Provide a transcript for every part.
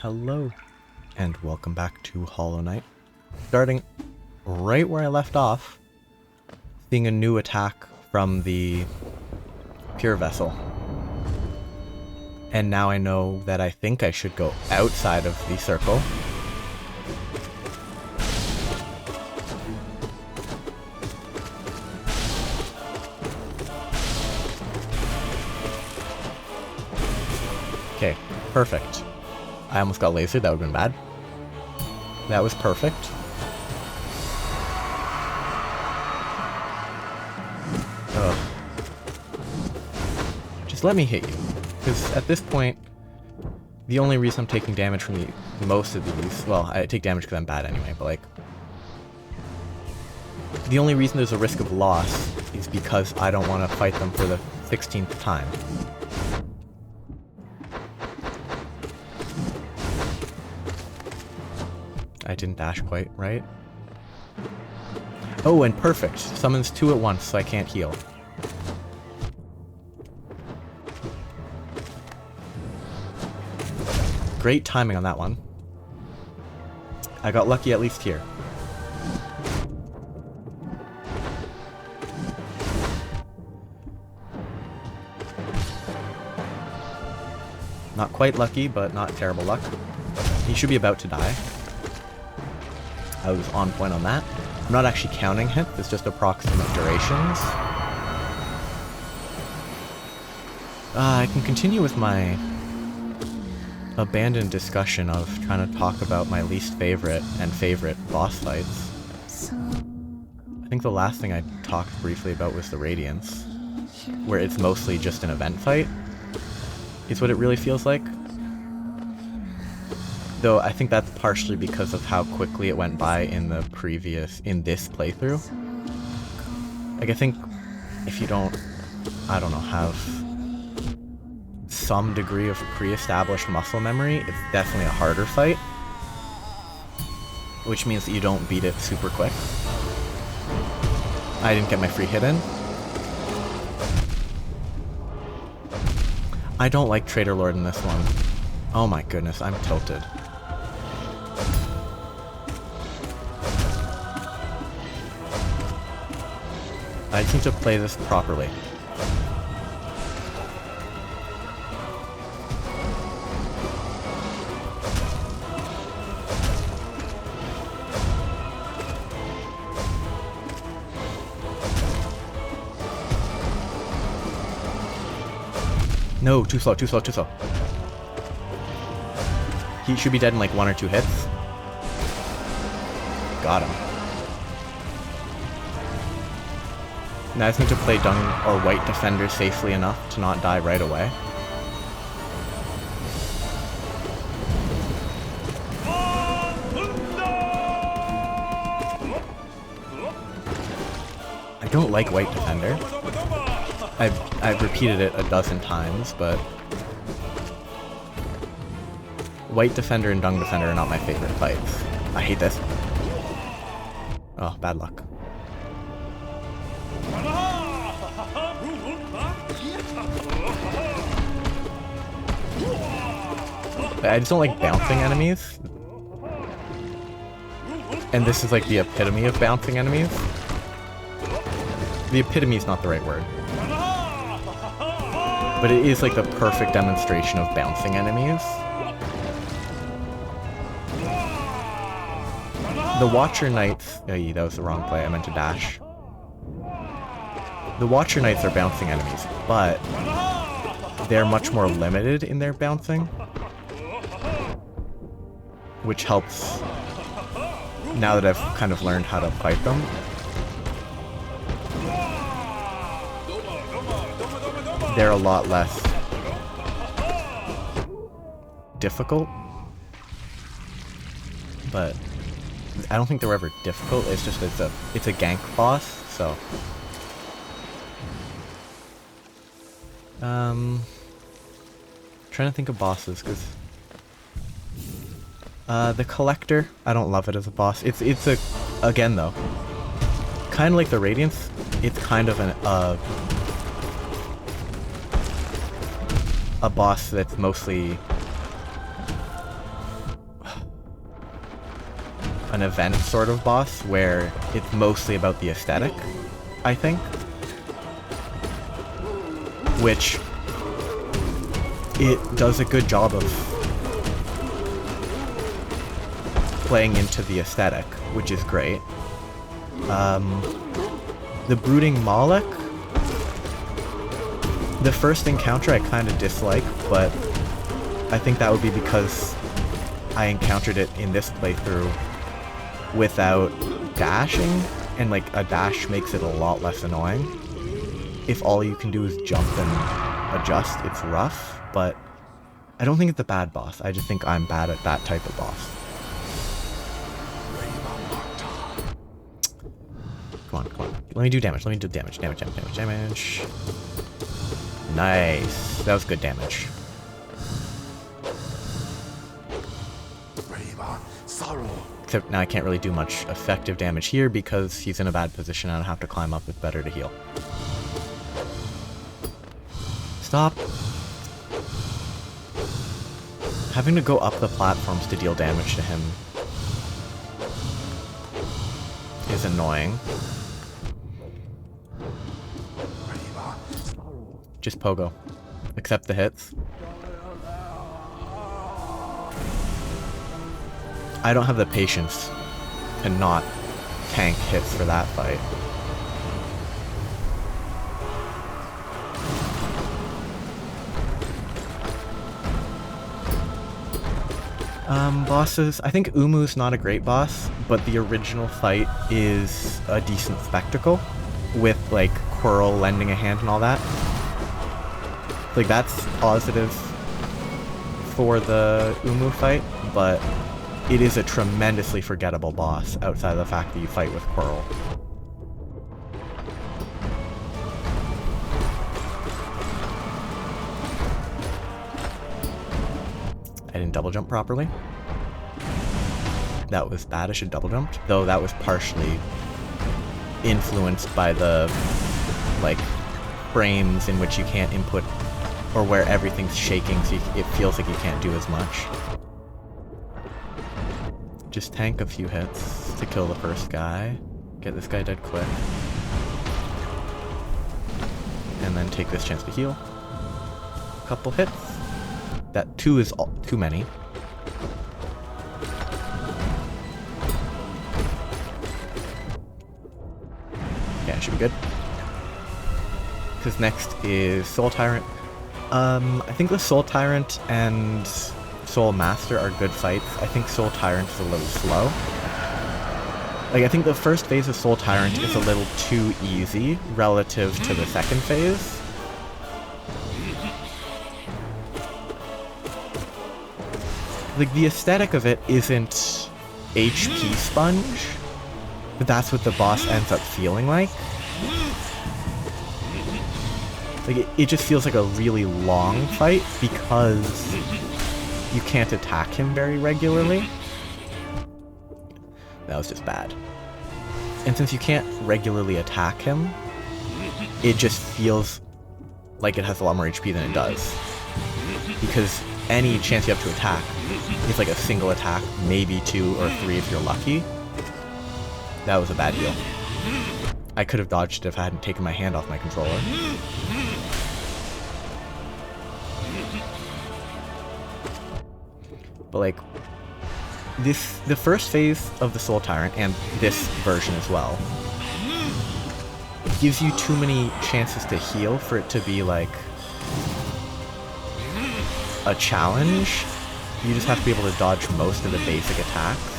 Hello, and welcome back to Hollow Knight. Starting right where I left off, seeing a new attack from the Pure Vessel. And now I know that I think I should go outside of the circle. Okay, perfect. I almost got lasered, that would've been bad. That was perfect. Ugh. Just let me hit you. Because at this point, the only reason I'm taking damage from most of these, well, I take damage because I'm bad anyway, but like, the only reason there's a risk of loss is because I don't want to fight them for the 16th time. I didn't dash quite right. Oh, and perfect. Summons two at once, so I can't heal. Great timing on that one. I got lucky at least here. Not quite lucky, but not terrible luck. He should be about to die. I was on point on that. I'm not actually counting hits, it's just approximate durations. I can continue with my abandoned discussion of trying to talk about my least favorite and favorite boss fights. I think the last thing I talked briefly about was the Radiance, where it's mostly just an event fight, is what it really feels like. Though I think that's partially because of how quickly it went by in this playthrough. Like, I think if you don't, I don't know, have some degree of pre-established muscle memory, it's definitely a harder fight. Which means that you don't beat it super quick. I didn't get my free hit in. I don't like Traitor Lord in this one. Oh my goodness, I'm tilted. I just need to play this properly. No, too slow, too slow, too slow. He should be dead in like 1 or 2 hits. Got him. Now I just need to play Dung or White Defender safely enough to not die right away. I don't like White Defender. I've repeated it a dozen times, but White Defender and Dung Defender are not my favorite fights. I hate this. Oh, bad luck. I just don't like bouncing enemies. And this is like the epitome of bouncing enemies. The epitome is not the right word. But it is like the perfect demonstration of bouncing enemies. The Watcher Knights... Oh, that was the wrong play, I meant to dash. The Watcher Knights are bouncing enemies, but they're much more limited in their bouncing. Which helps now that I've kind of learned how to fight them. They're a lot less difficult, but I don't think they're ever difficult. It's just it's a gank boss, so trying to think of bosses because the Collector, I don't love it as a boss. It's again though, kind of like the Radiance. It's kind of a boss that's mostly an event sort of boss where it's mostly about the aesthetic, I think. Which it does a good job of playing into the aesthetic, which is great. The Brooding Moloch, the first encounter I kind of dislike, but I think that would be because I encountered it in this playthrough without dashing, and like a dash makes it a lot less annoying. If all you can do is jump and adjust, it's rough, but I don't think it's a bad boss. I just think I'm bad at that type of boss. Come on, come on. Let me do damage. Let me do damage. Damage. Nice. That was good damage. Except now I can't really do much effective damage here because he's in a bad position and I have to climb up. It's better to heal. Stop. Having to go up the platforms to deal damage to him is annoying. Just pogo. Accept the hits. I don't have the patience to not tank hits for that fight. Bosses, I think Umu's not a great boss, but the original fight is a decent spectacle with like Quirrell lending a hand and all that. Like that's positive for the Umu fight, but it is a tremendously forgettable boss outside of the fact that you fight with Quirrell. I didn't double jump properly. That was bad, I should double jumped. Though that was partially influenced by the, like, frames in which you can't input, or where everything's shaking so it feels like you can't do as much. Just tank a few hits to kill the first guy. Get this guy dead quick. And then take this chance to heal. Couple hits. That 2 is too many. Yeah, it should be good. Because next is Soul Tyrant. I think the Soul Tyrant and Soul Master are good fights. I think Soul Tyrant is a little slow. Like, I think the first phase of Soul Tyrant is a little too easy relative to the second phase. Like, the aesthetic of it isn't HP sponge, but that's what the boss ends up feeling like. Like, it just feels like a really long fight because you can't attack him very regularly. That was just bad. And since you can't regularly attack him, it just feels like it has a lot more HP than it does. Because any chance you have to attack, it's like a single attack, maybe 2 or 3 if you're lucky. That was a bad deal. I could have dodged it if I hadn't taken my hand off my controller. But like, the first phase of the Soul Tyrant, and this version as well, gives you too many chances to heal for it to be like a challenge. You just have to be able to dodge most of the basic attacks.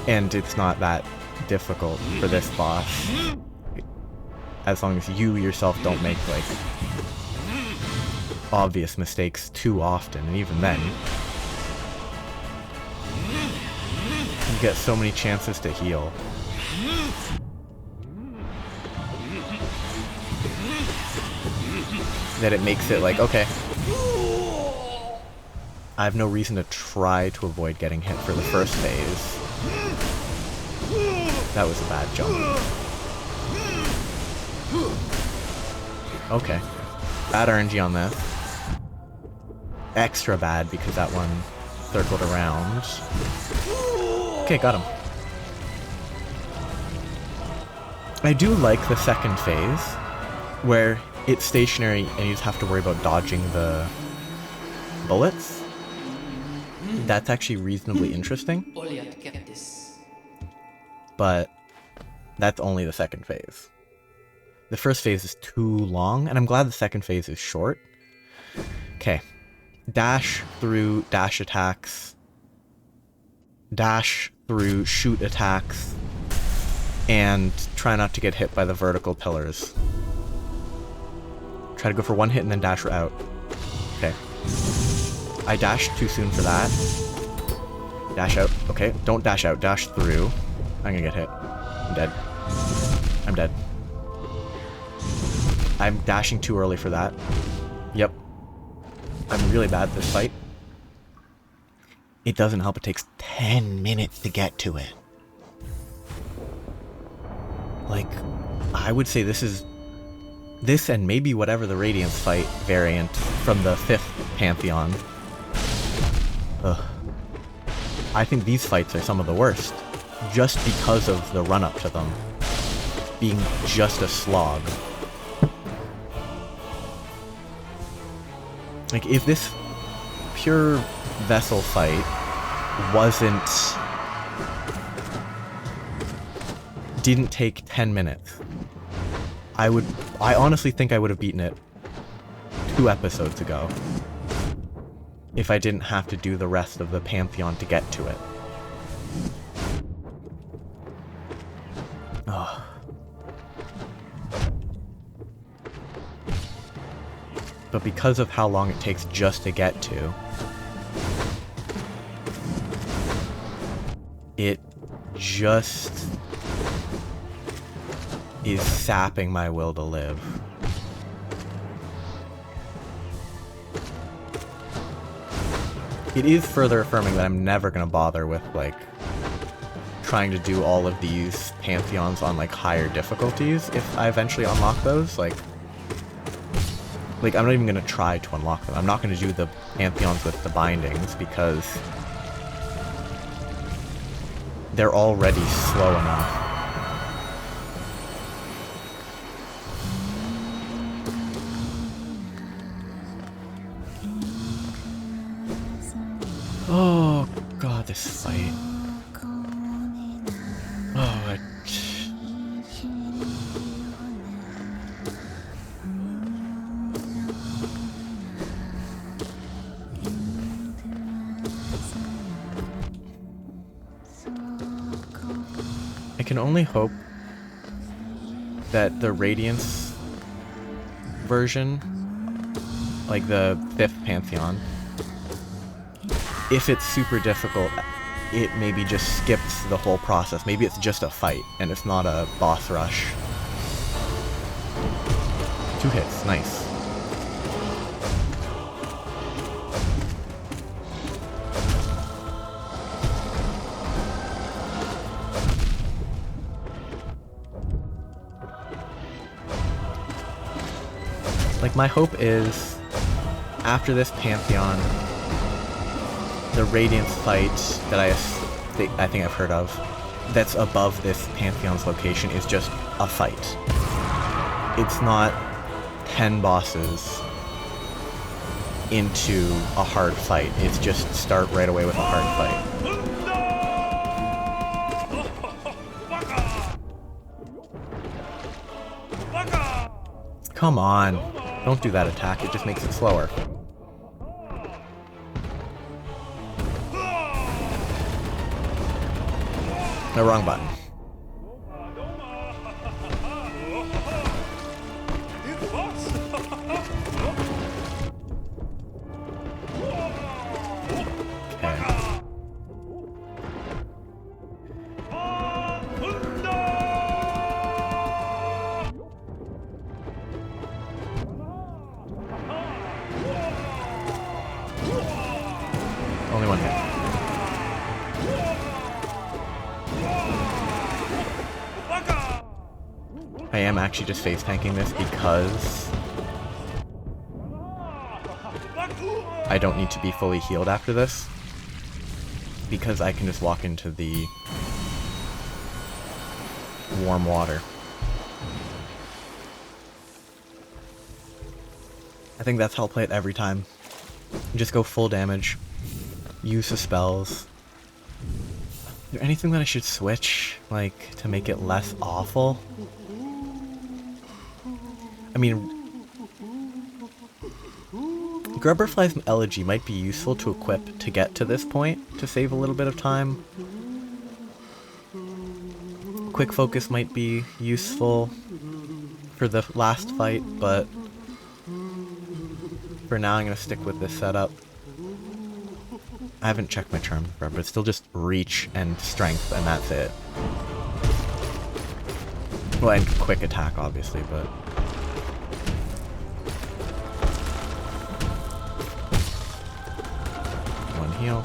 And it's not that difficult for this boss, as long as you yourself don't make like obvious mistakes too often, and even then you get so many chances to heal. That it makes it like, okay, I have no reason to try to avoid getting hit for the first phase. That was a bad jump. Okay. Bad RNG on this. extra bad because that one circled around. Okay, got him. I do like the second phase, where it's stationary and you just have to worry about dodging the bullets. That's actually reasonably interesting. But that's only the second phase. The first phase is too long, and I'm glad the second phase is short. Okay. Dash through dash attacks. Dash through shoot attacks. And try not to get hit by the vertical pillars. Try to go for one hit and then dash out. Okay. I dashed too soon for that. Dash out. Okay, don't dash out. Dash through. I'm gonna get hit. I'm dead. I'm dead. I'm dashing too early for that. Yep. I'm really bad at this fight. It doesn't help. It takes 10 minutes to get to it. Like, I would say this is... This and maybe whatever the Radiance fight variant from the 5th Pantheon. Ugh. I think these fights are some of the worst. Just because of the run-up to them. Being just a slog. Like, if this pure vessel fight didn't take 10 minutes, I honestly think I would have beaten it 2 episodes ago. If I didn't have to do the rest of the Pantheon to get to it. Ugh. But because of how long it takes just to get to, it just is sapping my will to live. It is further affirming that I'm never gonna bother with, like, trying to do all of these Pantheons on, like, higher difficulties if I eventually unlock those. Like, I'm not even gonna try to unlock them. I'm not gonna do the Pantheons with the bindings because they're already slow enough. Oh god, this fight. Oh, I can only hope that the Radiance version, like the 5th Pantheon, if it's super difficult, it maybe just skips the whole process. Maybe it's just a fight, and it's not a boss rush. 2 hits, nice. Like, my hope is, after this Pantheon, the Radiance fight that I think I've heard of, that's above this Pantheon's location, is just a fight. It's not 10 bosses into a hard fight. It's just start right away with a hard fight. Come on. Don't do that attack, it just makes it slower. No, wrong button. Only one hit. I am actually just face tanking this because I don't need to be fully healed after this, because I can just walk into the warm water. I think that's how I'll play it every time. Just go full damage, use the spells. Is there anything that I should switch, like, to make it less awful? I mean, Grubberfly's Elegy might be useful to equip to get to this point, to save a little bit of time. Quick Focus might be useful for the last fight, but for now I'm going to stick with this setup. I haven't checked my charm, but it's still just reach and strength, and that's it. Well, and quick attack, obviously, but... One heal.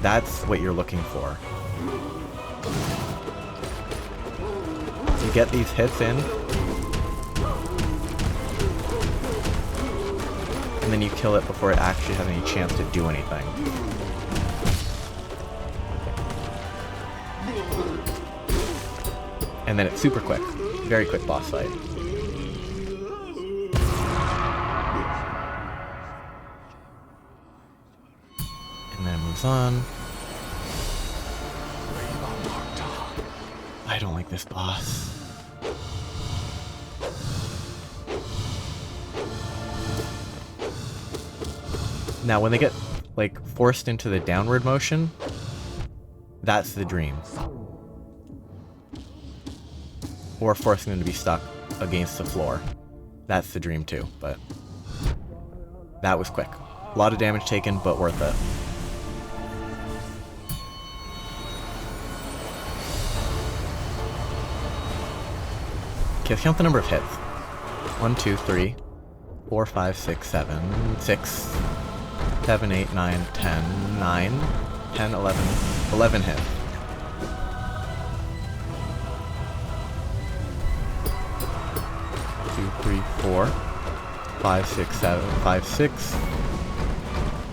That's what you're looking for. You get these hits in, and then you kill it before it actually has any chance to do anything. And then it's super quick. Very quick boss fight. And then it moves on. I don't like this boss. Now, when they get, like, forced into the downward motion, that's the dream. Or forcing them to be stuck against the floor. That's the dream too, but that was quick. A lot of damage taken, but worth it. Okay, let's count the number of hits. 1, 2, 3, 4, 5, 6, 7, 6, 7, 8, 9, 10, 9, 10, 11, 11 hits. 3, 4, 5, 6, 7, 5, 6,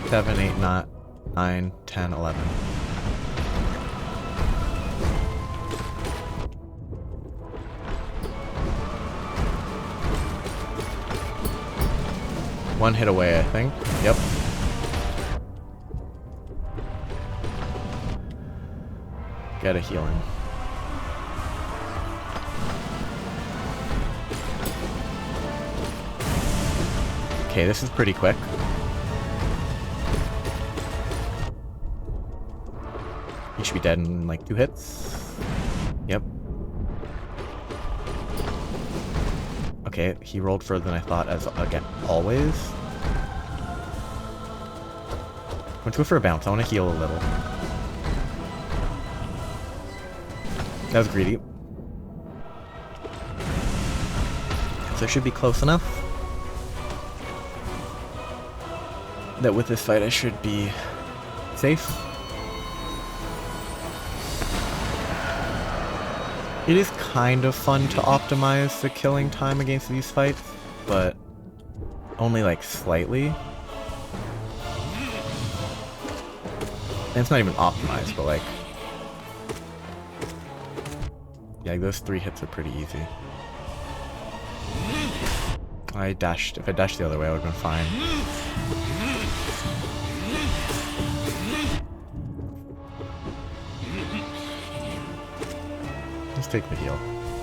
7, 8, 9, 10, 11. One hit away, I think. Yep. Get a healing. Okay, this is pretty quick. He should be dead in like 2 hits. Yep. Okay, he rolled further than I thought, as again, always. Let's go for a bounce. I want to heal a little. That was greedy. So it should be close enough that with this fight I should be safe. It is kind of fun to optimize the killing time against these fights, but only like slightly. And it's not even optimized, but like... yeah, those 3 hits are pretty easy. I dashed. If I dashed the other way, I would have been fine. Let's take the heal.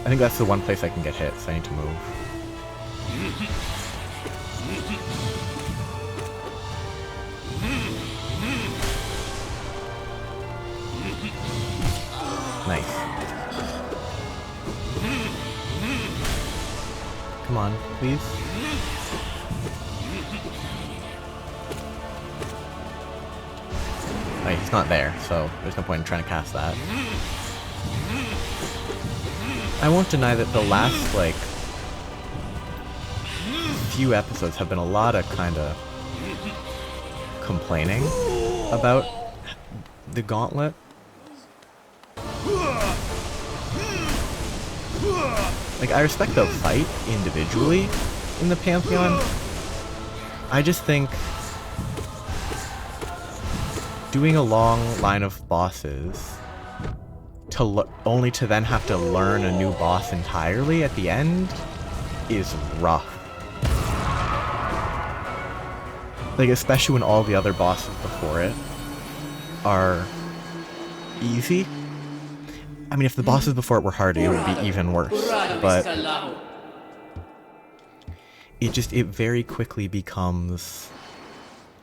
I think that's the one place I can get hit, so I need to move. Nice. Come on, please. Right, he's not there, so there's no point in trying to cast that. I won't deny that the last, like, few episodes have been a lot of kind of complaining about the gauntlet. Like, I respect the fight individually in the Pantheon. I just think doing a long line of bosses only to then have to learn a new boss entirely at the end is rough. Like, especially when all the other bosses before it are easy. I mean, if the bosses before it were hard, it would be even worse. But it very quickly becomes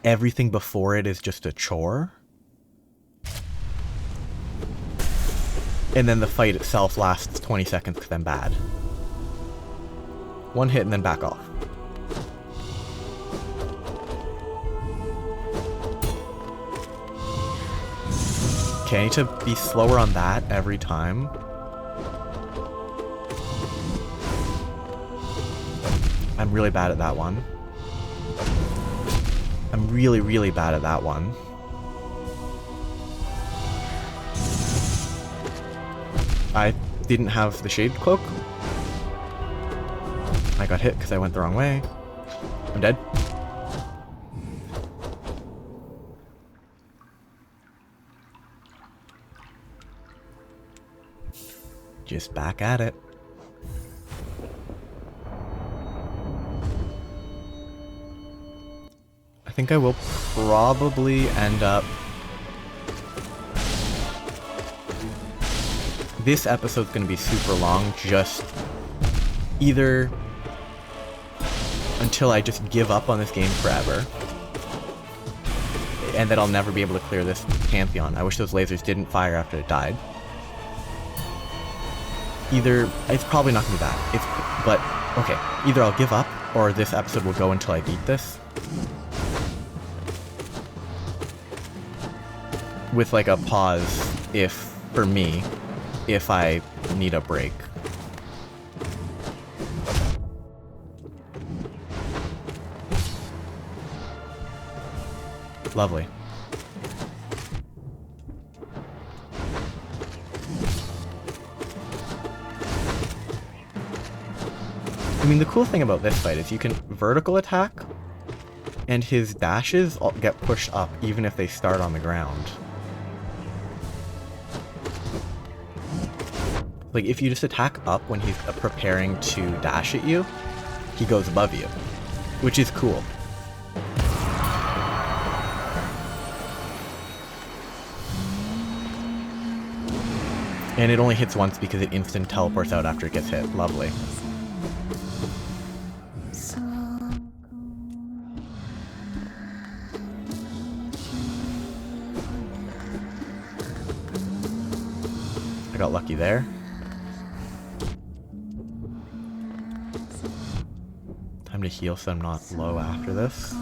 everything before it is just a chore. And then the fight itself lasts 20 seconds, then bad. One hit and then back off. Okay, I need to be slower on that every time. I'm really bad at that one. I'm really, really bad at that one. I didn't have the Shade Cloak. I got hit because I went the wrong way. I'm dead. Just back at it. I think I will probably end up... This episode's gonna be super long, just either until I just give up on this game forever, and that I'll never be able to clear this Pantheon. I wish those lasers didn't fire after it died. Either, it's probably not gonna be that, but, okay, either I'll give up, or this episode will go until I beat this. With like a pause, for me, if I need a break. Lovely. I mean, the cool thing about this fight is you can vertical attack, and his dashes get pushed up even if they start on the ground. Like, if you just attack up when he's preparing to dash at you, he goes above you, which is cool. And it only hits once because it instant teleports out after it gets hit. Lovely. I got lucky there. Time to heal so I'm not low after this.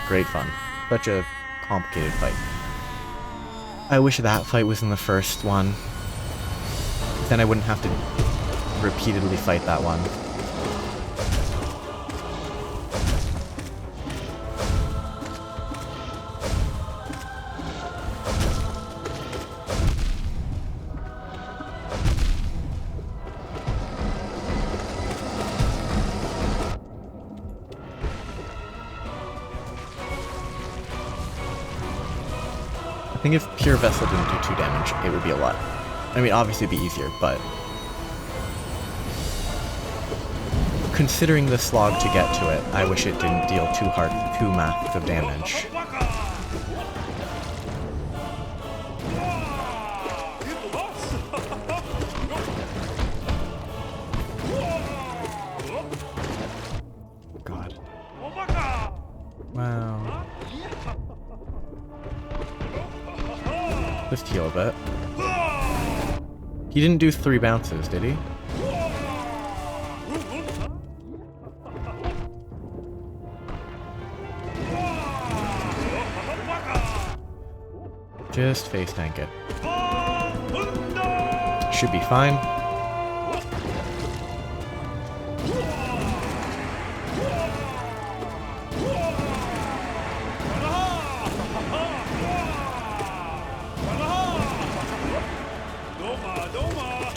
Great fun. Such a complicated fight. I wish that fight was in the first one. Then I wouldn't have to repeatedly fight that one. I think if Pure Vessel didn't do 2 damage, it would be a lot. I mean, obviously it'd be easier, but considering the slog to get to it, I wish it didn't deal too massive damage. God. Wow. Just heal a bit. He didn't do 3 bounces, did he? Just face tank it. Should be fine.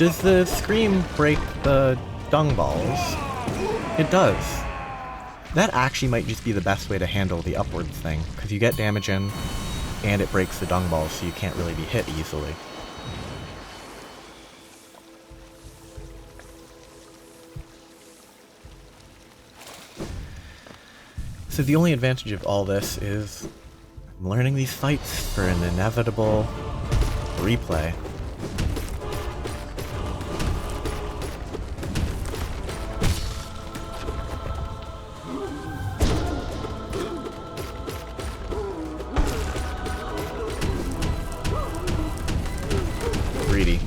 Does the scream break the dung balls? It does. That actually might just be the best way to handle the upwards thing, because you get damage in, and it breaks the dung balls, so you can't really be hit easily. So the only advantage of all this is I'm learning these fights for an inevitable replay. Greedy.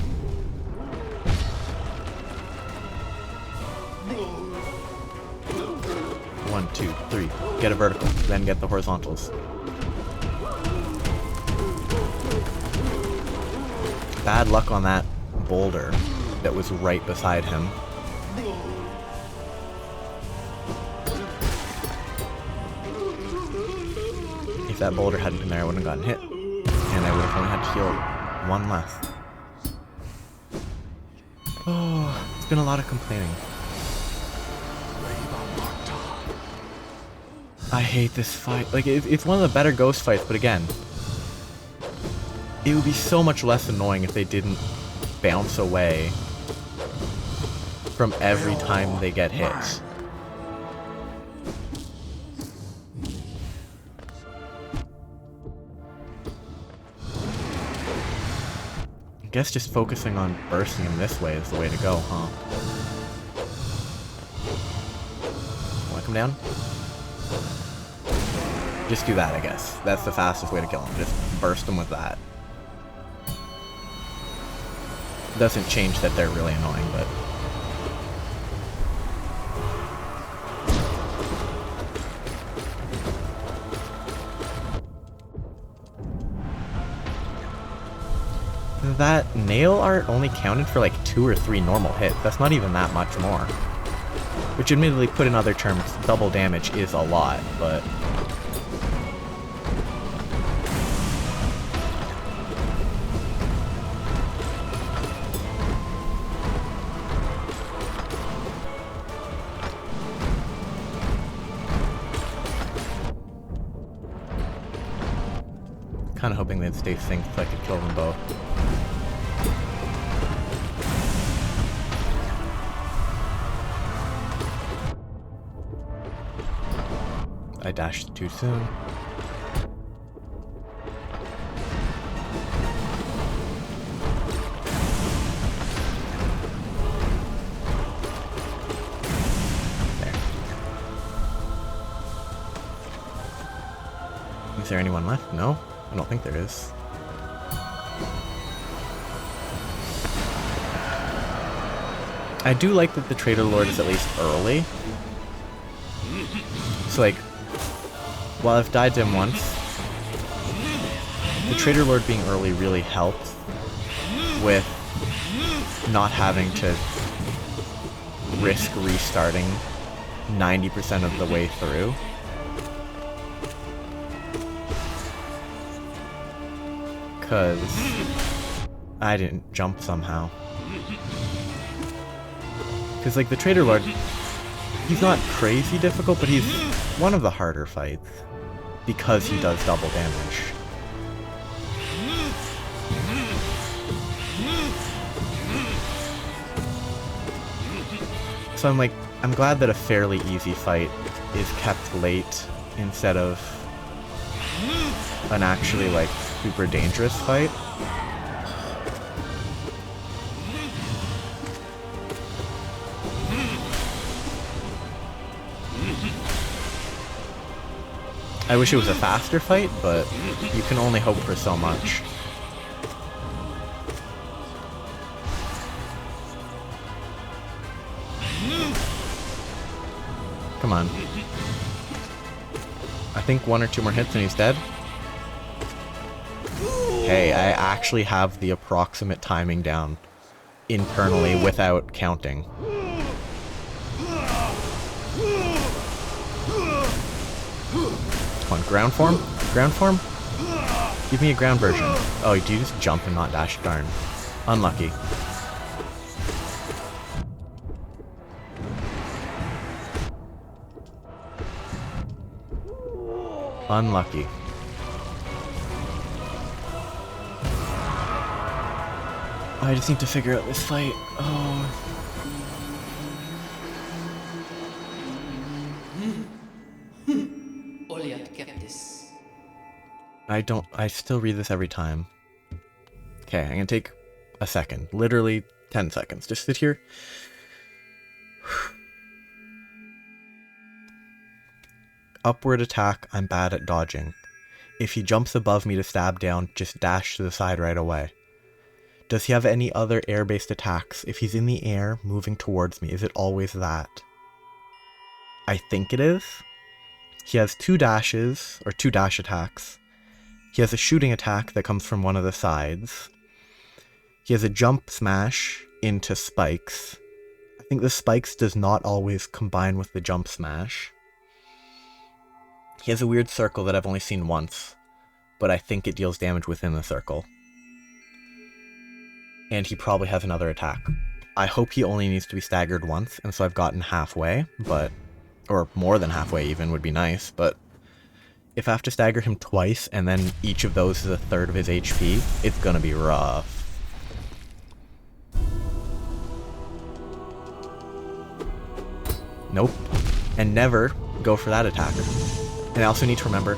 1, 2, 3. Get a vertical, then get the horizontals. Bad luck on that boulder that was right beside him. If that boulder hadn't been there, I wouldn't have gotten hit. And I would have only had to heal one less. Oh, it's been a lot of complaining. I hate this fight. Like, it's one of the better ghost fights, but again, it would be so much less annoying if they didn't bounce away from every time they get hit. I guess just focusing on bursting him this way is the way to go, huh? Wanna come down? Just do that, I guess. That's the fastest way to kill him. Just burst him with that. Doesn't change that they're really annoying, but... That nail art only counted for like 2 or 3 normal hits. That's not even that much more. Which admittedly, put in other terms, double damage is a lot, but... kind of hoping they'd stay synced so I could kill them both. I dashed too soon. There. Is there anyone left? No? I don't think there is. I do like that the Traitor Lord is at least early. So like, while I've died to him once, the Traitor Lord being early really helps with not having to risk restarting 90% of the way through. Because I didn't jump somehow. Because like the Traitor Lord, he's not crazy difficult, but he's one of the harder fights because he does double damage. So I'm glad that a fairly easy fight is kept late instead of an actually like super dangerous fight. I wish it was a faster fight, but you can only hope for so much. Come on. I think 1 or 2 more hits and he's dead. Hey, I actually have the approximate timing down internally without counting. Come on, ground form? Ground form? Give me a ground version. Oh, do you just jump and not dash? Darn. Unlucky. Unlucky. I just need to figure out this fight. Oh. I still read this every time. Okay, I'm gonna take a second. Literally 10 seconds. Just sit here. Upward attack, I'm bad at dodging. If he jumps above me to stab down, just dash to the side right away. Does he have any other air-based attacks? If he's in the air, moving towards me, is it always that? I think it is. He has 2 dashes, or 2 dash attacks. He has a shooting attack that comes from one of the sides. He has a jump smash into spikes. I think the spikes does not always combine with the jump smash. He has a weird circle that I've only seen once, but I think it deals damage within the circle. And he probably has another attack. I hope he only needs to be staggered once, and so I've gotten halfway, but... or more than halfway even would be nice, but... if I have to stagger him twice, and then each of those is a third of his HP, it's gonna be rough. Nope. And never go for that attack. And I also need to remember...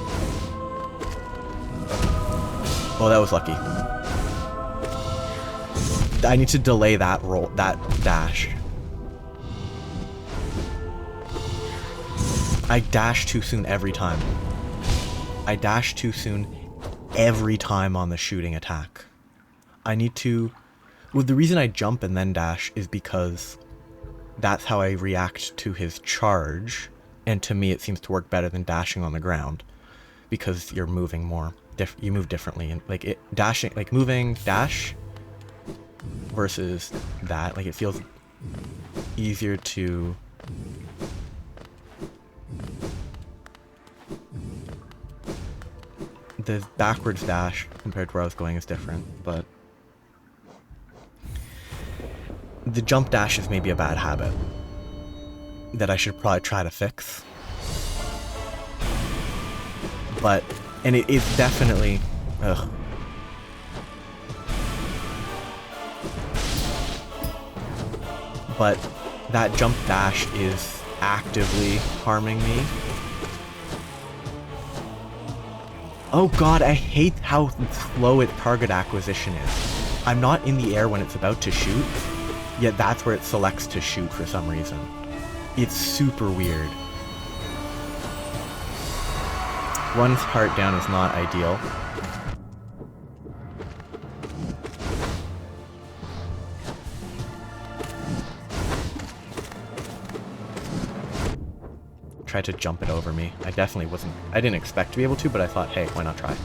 oh, that was lucky. I need to delay that roll, that dash. I dash too soon every time. I dash too soon every time on the shooting attack. I need to... well, the reason I jump and then dash is because that's how I react to his charge, and to me it seems to work better than dashing on the ground, because you're moving more, you move differently, and like it dashing, like moving dash versus that, like it feels easier to the backwards dash compared to where I was going is different, but the jump dash is maybe a bad habit that I should probably try to fix. But, and it's definitely, ugh. But that jump dash is actively harming me. Oh god, I hate how slow its target acquisition is. I'm not in the air when it's about to shoot, yet that's where it selects to shoot for some reason. It's super weird. One's heart down is not ideal. Tried to jump it over me. I definitely wasn't... I didn't expect to be able to, but I thought, hey, why not try?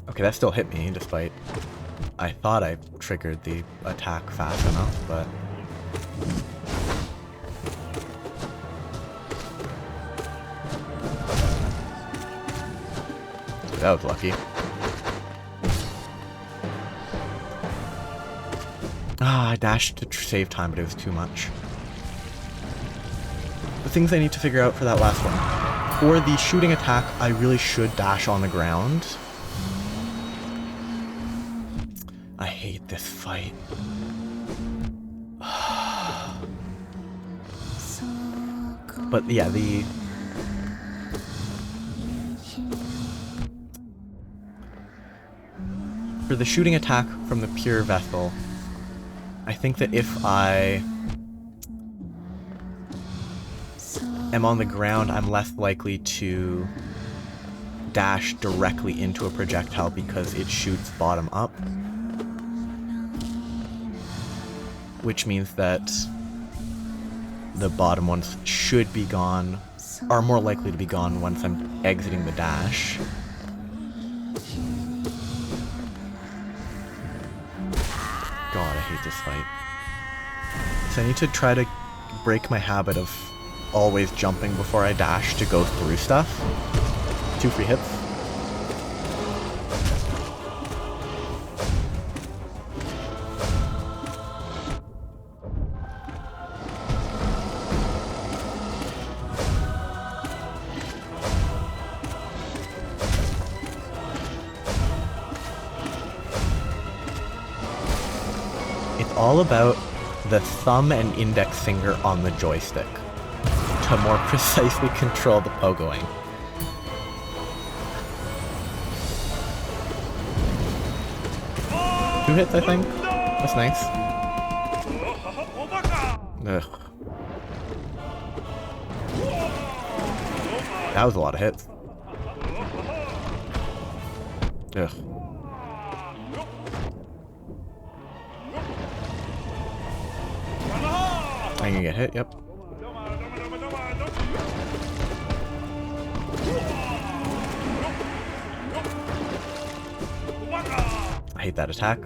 Okay, that still hit me, despite... I thought I triggered the attack fast enough, but... that was lucky. Ah, I dashed to save time, but it was too much. The things I need to figure out for that last one. For the shooting attack, I really should dash on the ground. I hate this fight. But yeah, for the shooting attack from the pure vessel, I think that if I am on the ground, I'm less likely to dash directly into a projectile because it shoots bottom up. Which means that the bottom ones should be gone, are more likely to be gone once I'm exiting the dash. God, I hate this fight. So I need to try to break my habit of always jumping before I dash to go through stuff. 2 free hits. It's all about the thumb and index finger on the joystick to more precisely control the pogoing. Two hits, I think. That's nice. Ugh. That was a lot of hits. Ugh. I'm gonna get hit, yep. I hate that attack.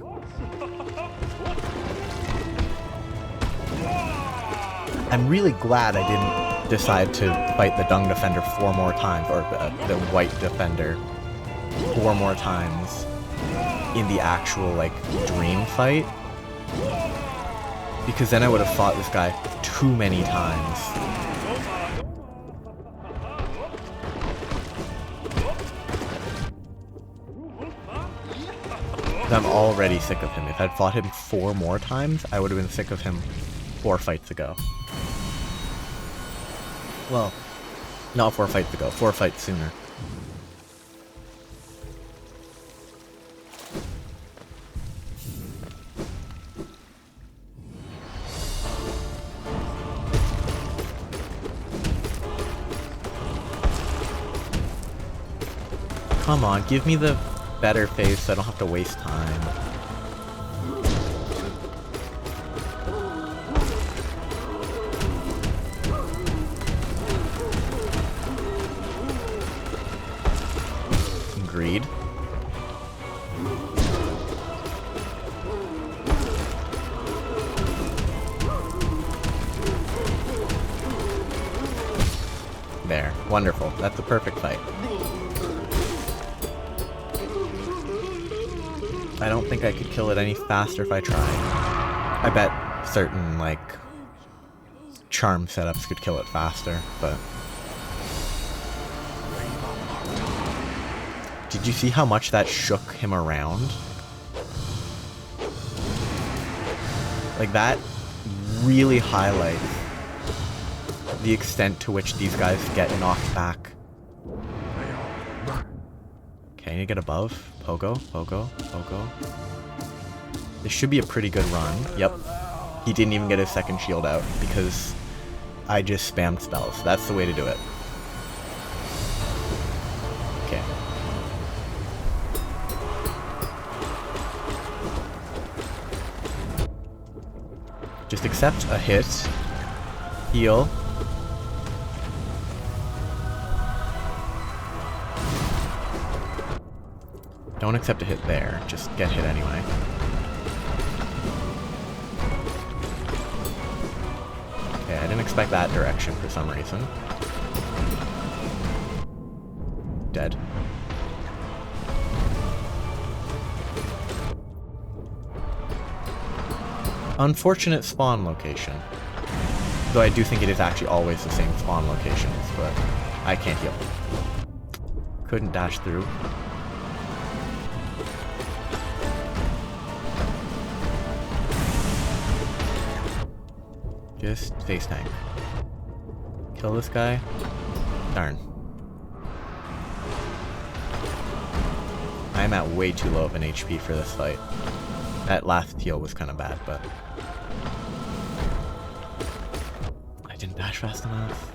I'm really glad I didn't decide to fight the Dung Defender 4 more times, or the White Defender 4 more times in the actual, like, dream fight. Because then I would have fought this guy too many times. I'm already sick of him. If I'd fought him 4 more times, I would have been sick of him 4 fights ago. Well, not 4 fights ago, 4 fights sooner. Come on, give me the better phase so I don't have to waste time. Greed. There. Wonderful. That's a perfect fight. I don't think I could kill it any faster if I tried. I bet certain, like, charm setups could kill it faster, but... Did you see how much that shook him around? Like, that really highlights the extent to which these guys get knocked back. Okay, I need to get above. Pogo, pogo, pogo. This should be a pretty good run. Yep. He didn't even get his second shield out because I just spammed spells. That's the way to do it. Okay. Just accept a hit. Heal. Don't accept a hit there, just get hit anyway. Okay, I didn't expect that direction for some reason. Dead. Unfortunate spawn location. Though I do think it is actually always the same spawn locations, but I can't heal. Couldn't dash through. Just face tank. Kill this guy. Darn. I'm at way too low of an HP for this fight. That last heal was kind of bad, but... I didn't dash fast enough.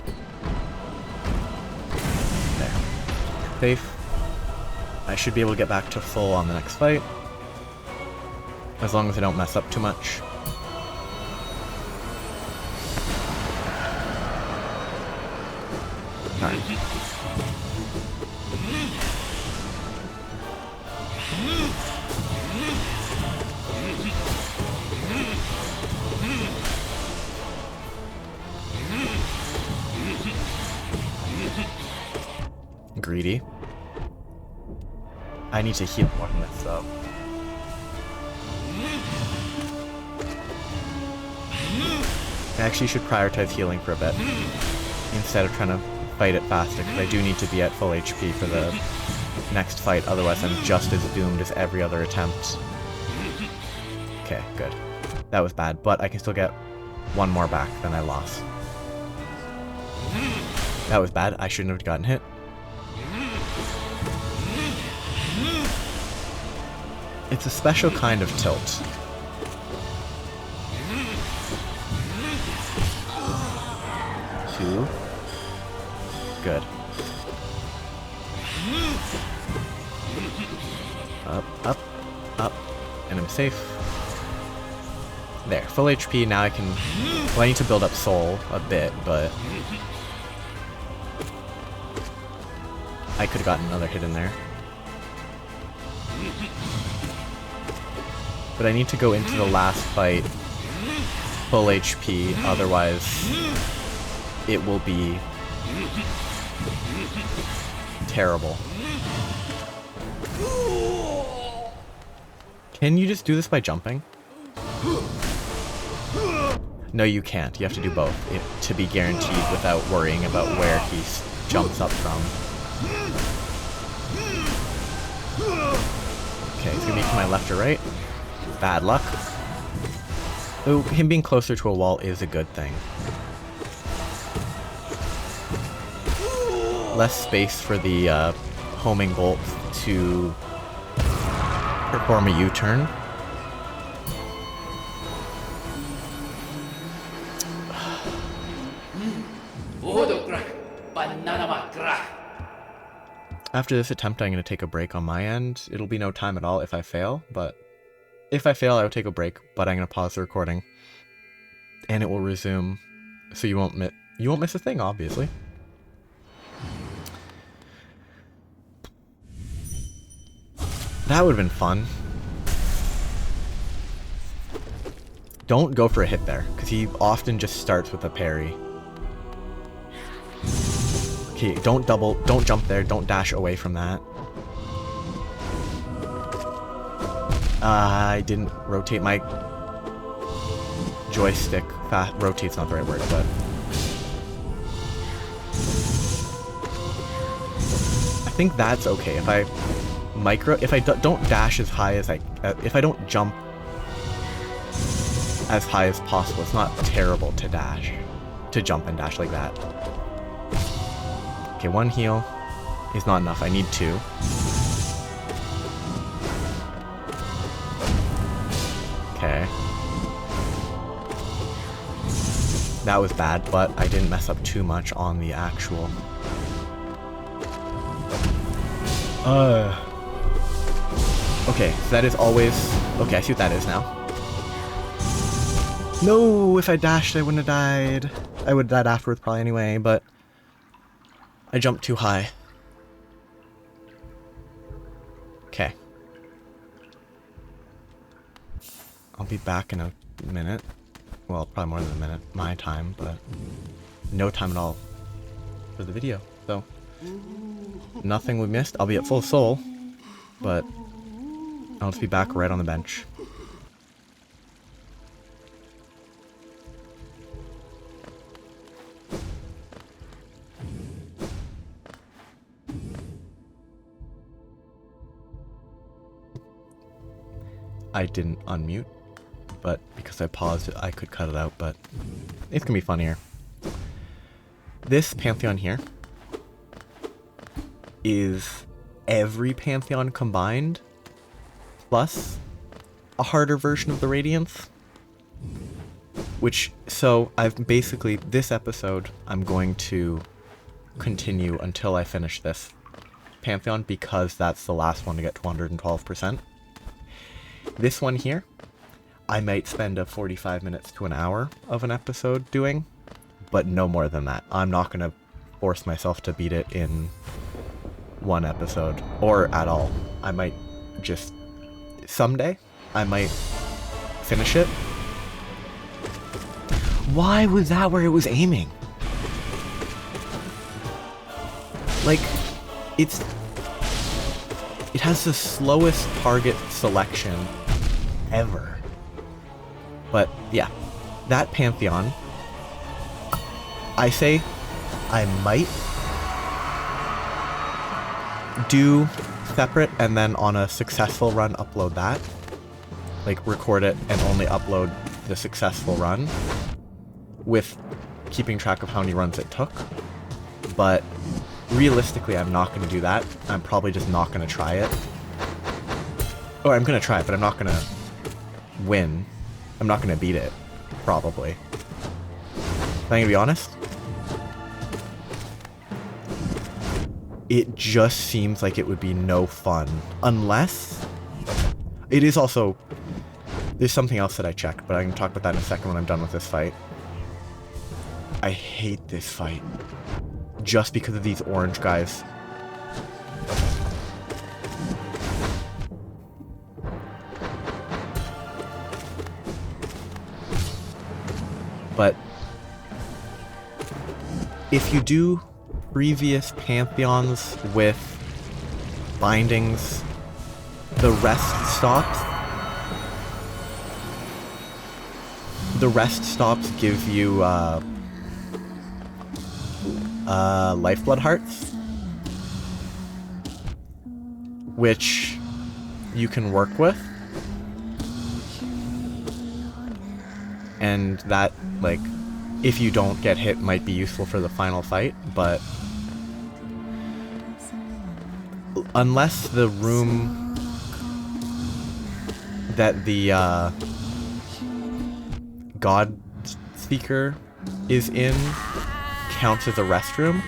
There. Safe. I should be able to get back to full on the next fight. As long as I don't mess up too much. Darn. greedy. I need to heal more than this, though. I actually should prioritize healing for a bit, instead of trying to fight it faster, because I do need to be at full HP for the next fight, otherwise I'm just as doomed as every other attempt. Okay, good. That was bad, but I can still get one more back than I lost. That was bad, I shouldn't have gotten hit. It's a special kind of tilt. Two. Good. Up, up, up, and I'm safe. There, full HP, now I can... Well, I need to build up soul a bit, but... I could have gotten another hit in there. But I need to go into the last fight full HP, otherwise it will be terrible. Can you just do this by jumping? No, you can't. You have to do both to be guaranteed without worrying about where he jumps up from. Okay, he's gonna be to my left or right. Bad luck. Oh, him being closer to a wall is a good thing. Less space for the homing bolt to perform a U-turn. After this attempt, I'm going to take a break on my end. It'll be no time at all if I fail, but if I fail, I will take a break, but I'm going to pause the recording, and it will resume, so you won't miss a thing, obviously. That would have been fun. Don't go for a hit there, because he often just starts with a parry. Okay, don't jump there, don't dash away from that. I didn't rotate my joystick fast. Rotate's not the right word, but... I think that's okay. If I don't dash as high as if I don't jump as high as possible, it's not terrible to jump and dash like that. Okay, one heal is not enough. I need two. Okay. That was bad, but I didn't mess up too much on the actual... Okay, so that is always... Okay, I see what that is now. No, if I dashed, I wouldn't have died. I would have died afterwards probably anyway, but... I jumped too high. Okay. I'll be back in a minute. Well, probably more than a minute. My time, but... No time at all for the video, so... Nothing we missed. I'll be at full soul, but... I'll just be back right on the bench. I didn't unmute, but because I paused it, I could cut it out, but it's gonna be funnier. This pantheon here is every pantheon combined, plus a harder version of the Radiance. So I've basically, this episode, I'm going to continue until I finish this pantheon, because that's the last one to get 212%. This one here, I might spend a 45 minutes to an hour of an episode doing, but no more than that. I'm not going to force myself to beat it in one episode, or at all. I might just, someday, I might finish it. Why was that where it was aiming? Like, It has the slowest target selection ever. But yeah, that Pantheon, I say I might do separate and then on a successful run upload that. Like record it and only upload the successful run with keeping track of how many runs it took. But realistically, I'm not going to do that. I'm probably just not going to try it. Or I'm going to try it, but I'm not going to win. I'm not going to beat it, probably. I'm going to be honest. It just seems like it would be no fun. Unless... It is also... There's something else that I checked, but I can talk about that in a second when I'm done with this fight. I hate this fight. Just because of these orange guys. But if you do previous Pantheons with bindings, the rest stops. The rest stops give you lifeblood hearts, which you can work with, and that, like, if you don't get hit, might be useful for the final fight, but unless the room that the God Speaker is in counts as a restroom,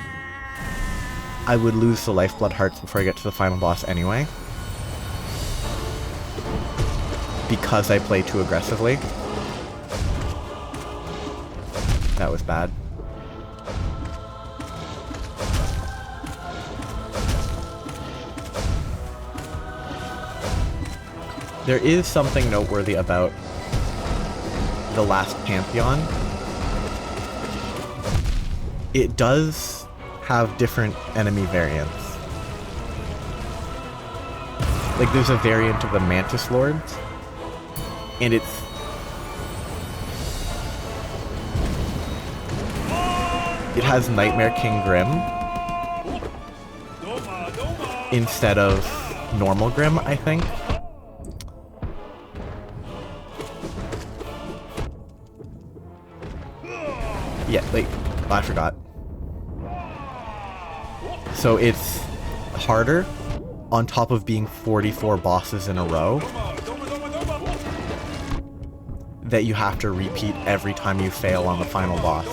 I would lose the lifeblood hearts before I get to the final boss anyway. Because I play too aggressively. That was bad. There is something noteworthy about the last Pantheon. It does have different enemy variants. Like, there's a variant of the Mantis Lords, and it has Nightmare King Grim instead of normal Grim, I think. Yeah, like, I forgot. So it's harder on top of being 44 bosses in a row that you have to repeat every time you fail on the final boss.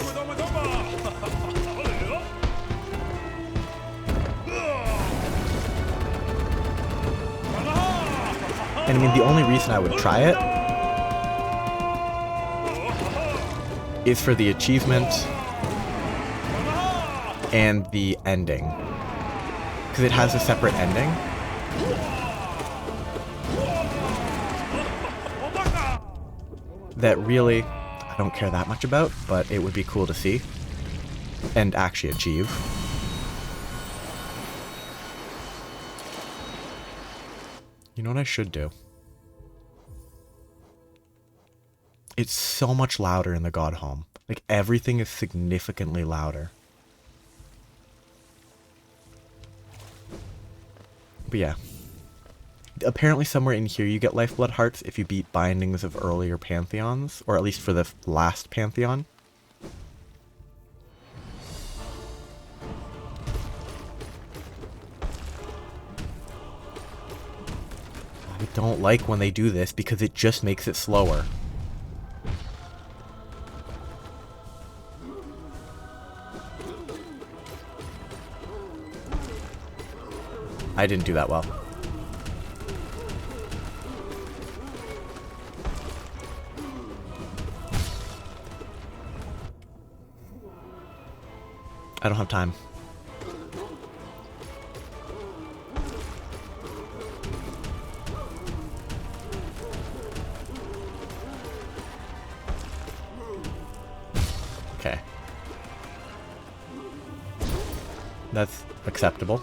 And I mean, the only reason I would try it is for the achievement and the ending. Because it has a separate ending. That really, I don't care that much about, but it would be cool to see. And actually achieve. You know what I should do? It's so much louder in the God Home. Like, everything is significantly louder. But yeah. Apparently somewhere in here you get lifeblood hearts if you beat bindings of earlier Pantheons, or at least for the last Pantheon. I don't like when they do this because it just makes it slower. I didn't do that well. I don't have time. Okay. That's acceptable.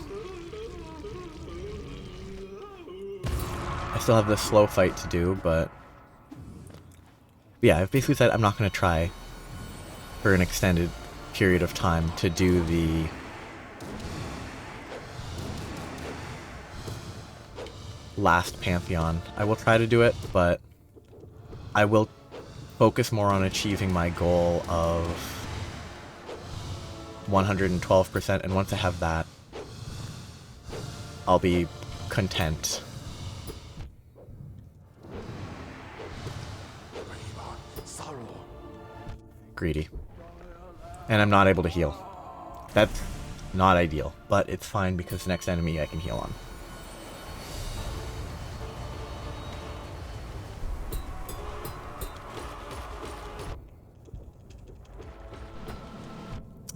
still have this slow fight to do, but yeah, I've basically said I'm not going to try for an extended period of time to do the last Pantheon. I will try to do it, but I will focus more on achieving my goal of 112%, and once I have that, I'll be content. Greedy. And I'm not able to heal. That's not ideal, but it's fine because the next enemy I can heal on.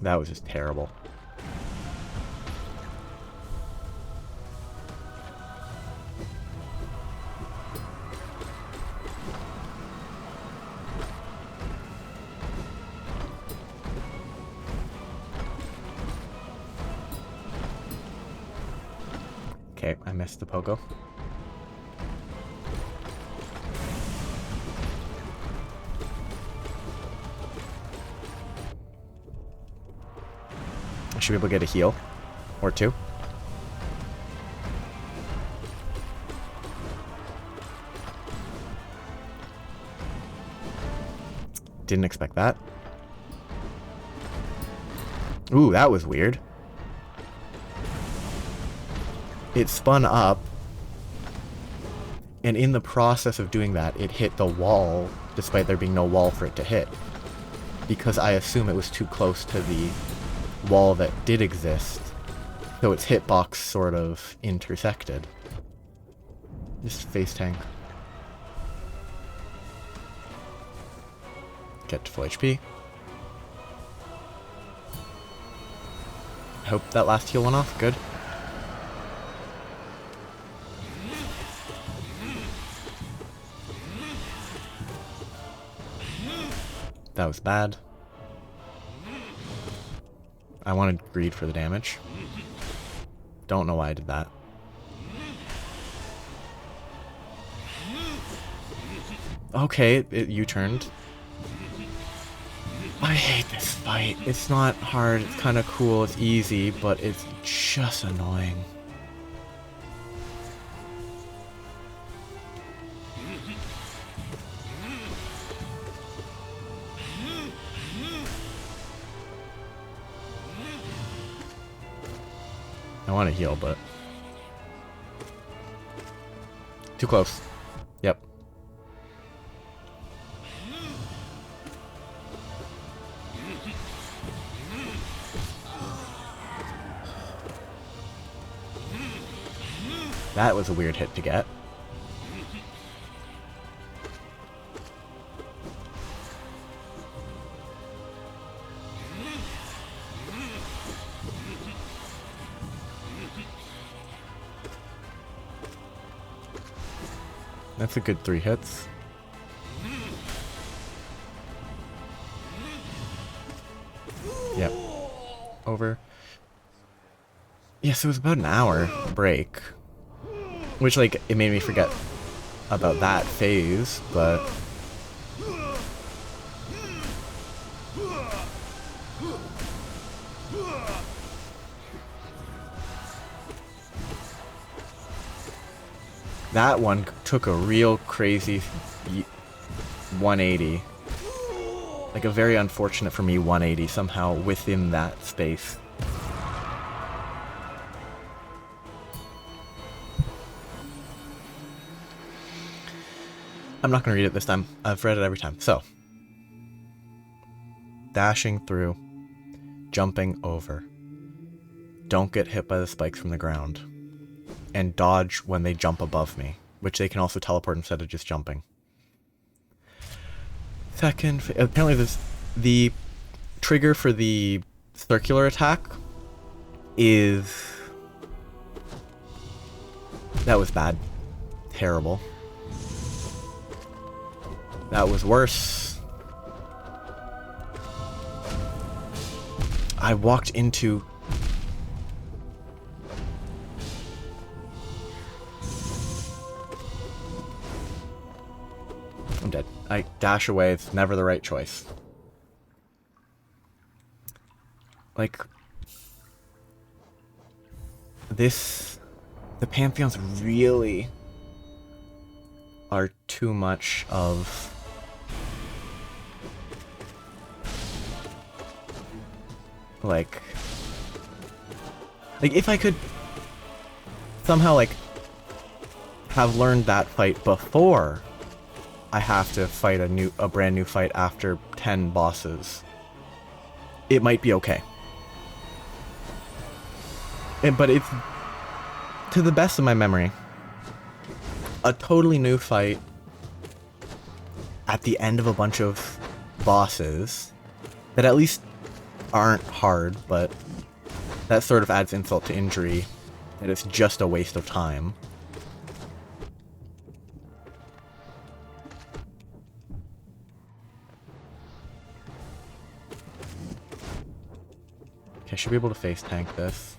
That was just terrible. Okay, I missed the pogo. I should be able to get a heal. Or two. Didn't expect that. Ooh, that was weird. It spun up, and in the process of doing that, it hit the wall, despite there being no wall for it to hit. Because I assume it was too close to the wall that did exist, so its hitbox sort of intersected. Just face tank. Get to full HP. I hope that last heal went off. Good. That was bad. I wanted greed for the damage. Don't know why I did that. Okay, it U-turned. I hate this fight. It's not hard, it's kind of cool, it's easy, but it's just annoying. I want to heal, but too close. Yep. That was a weird hit to get. That's a good 3 hits. Yep. Over. Yes, it was about an hour break. Which, like, it made me forget about that phase, but... that one took a real crazy 180. Like a very unfortunate for me 180 somehow within that space. I'm not going to read it this time. I've read it every time. So, dashing through, jumping over, don't get hit by the spikes from the ground, and dodge when they jump above me, which they can also teleport instead of just jumping. Second, apparently the trigger for the circular attack is... that was bad. Terrible. That was worse. I walked into... I dash away, it's never the right choice. Like, the pantheons really are too much of like if I could somehow like have learned that fight before I have to fight a brand new fight after 10 bosses, it might be okay. But it's, to the best of my memory, a totally new fight at the end of a bunch of bosses that at least aren't hard, but that sort of adds insult to injury, and it's just a waste of time. Okay, I should be able to face tank this.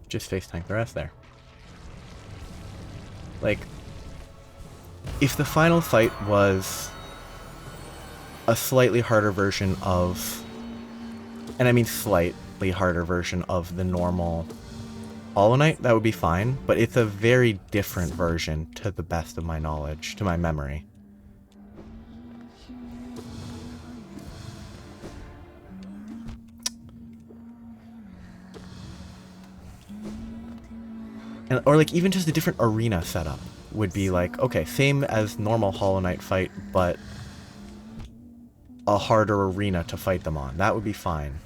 Just face tank the rest there. Like, if the final fight was a slightly harder version of, and I mean slightly harder version of the normal Hollow Knight, that would be fine, but it's a very different version to the best of my knowledge, to my memory. And, or like even just a different arena setup would be like, okay, same as normal Hollow Knight fight, but a harder arena to fight them on. That would be fine.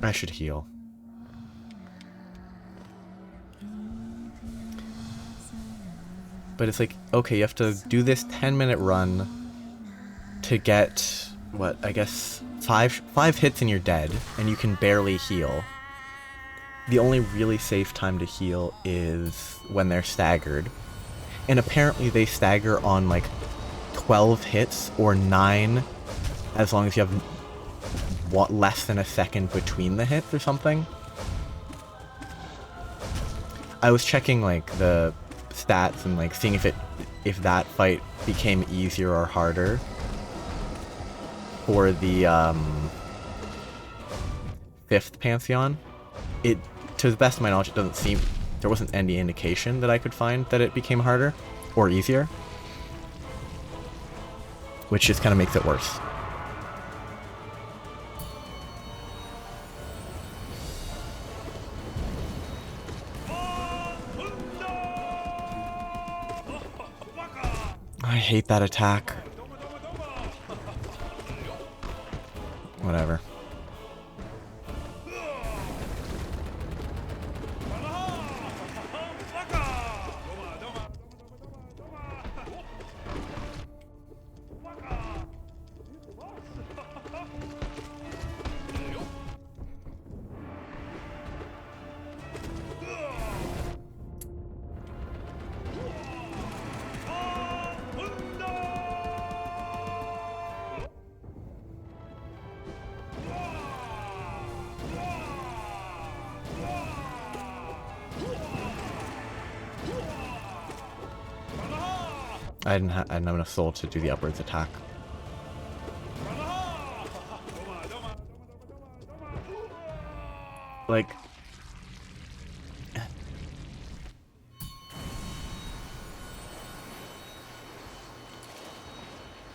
I should heal. But it's like, okay, you have to do this 10-minute run to get, what, I guess, five hits and you're dead, and you can barely heal. The only really safe time to heal is when they're staggered. And apparently they stagger on like 12 hits or 9 as long as you have less than a second between the hits or something. I was checking like the stats and like seeing if that fight became easier or harder for the 5th Pantheon. To the best of my knowledge, it doesn't seem, there wasn't any indication that I could find that it became harder or easier, which just kind of makes it worse. I hate that attack. Whatever. I didn't have enough soul to do the upwards attack. Like,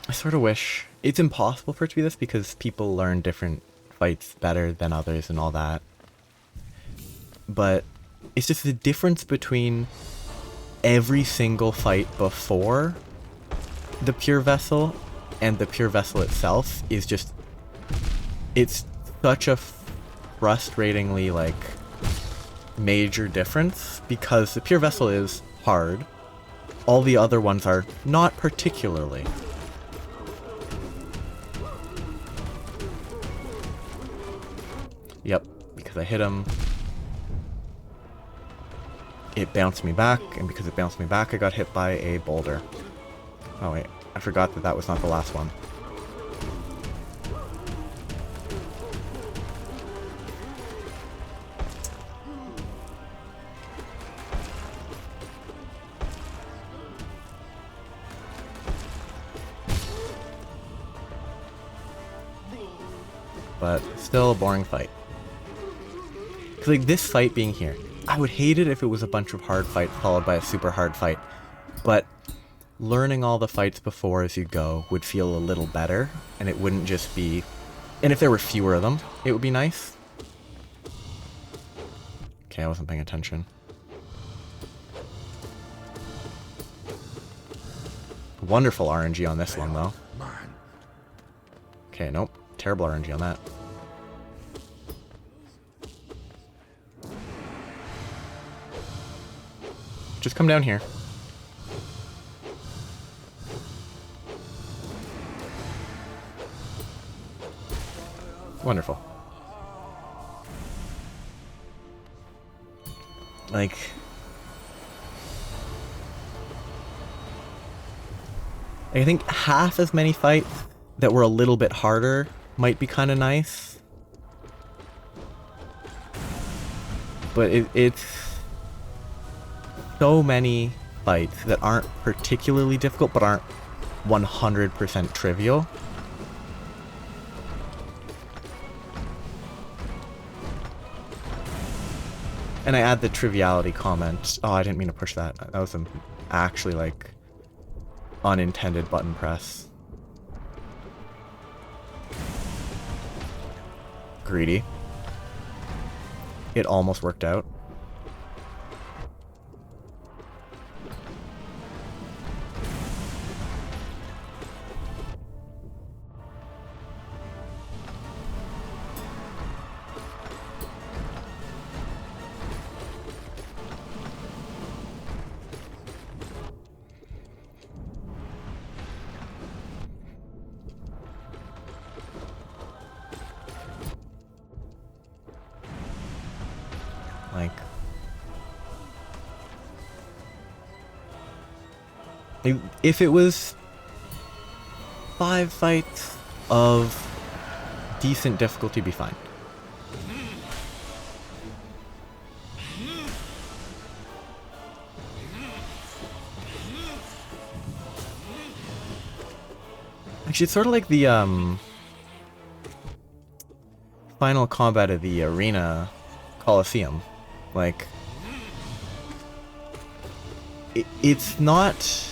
I sort of wish, it's impossible for it to be this because people learn different fights better than others and all that. But it's just the difference between every single fight before the Pure Vessel and the Pure Vessel itself is just, it's such a frustratingly like major difference because the Pure Vessel is hard, all the other ones are not particularly. Yep, because I hit him, it bounced me back, and because it bounced me back, I got hit by a boulder. Oh wait, I forgot that that was not the last one. but still a boring fight. Because, like, this fight being here, I would hate it if it was a bunch of hard fights followed by a super hard fight, but learning all the fights before as you go would feel a little better, and it wouldn't just be... And if there were fewer of them, it would be nice. Okay, I wasn't paying attention. Wonderful RNG on this one, though. Okay, nope. Terrible RNG on that. Just come down here. Wonderful. Like... I think half as many fights that were a little bit harder might be kind of nice. But it's so many fights that aren't particularly difficult, but aren't 100% trivial. And I add the triviality comment. Oh, I didn't mean to push that. That was an actually, like, unintended button press. Greedy. It almost worked out. Like, if it was 5 fights of decent difficulty, be fine. Actually, it's sort of like the final combat of the arena Coliseum. Like, it's not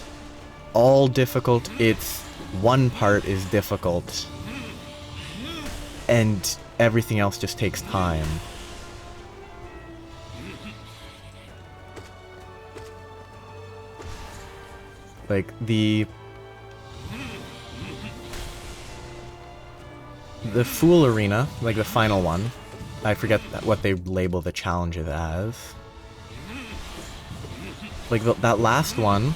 all difficult, it's one part is difficult, and everything else just takes time. Like, the Fool Arena, like the final one, I forget what they label the challenges as. Like, that last one,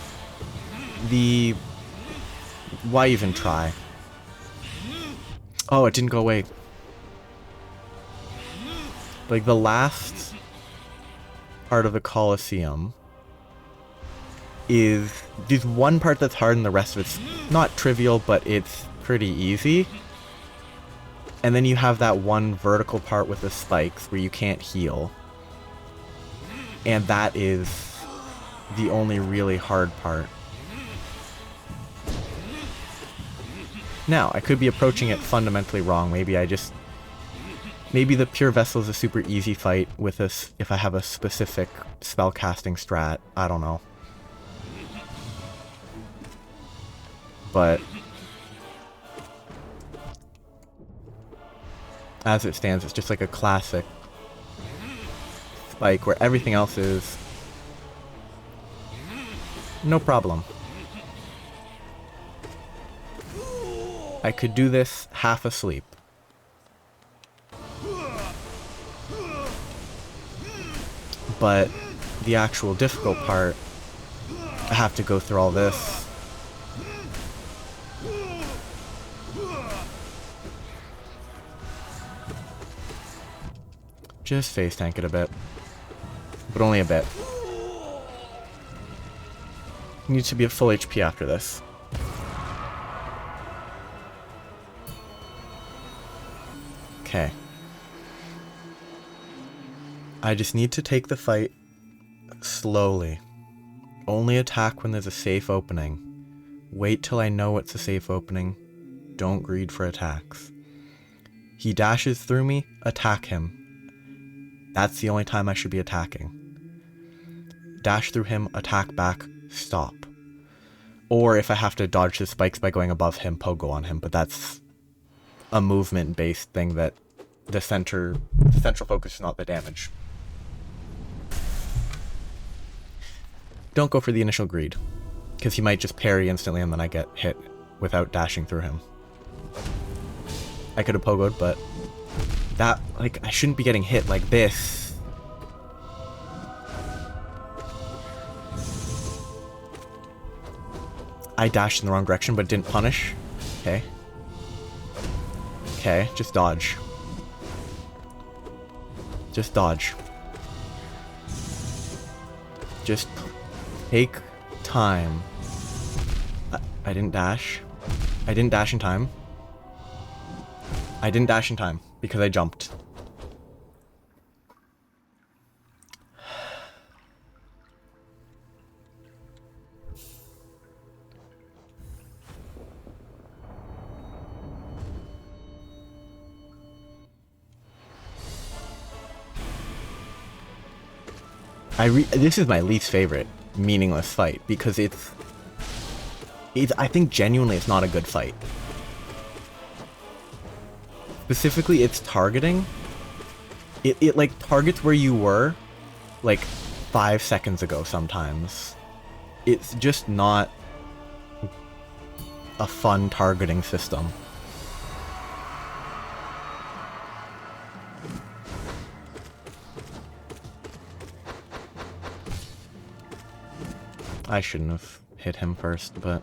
why even try? Oh, it didn't go away. Like, the last part of the Coliseum is... There's one part that's hard and the rest of it's not trivial, but it's pretty easy. And then you have that one vertical part with the spikes where you can't heal. And that is the only really hard part. Now, I could be approaching it fundamentally wrong. Maybe the Pure Vessel is a super easy fight with this if I have a specific spellcasting strat. I don't know. But as it stands, it's just like a classic spike where everything else is no problem. I could do this half asleep. But the actual difficult part, I have to go through all this. Just face tank it a bit. But only a bit. Need to be at full HP after this. Okay. I just need to take the fight slowly. Only attack when there's a safe opening. Wait till I know it's a safe opening. Don't greed for attacks. He dashes through me, attack him. That's the only time I should be attacking. Dash through him, attack back, stop. Or if I have to dodge the spikes by going above him, pogo on him, but that's a movement-based thing that the central focus is not the damage. Don't go for the initial greed, because he might just parry instantly and then I get hit without dashing through him. I could have pogoed, but that, like, I shouldn't be getting hit like this. I dashed in the wrong direction, but didn't punish. Okay. Okay, just dodge. Just dodge. Just take time. I didn't dash. I didn't dash in time. I didn't dash in time because I jumped. This is my least favorite meaningless fight because it's I think genuinely it's not a good fight. Specifically, its targeting. It like targets where you were like 5 seconds ago sometimes. It's just not a fun targeting system. I shouldn't have hit him first, but...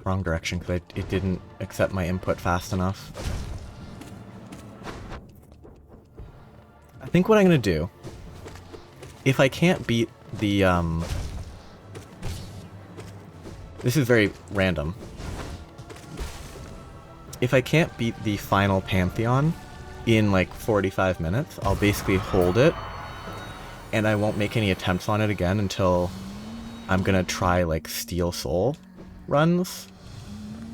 wrong direction, because it didn't accept my input fast enough. I think what I'm gonna do, if I can't beat the, this is very random. If I can't beat the final Pantheon in like 45 minutes, I'll basically hold it, and I won't make any attempts on it again until I'm gonna try like Steel Soul runs.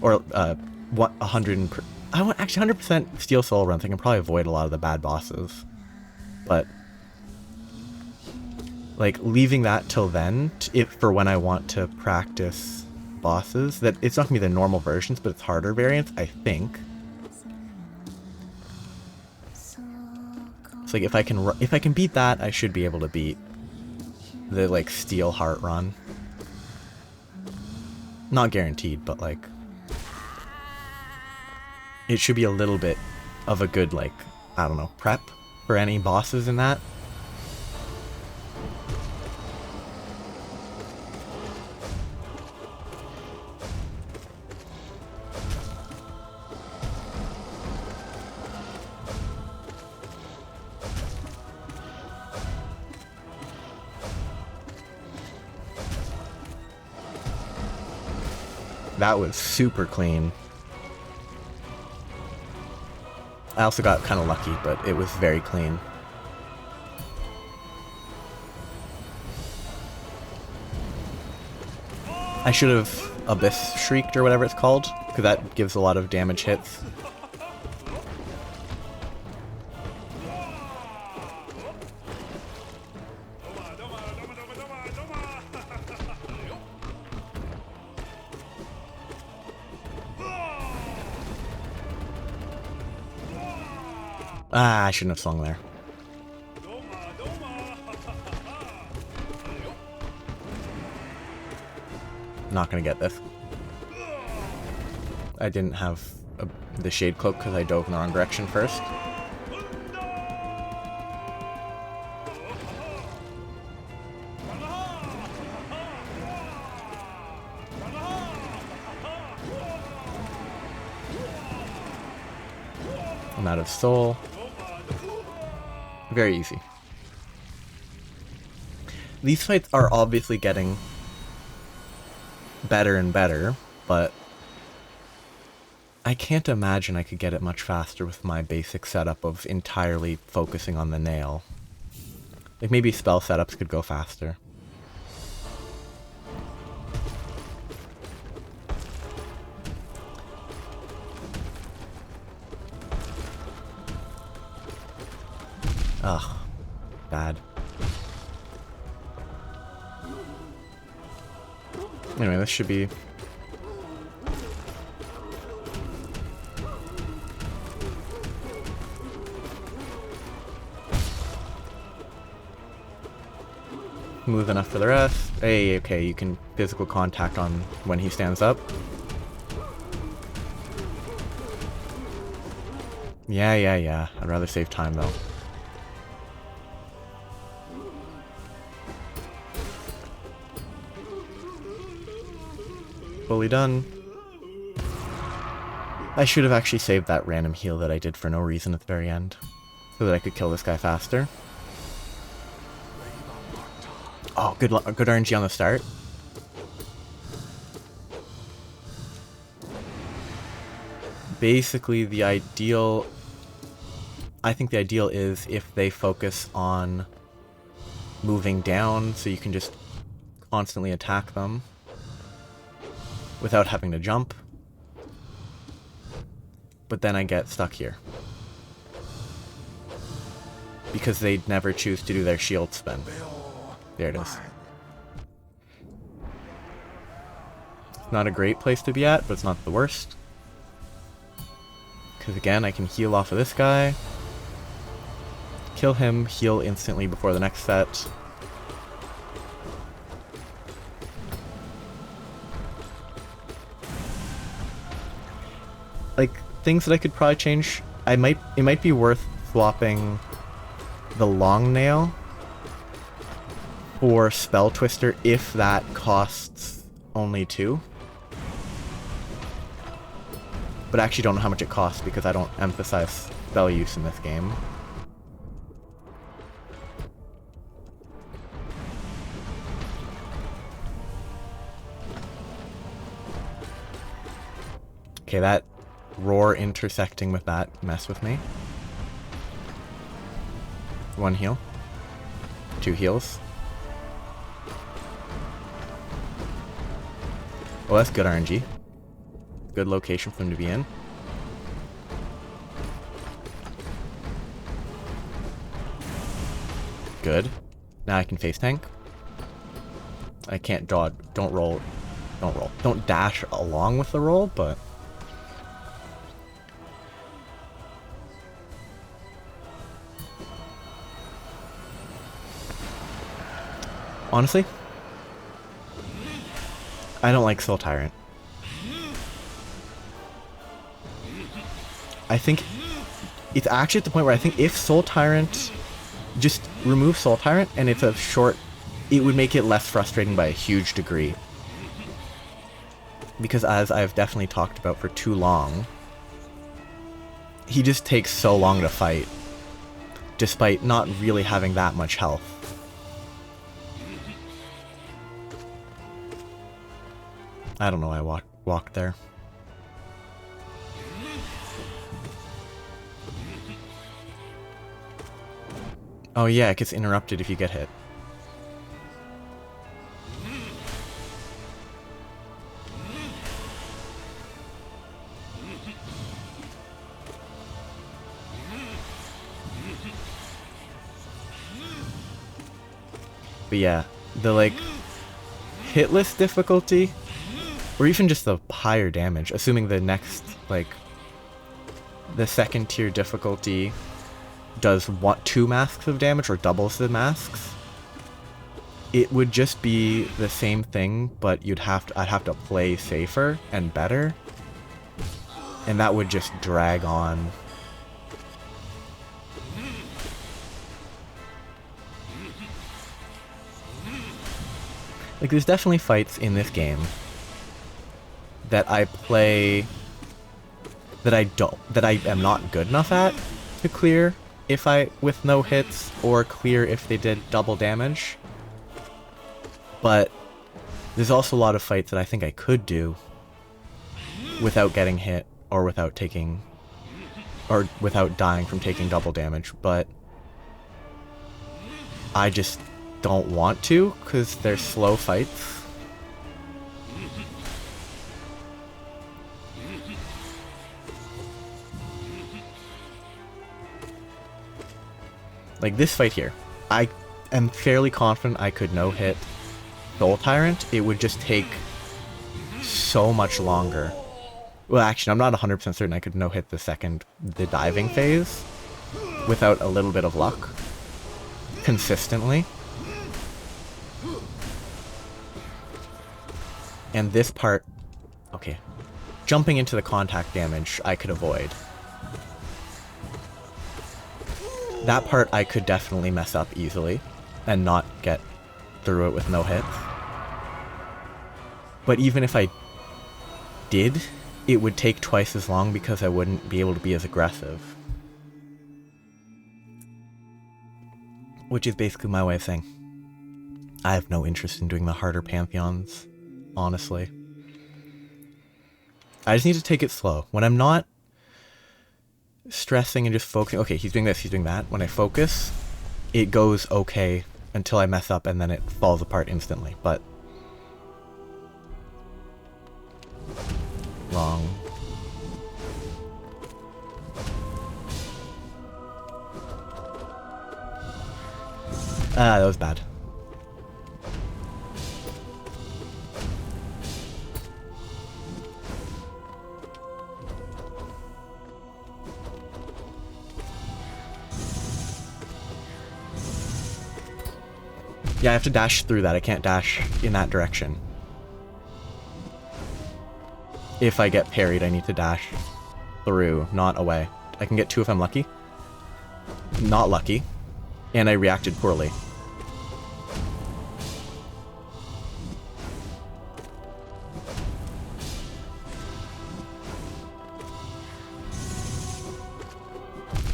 Or, 100% Steel Soul runs. I can probably avoid a lot of the bad bosses. But, like, leaving that till then, for when I want to practice bosses, that it's not going to be the normal versions, but it's harder variants, I think. It's like, if I can beat that, I should be able to beat the, like, Steel Heart run. Not guaranteed, but, like... it should be a little bit of a good, like, I don't know, prep for any bosses in that. That was super clean. I also got kind of lucky, but it was very clean. I should have Abyss Shrieked or whatever it's called, because that gives a lot of damage hits. Ah, I shouldn't have swung there. Not gonna get this. I didn't have the Shade Cloak because I dove in the wrong direction first. I'm out of soul. Very easy. These fights are obviously getting better and better, but I can't imagine I could get it much faster with my basic setup of entirely focusing on the nail. Like, maybe spell setups could go faster. Ugh. Bad. Anyway, this should be... smooth enough for the rest. Hey, okay, you can physical contact on when he stands up. Yeah. I'd rather save time, though. Fully done. I should have actually saved that random heal that I did for no reason at the very end, so that I could kill this guy faster. Oh, good RNG on the start. Basically, the ideal... I think the ideal is if they focus on moving down, so you can just constantly attack them without having to jump. But then I get stuck here, because they never choose to do their shield spin. There it is. It's not a great place to be at, but it's not the worst. Because again, I can heal off of this guy. Kill him, heal instantly before the next set. Like, things that I could probably change, it might be worth swapping the long nail for Spell Twister if that costs only 2. But I actually don't know how much it costs because I don't emphasize spell use in this game. Okay, that roar intersecting with that mess with me. 1 heal. 2 heals. Oh, that's good RNG. Good location for him to be in. Good. Now I can face tank. I can't dodge. Don't roll. Don't roll. Don't dash along with the roll, but... honestly, I don't like Soul Tyrant. I think it's actually at the point where I think if Soul Tyrant, just remove Soul Tyrant and it's a short, it would make it less frustrating by a huge degree. Because as I've definitely talked about for too long, he just takes so long to fight, despite not really having that much health. I don't know why I walked there. Oh yeah, it gets interrupted if you get hit. But yeah, the like hitless difficulty, or even just the higher damage, assuming the next, like, the second tier difficulty does 2 masks of damage or doubles the masks, it would just be the same thing, but I'd have to play safer and better, and that would just drag on. Like, there's definitely fights in this game that I play that I am not good enough at to clear with no hits, or clear if they did double damage. But there's also a lot of fights that I think I could do without getting hit, or without dying from taking double damage, but I just don't want to because they're slow fights. Like this fight here, I am fairly confident I could no-hit Soul Tyrant. It would just take so much longer. Well, actually, I'm not 100% certain I could no-hit the diving phase without a little bit of luck consistently. And this part, okay, jumping into the contact damage I could avoid. That part I could definitely mess up easily and not get through it with no hits. But even if I did, it would take twice as long because I wouldn't be able to be as aggressive. Which is basically my way of saying I have no interest in doing the harder pantheons, honestly. I just need to take it slow. When I'm not stressing and just focusing, okay, he's doing this, he's doing that. When I focus, it goes okay until I mess up and then it falls apart instantly, but wrong. Ah, that was bad. Yeah, I have to dash through that. I can't dash in that direction. If I get parried, I need to dash through, not away. I can get 2 if I'm lucky. Not lucky. And I reacted poorly.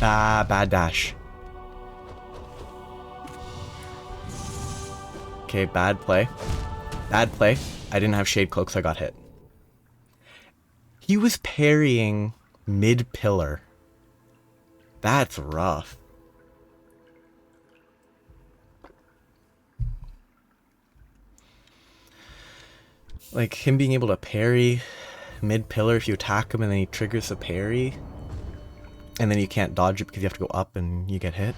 Ah, bad dash. Okay, bad play. Bad play. I didn't have Shade Cloak, so I got hit. He was parrying mid-pillar. That's rough. Like, him being able to parry mid-pillar if you attack him and then he triggers the parry. And then you can't dodge it because you have to go up and you get hit.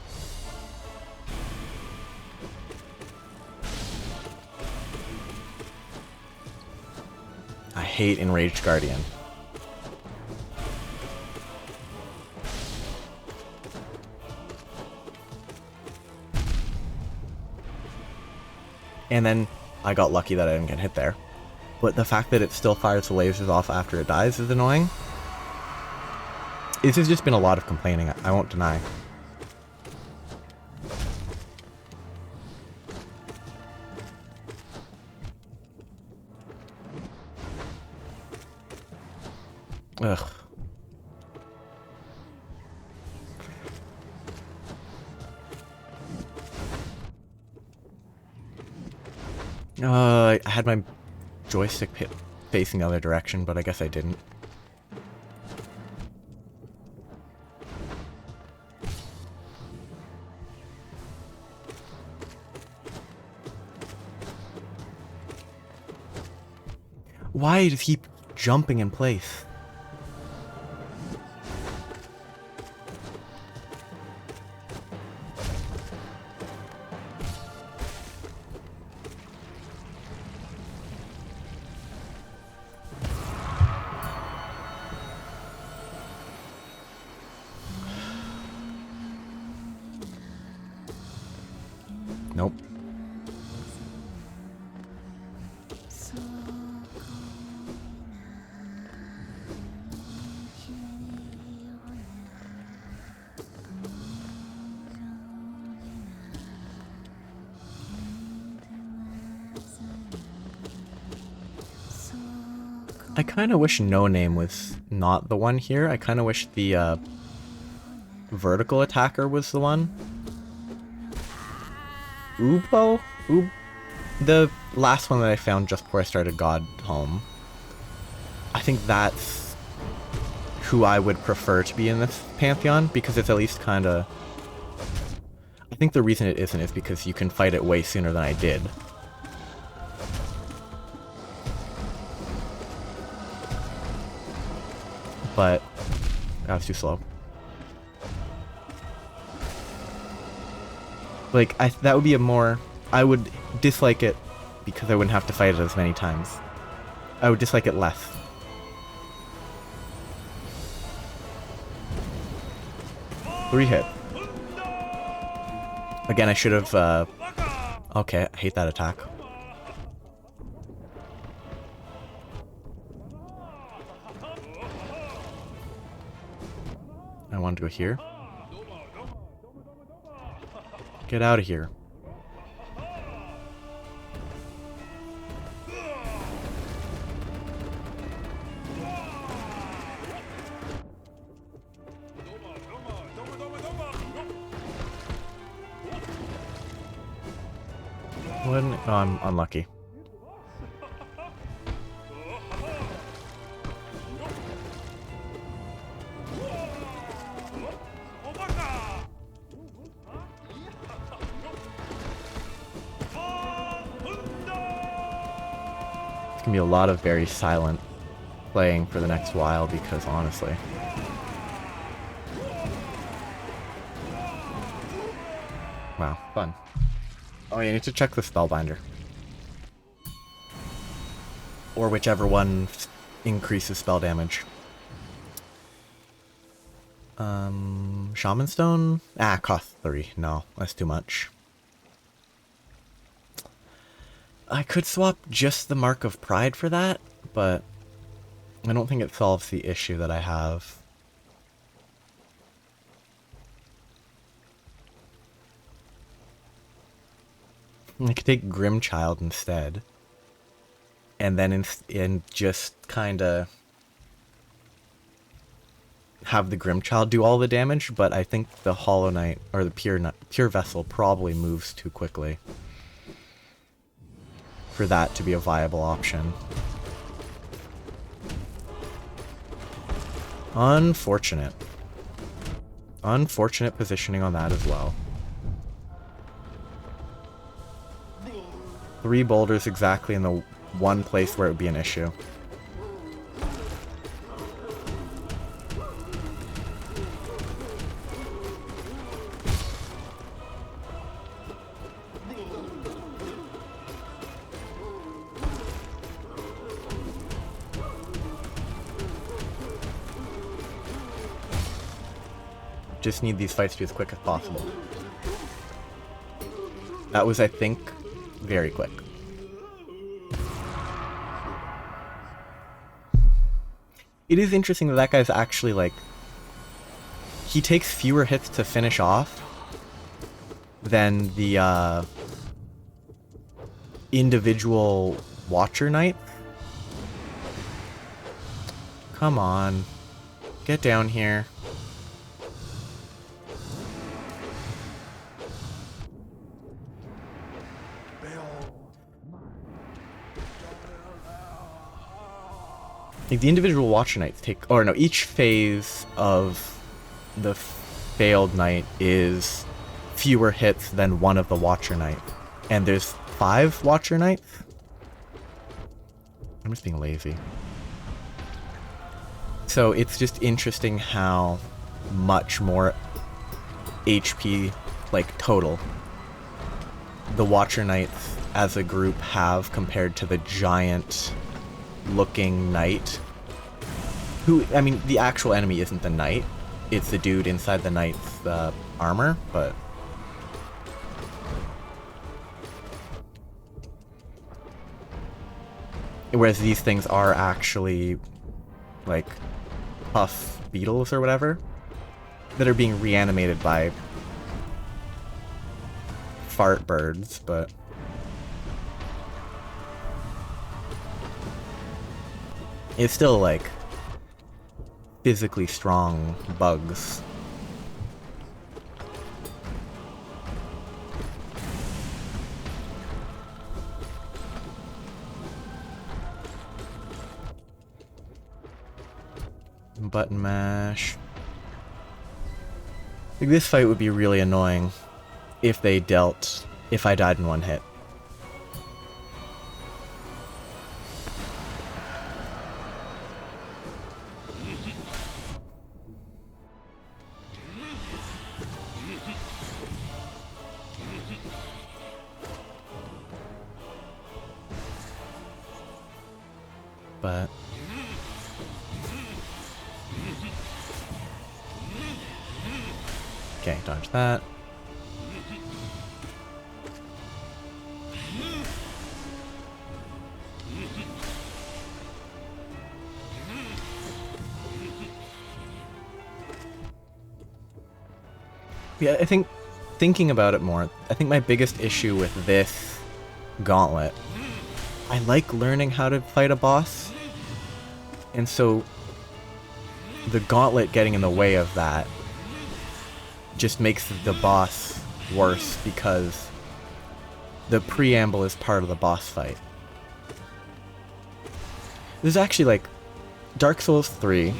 I hate Enraged Guardian. And then I got lucky that I didn't get hit there. But the fact that it still fires the lasers off after it dies is annoying. This has just been a lot of complaining, I won't deny. Ugh. I had my joystick facing the other direction, but I guess I didn't. Why does he keep jumping in place? Nope. I kind of wish No Name was not the one here. I kind of wish the vertical attacker was the one. Ubo? The last one that I found just before I started God Home. I think that's who I would prefer to be in this pantheon, because it's at least kind of... I think the reason it isn't is because you can fight it way sooner than I did. But that was too slow. Like, that would be a more... I would dislike it because I wouldn't have to fight it as many times. I would dislike it less. Three hit. Again, I should have... Okay, I hate that attack. I wanted to go here. Get out of here. Oh, I'm unlucky. It's gonna be a lot of very silent playing for the next while because honestly. Wow, fun. Oh, you need to check the Spellbinder. Or whichever one increases spell damage. Shaman Stone? Ah, cost 3. No, that's too much. I could swap just the Mark of Pride for that, but I don't think it solves the issue that I have. I could take Grimchild instead. And then just kind of have the Grimchild do all the damage, but I think the Hollow Knight, or the Pure Vessel, probably moves too quickly for that to be a viable option. Unfortunate. Unfortunate positioning on that as well. 3 boulders exactly in the one place where it would be an issue. Just need these fights to be as quick as possible. That was, I think, very quick. It is interesting that that guy's actually, like... He takes fewer hits to finish off than the, individual Watcher Knight. Come on. Get down here. Like, the individual Watcher Knights take... Or no, each phase of the failed Knight is fewer hits than one of the Watcher Knights. And there's 5 Watcher Knights? I'm just being lazy. So it's just interesting how much more HP, like, total, the Watcher Knights as a group have compared to the giant looking knight, who, I mean, the actual enemy isn't the knight, it's the dude inside the knight's armor, but whereas these things are actually like puff beetles or whatever that are being reanimated by fart birds, but it's still, like, physically strong bugs. Button mash. Like, this fight would be really annoying if they dealt... if I died in one hit. But... okay, dodge that. Yeah, I think, thinking about it more, I think my biggest issue with this gauntlet, I like learning how to fight a boss, and so the gauntlet getting in the way of that just makes the boss worse because the preamble is part of the boss fight. This is actually like, Dark Souls 3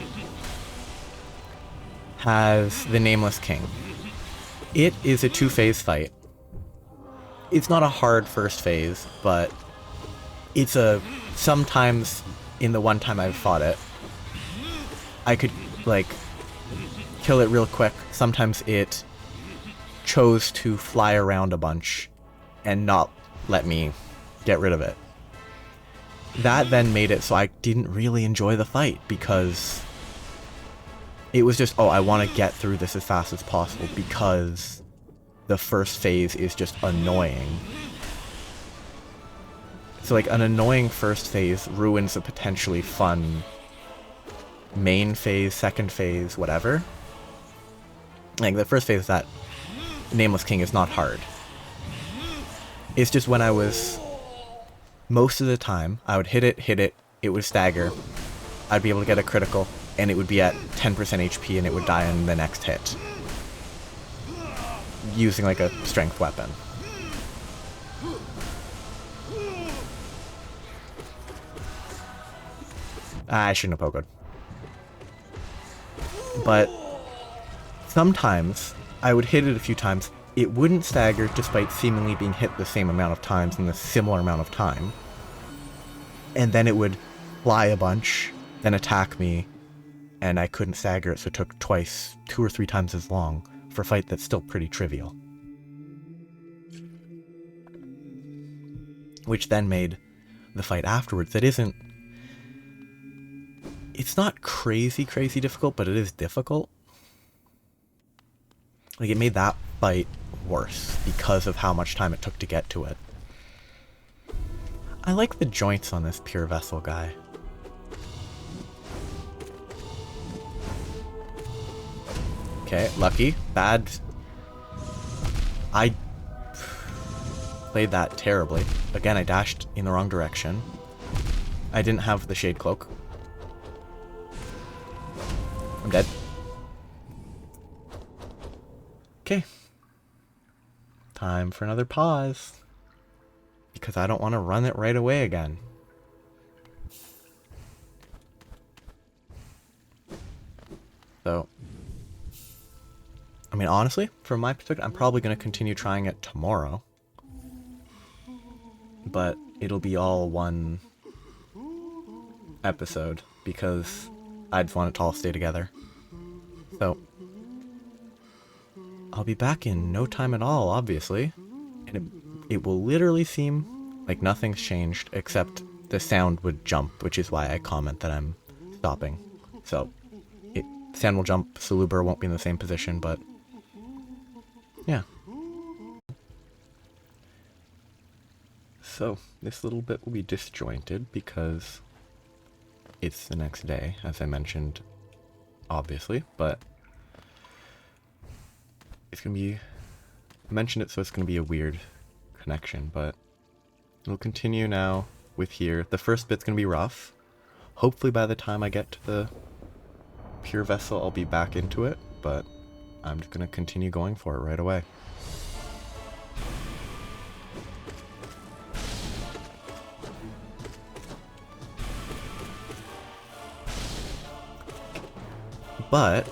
has the Nameless King. It is a two-phase fight. It's not a hard first phase, but it's a... sometimes in the one time I've fought it, I could, like, kill it real quick. Sometimes it chose to fly around a bunch and not let me get rid of it. That then made it so I didn't really enjoy the fight, because it was just, oh, I want to get through this as fast as possible because the first phase is just annoying. So, like, an annoying first phase ruins a potentially fun main phase, second phase, whatever. Like, the first phase of that Nameless King is not hard. It's just when I was... most of the time, I would hit it, it would stagger, I'd be able to get a critical, and it would be at 10% HP and it would die in the next hit. Using, like, a strength weapon. I shouldn't have poked. But sometimes, I would hit it a few times, it wouldn't stagger despite seemingly being hit the same amount of times in the similar amount of time. And then it would fly a bunch, then attack me, and I couldn't stagger it, so it took twice, 2 or 3 times as long for a fight that's still pretty trivial. Which then made the fight afterwards that isn't... it's not crazy difficult, but it is difficult. Like, it made that fight worse because of how much time it took to get to it. I like the joints on this Pure Vessel guy. Okay, lucky. Bad. I played that terribly. Again, I dashed in the wrong direction. I didn't have the Shade Cloak. I'm dead. Okay. Time for another pause. Because I don't want to run it right away again. So, I mean, honestly, from my perspective, I'm probably going to continue trying it tomorrow. But it'll be all one episode, because I just want it to all stay together. So, I'll be back in no time at all, obviously. And it will literally seem like nothing's changed, except the sound would jump, which is why I comment that I'm stopping. So, sound will jump, Saluber won't be in the same position, but yeah. So, this little bit will be disjointed because it's the next day, as I mentioned, obviously, but it's gonna be... I mentioned it, so it's gonna be a weird connection, but it'll continue now with here. The first bit's gonna be rough. Hopefully by the time I get to the Pure Vessel, I'll be back into it, but I'm just gonna continue going for it right away. But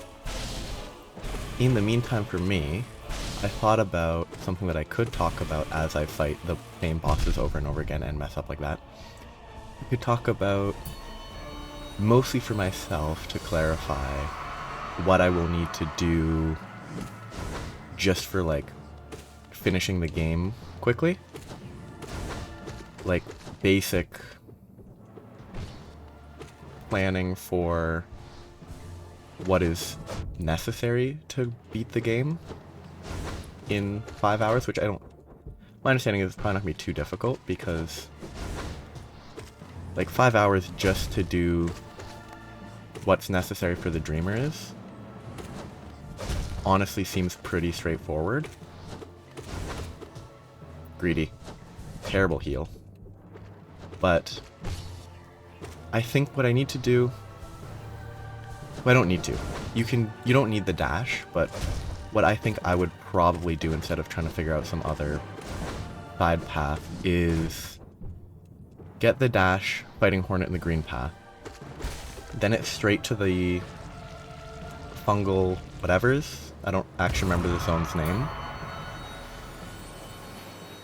in the meantime, for me, I thought about something that I could talk about as I fight the same bosses over and over again and mess up like that. I could talk about, mostly for myself, to clarify what I will need to do just for, like, finishing the game quickly. Like, basic planning for what is necessary to beat the game in 5 hours, which my understanding is it's probably not going to be too difficult, because like 5 hours just to do what's necessary for the Dreamers honestly seems pretty straightforward. Greedy. Terrible heal. But I think what I need to do... Well, I don't need to. You don't need the dash, but what I think I would probably do instead of trying to figure out some other side path is get the dash, fighting Hornet in the green path. Then it's straight to the fungal whatevers. I don't actually remember the zone's name.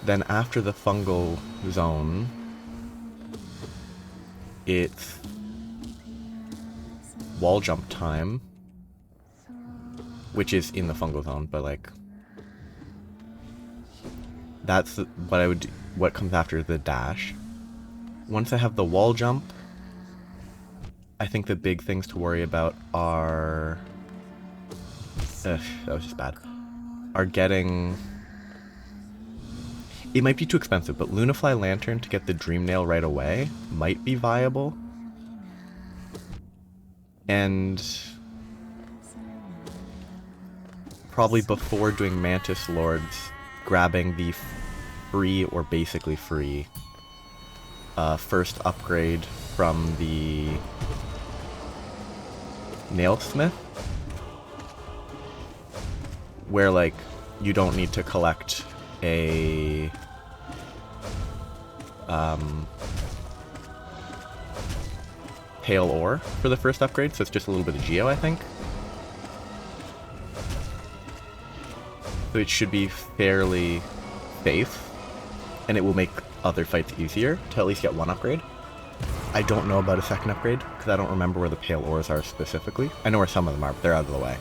Then after the fungal zone, it's wall jump time, which is in the fungal zone, but like that's what I would do, what comes after the dash. Once I have the wall jump, I think the big things to worry about are that was just bad. Are getting... It might be too expensive, but Lunafly Lantern to get the Dream Nail right away might be viable. And probably before doing Mantis Lords, grabbing the free, or basically free, first upgrade from the Nailsmith, where like you don't need to collect a pale ore for the first upgrade, so it's just a little bit of geo, I think. So it should be fairly safe, and it will make other fights easier to at least get one upgrade. I don't know about a second upgrade, because I don't remember where the pale ores are specifically. I know where some of them are, but they're out of the way.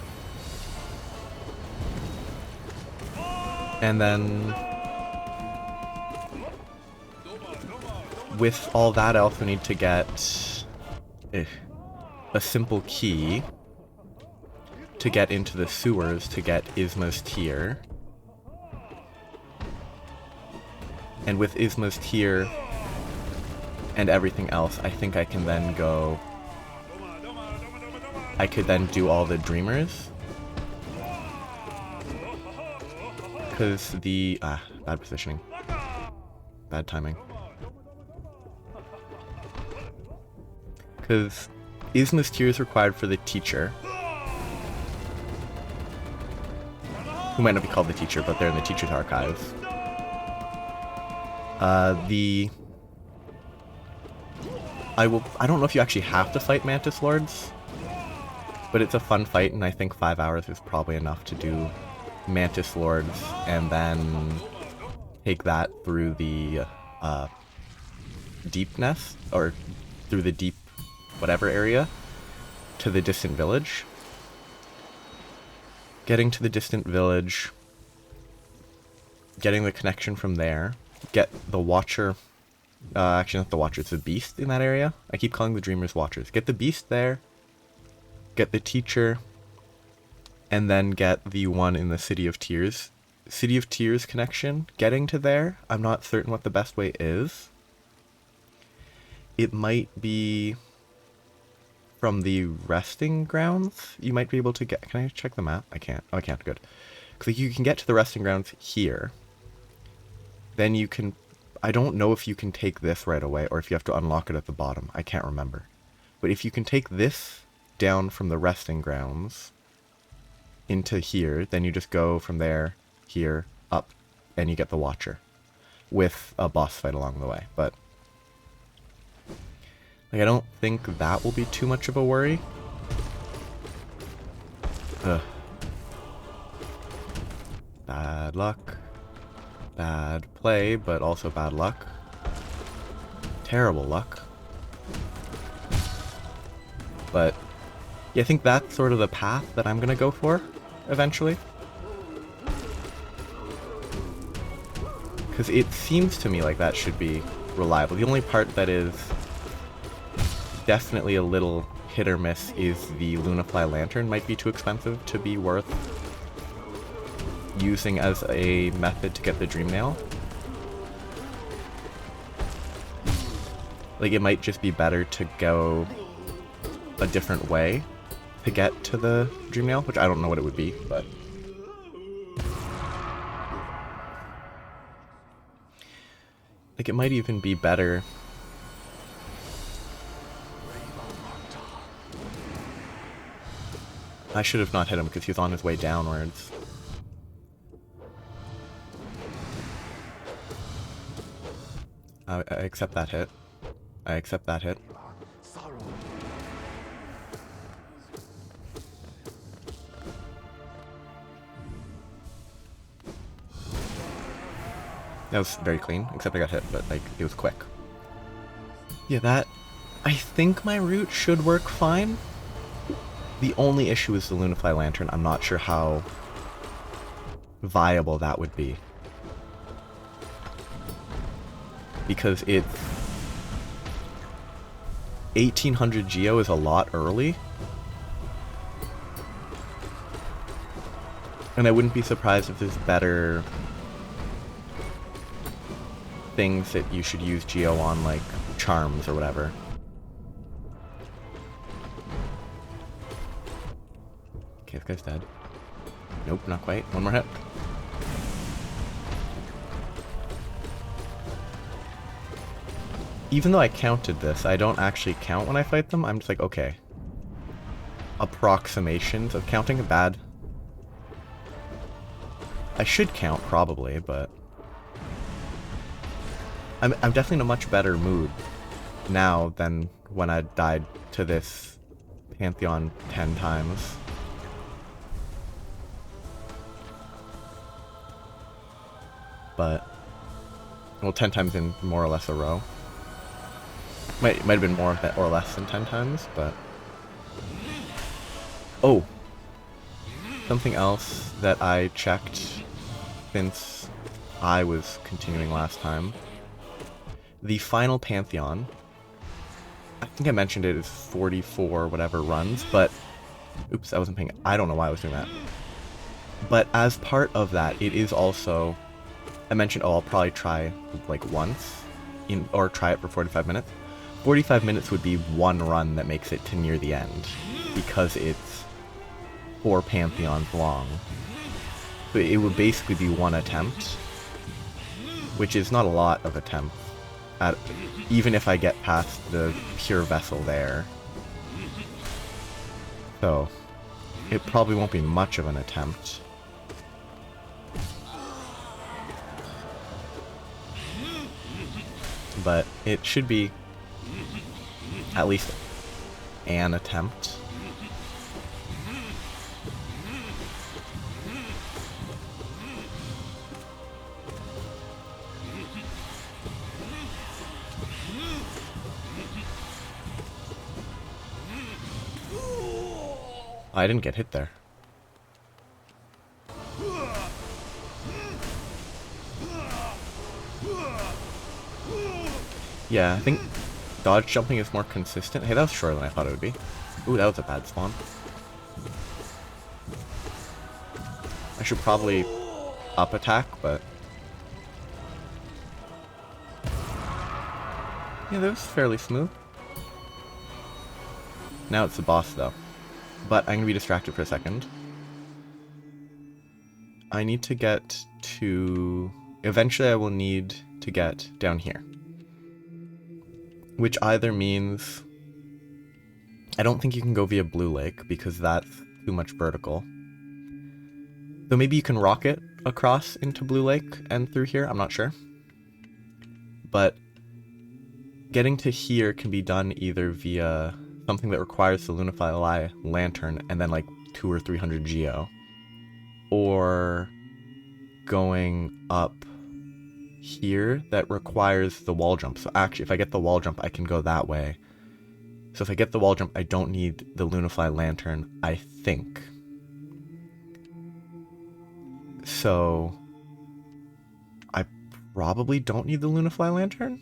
And then with all that, I also need to get a simple key to get into the sewers to get Isma's Tear. And with Isma's Tear and everything else, I think I can then go... I could then do all the Dreamers. Because the... bad positioning. Bad timing. Because Isma's Tear is required for the Teacher. Who might not be called the Teacher, but they're in the Teacher's Archives. I don't know if you actually have to fight Mantis Lords, but it's a fun fight, and I think 5 hours is probably enough to do Mantis Lords, and then take that through the deep nest, or through the deep whatever area, to the distant village. Getting to the distant village, getting the connection from there, get the Watcher, actually not the Watcher, it's the Beast in that area. I keep calling the Dreamers Watchers. Get the Beast there, get the Teacher, and then get the one in the City of Tears. City of Tears connection, getting to there, I'm not certain what the best way is. It might be from the resting grounds. You might be able to get... Can I check the map? I can't. Oh, I can't. Good. Because you can get to the resting grounds here. Then you can... I don't know if you can take this right away, or if you have to unlock it at the bottom. I can't remember. But if you can take this down from the resting grounds into here, then you just go from there, here, up, and you get the Watcher. With a boss fight along the way. But like, I don't think that will be too much of a worry. Ugh. Bad luck. Bad play, but also bad luck. Terrible luck. But yeah, I think that's sort of the path that I'm gonna go for eventually. Because it seems to me like that should be reliable. The only part that is definitely a little hit or miss is the Lunafly Lantern. Might be too expensive to be worth using as a method to get the Dream Nail. Like, it might just be better to go a different way to get to the Dream Nail, which I don't know what it would be, but... like, it might even be better... I should have not hit him because he was on his way downwards. I accept that hit. I accept that hit. That was very clean, except I got hit, but, like, it was quick. Yeah, that... I think my route should work fine. The only issue is the Lunafly Lantern. I'm not sure how viable that would be. Because it's... 1800 Geo is a lot early. And I wouldn't be surprised if there's better things that you should use Geo on, like charms or whatever. Okay, this guy's dead. Nope, not quite. One more hit. Even though I counted this, I don't actually count when I fight them. I'm just like, okay. Approximations of counting are bad. I should count, probably, but... I'm definitely in a much better mood now than when I died to this Pantheon 10 times. But... well, 10 times in more or less a row. Might have been more or less than 10 times, but... oh! Something else that I checked since I was continuing last time. The final Pantheon, I think I mentioned it is 44 whatever runs, but... oops, I wasn't paying... I don't know why I was doing that. But as part of that, it is also... I mentioned, oh, I'll probably try, like, once, or try it for 45 minutes. 45 minutes would be one run that makes it to near the end, because it's 4 Pantheons long. So it would basically be one attempt, which is not a lot of attempts, even if I get past the pure vessel there. So, it probably won't be much of an attempt. But it should be at least an attempt. I didn't get hit there. Yeah, I think dodge jumping is more consistent. Hey, that was shorter than I thought it would be. Ooh, that was a bad spawn. I should probably up attack, but... yeah, that was fairly smooth. Now it's the boss, though. But I'm going to be distracted for a second. I need to get to... eventually I will need to get down here. Which either means... I don't think you can go via Blue Lake, because that's too much vertical. So maybe you can rocket across into Blue Lake and through here, I'm not sure. But getting to here can be done either via something that requires the Lunafly Lantern, and then like 200 or 300 geo, or going up here that requires the wall jump. So actually, if I get the wall jump, I can go that way. So if I get the wall jump, I don't need the Lunafly lantern, I think. So I probably don't need the Lunafly lantern,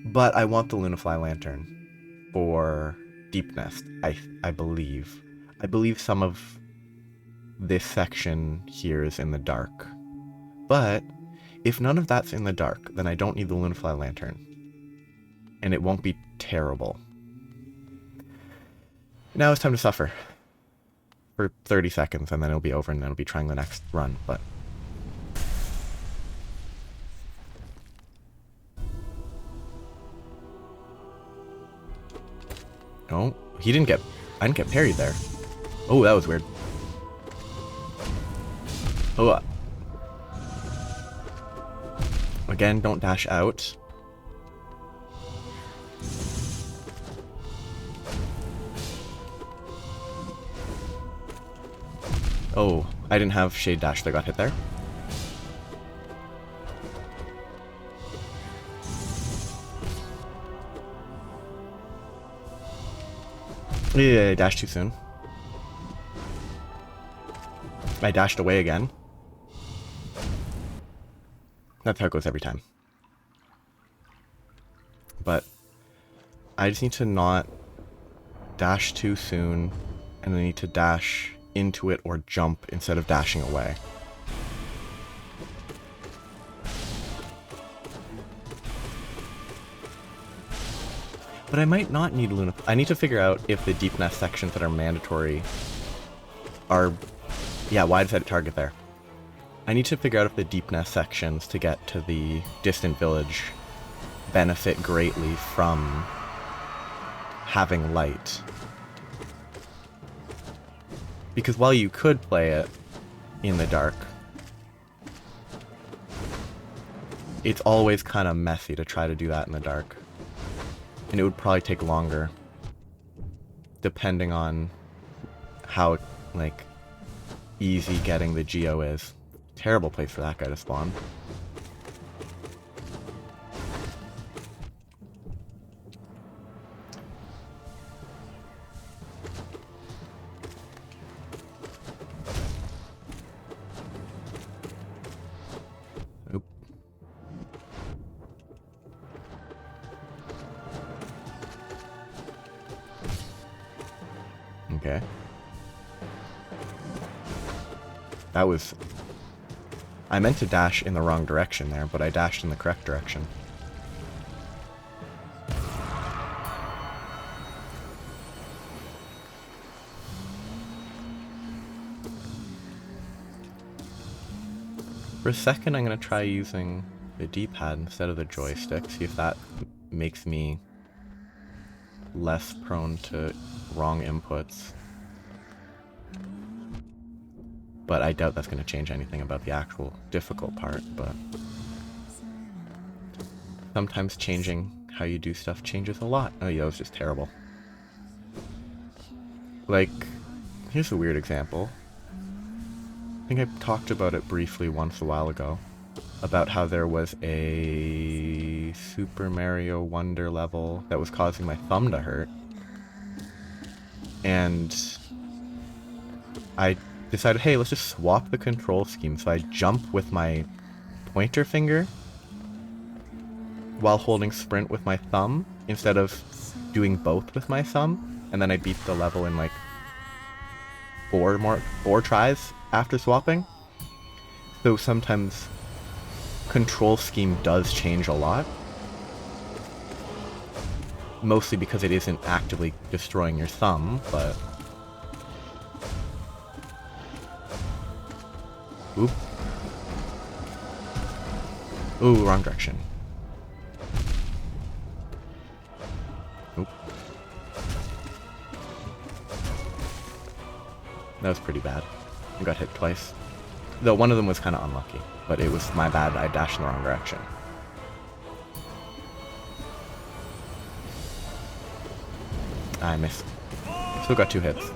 but I want the Lunafly lantern for Deep Nest, I believe. I believe some of this section here is in the dark. But if none of that's in the dark, then I don't need the Lunafly lantern. And it won't be terrible. Now it's time to suffer. For 30 seconds, and then it'll be over, and then I'll be trying the next run, but... No, he didn't get... I didn't get parried there. Oh, that was weird. Oh, again, don't dash out. Oh, I didn't have Shade Dash that got hit there. Yeah, I dashed too soon. I dashed away again. That's how it goes every time. But I just need to not dash too soon, and I need to dash into it or jump instead of dashing away. But I might not need Luna. I need to figure out if the Deep Nest sections that are mandatory are... Yeah, why does that target there? I need to figure out if the Deep Nest sections to get to the distant village benefit greatly from having light. Because while you could play it in the dark, it's always kind of messy to try to do that in the dark. And it would probably take longer, depending on how, like, easy getting the Geo is. Terrible place for that guy to spawn. Oop. Okay. That was... I meant to dash in the wrong direction there, but I dashed in the correct direction. For a second, I'm going to try using the D-pad instead of the joystick, see if that makes me less prone to wrong inputs. But I doubt that's going to change anything about the actual difficult part, but sometimes changing how you do stuff changes a lot. Oh yeah, that was just terrible. Like, here's a weird example. I think I talked about it briefly once a while ago, about how there was a Super Mario Wonder level that was causing my thumb to hurt. And I decided, hey, let's just swap the control scheme. So I jump with my pointer finger while holding sprint with my thumb instead of doing both with my thumb. And then I beat the level in like four tries after swapping. So sometimes control scheme does change a lot. Mostly because it isn't actively destroying your thumb, but... Oop. Ooh, wrong direction. Oop. That was pretty bad. I got hit twice. Though one of them was kind of unlucky, but it was my bad. I dashed in the wrong direction. I missed. Still got 2 hits.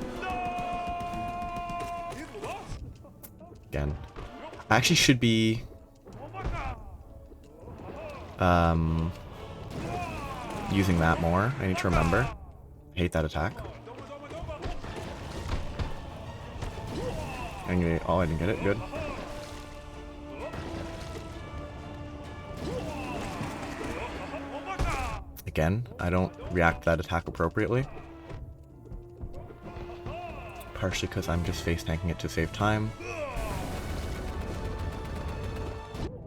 Again. I actually should be... using that more. I need to remember. I hate that attack. Anyway, oh, I didn't get it. Good. Again, I don't react to that attack appropriately. Partially because I'm just face tanking it to save time.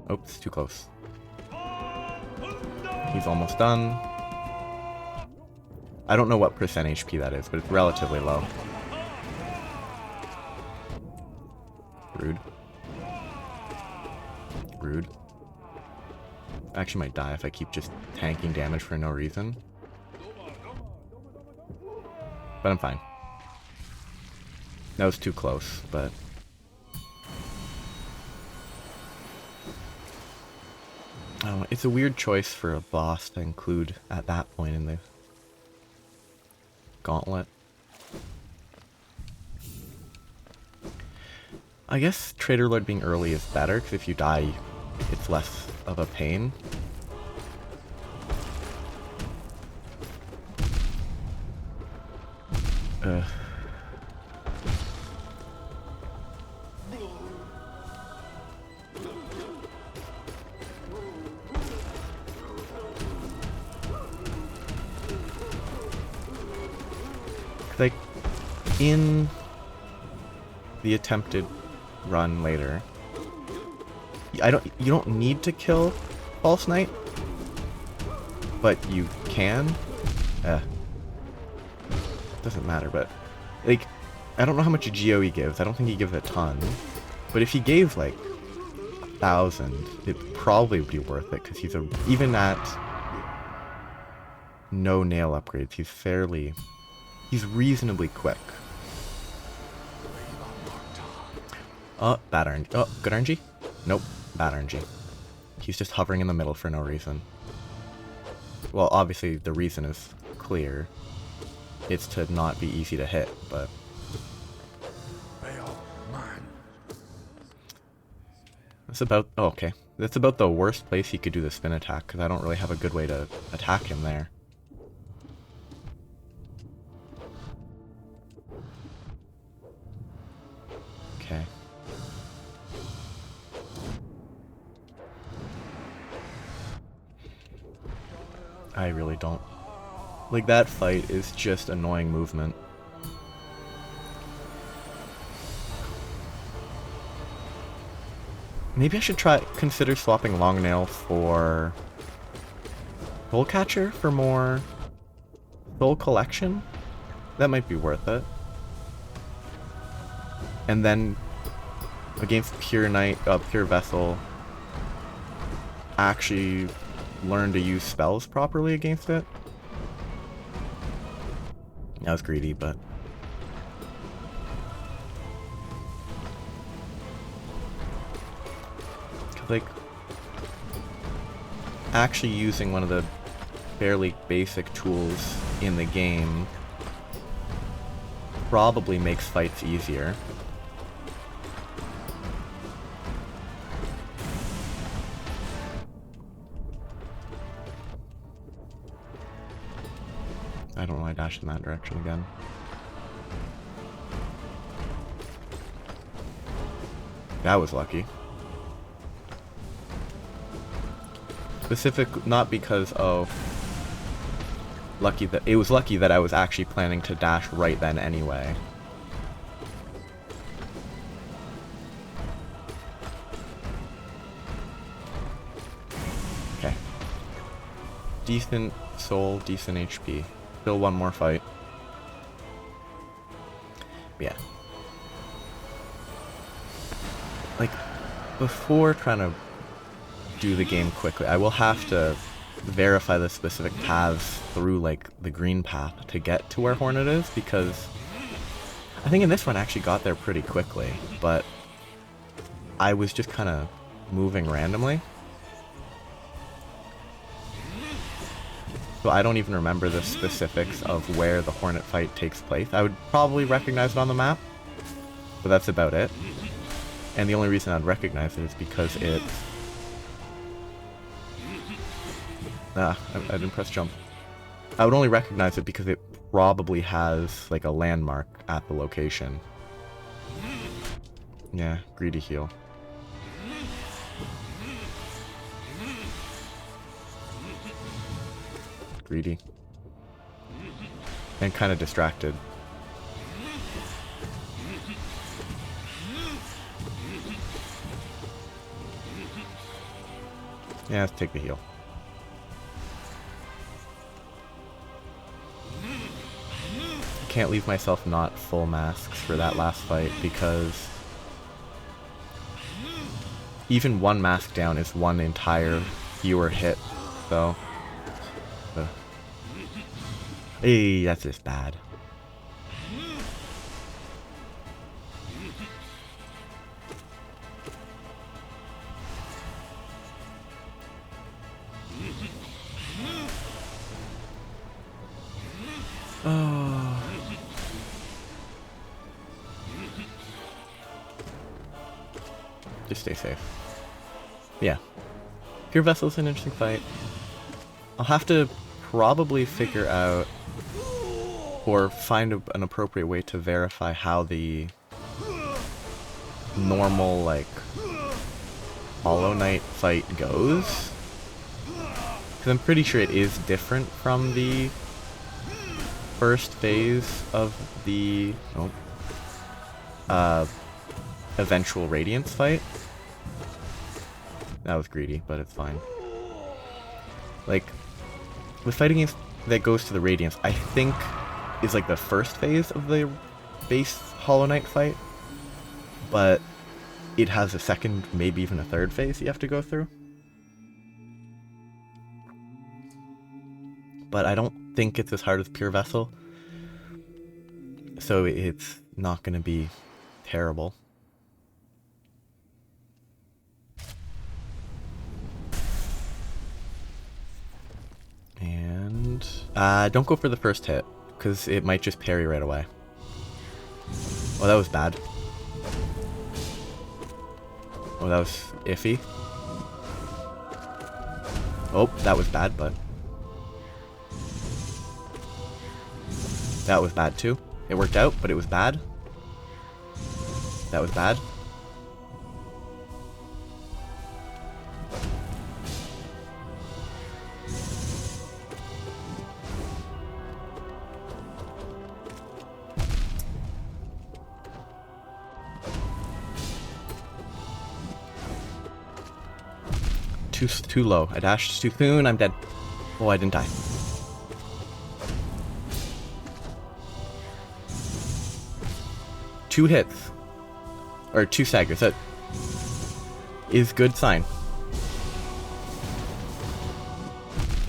Oops, too close. He's almost done. I don't know what percent HP that is, but it's relatively low. Rude. Rude. I actually might die if I keep just tanking damage for no reason. But I'm fine. That was too close, but... I don't know, it's a weird choice for a boss to include at that point in the gauntlet. I guess Trader Lord being early is better, because if you die, it's less of a pain. Like, in the attempted run later, you don't need to kill False Knight, but you can. Doesn't matter, but like, I don't know how much Geo he gives. I don't think he gives a ton, but if he gave like 1,000, it probably would be worth it, because he's even at no nail upgrades, he's reasonably quick. Oh, bad RNG. Oh, good RNG? Nope, bad RNG. He's just hovering in the middle for no reason. Well, obviously the reason is clear. It's to not be easy to hit, but... That's about... Oh, okay. That's about the worst place he could do the spin attack, because I don't really have a good way to attack him there. Okay. I really don't. Like, that fight is just annoying movement. Maybe I should consider swapping Long Nail for Soul Catcher for more soul collection. That might be worth it. And then against Pure Vessel, actually learn to use spells properly against it. That was greedy, but... like, actually using one of the fairly basic tools in the game probably makes fights easier. I don't know why I dashed in that direction again. That was lucky. Not because of it was lucky that I was actually planning to dash right then anyway. Okay. Decent soul, decent HP. Still one more fight. Yeah. Like, before trying to do the game quickly, I will have to verify the specific paths through, like, the green path to get to where Hornet is, because I think in this one I actually got there pretty quickly, but I was just kind of moving randomly. So I don't even remember the specifics of where the Hornet fight takes place. I would probably recognize it on the map, but that's about it. And the only reason I'd recognize it is because it... I didn't press jump. I would only recognize it because it probably has, like, a landmark at the location. Yeah, greedy heal. Greedy. And kind of distracted. Yeah, let's take the heal. I can't leave myself not full masks for that last fight because even one mask down is one entire fewer hit, so... Hey, that's just bad. Oh. Just stay safe. Yeah. Pure Vessel's an interesting fight. I'll have to probably figure out or find an appropriate way to verify how the normal, like, Hollow Knight fight goes. Because I'm pretty sure it is different from the first phase of the eventual Radiance fight. That was greedy, but it's fine. Like, the fight against that goes to the Radiance, I think, is like the first phase of the base Hollow Knight fight, but it has a second, maybe even a third phase you have to go through. But I don't think it's as hard as Pure Vessel, so it's not going to be terrible. And don't go for the first hit, because it might just parry right away. Oh, that was bad. Oh, that was iffy. Oh, that was bad, but... that was bad too. It worked out, but it was bad. That was bad. Too low. I dashed too soon. I'm dead. Oh, I didn't die. Two hits. Or two staggers. That is good sign.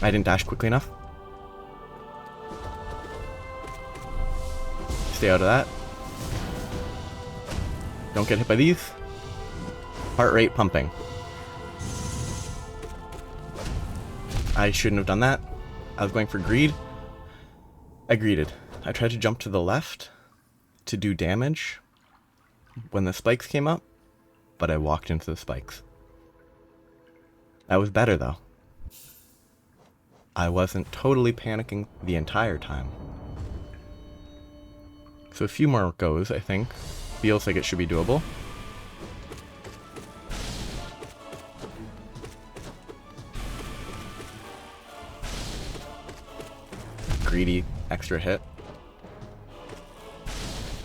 I didn't dash quickly enough. Stay out of that. Don't get hit by these. Heart rate pumping. I shouldn't have done that. I was going for greed. I greeded. I tried to jump to the left to do damage when the spikes came up, but I walked into the spikes. That was better though. I wasn't totally panicking the entire time. So a few more goes, I think. Feels like it should be doable. Greedy extra hit.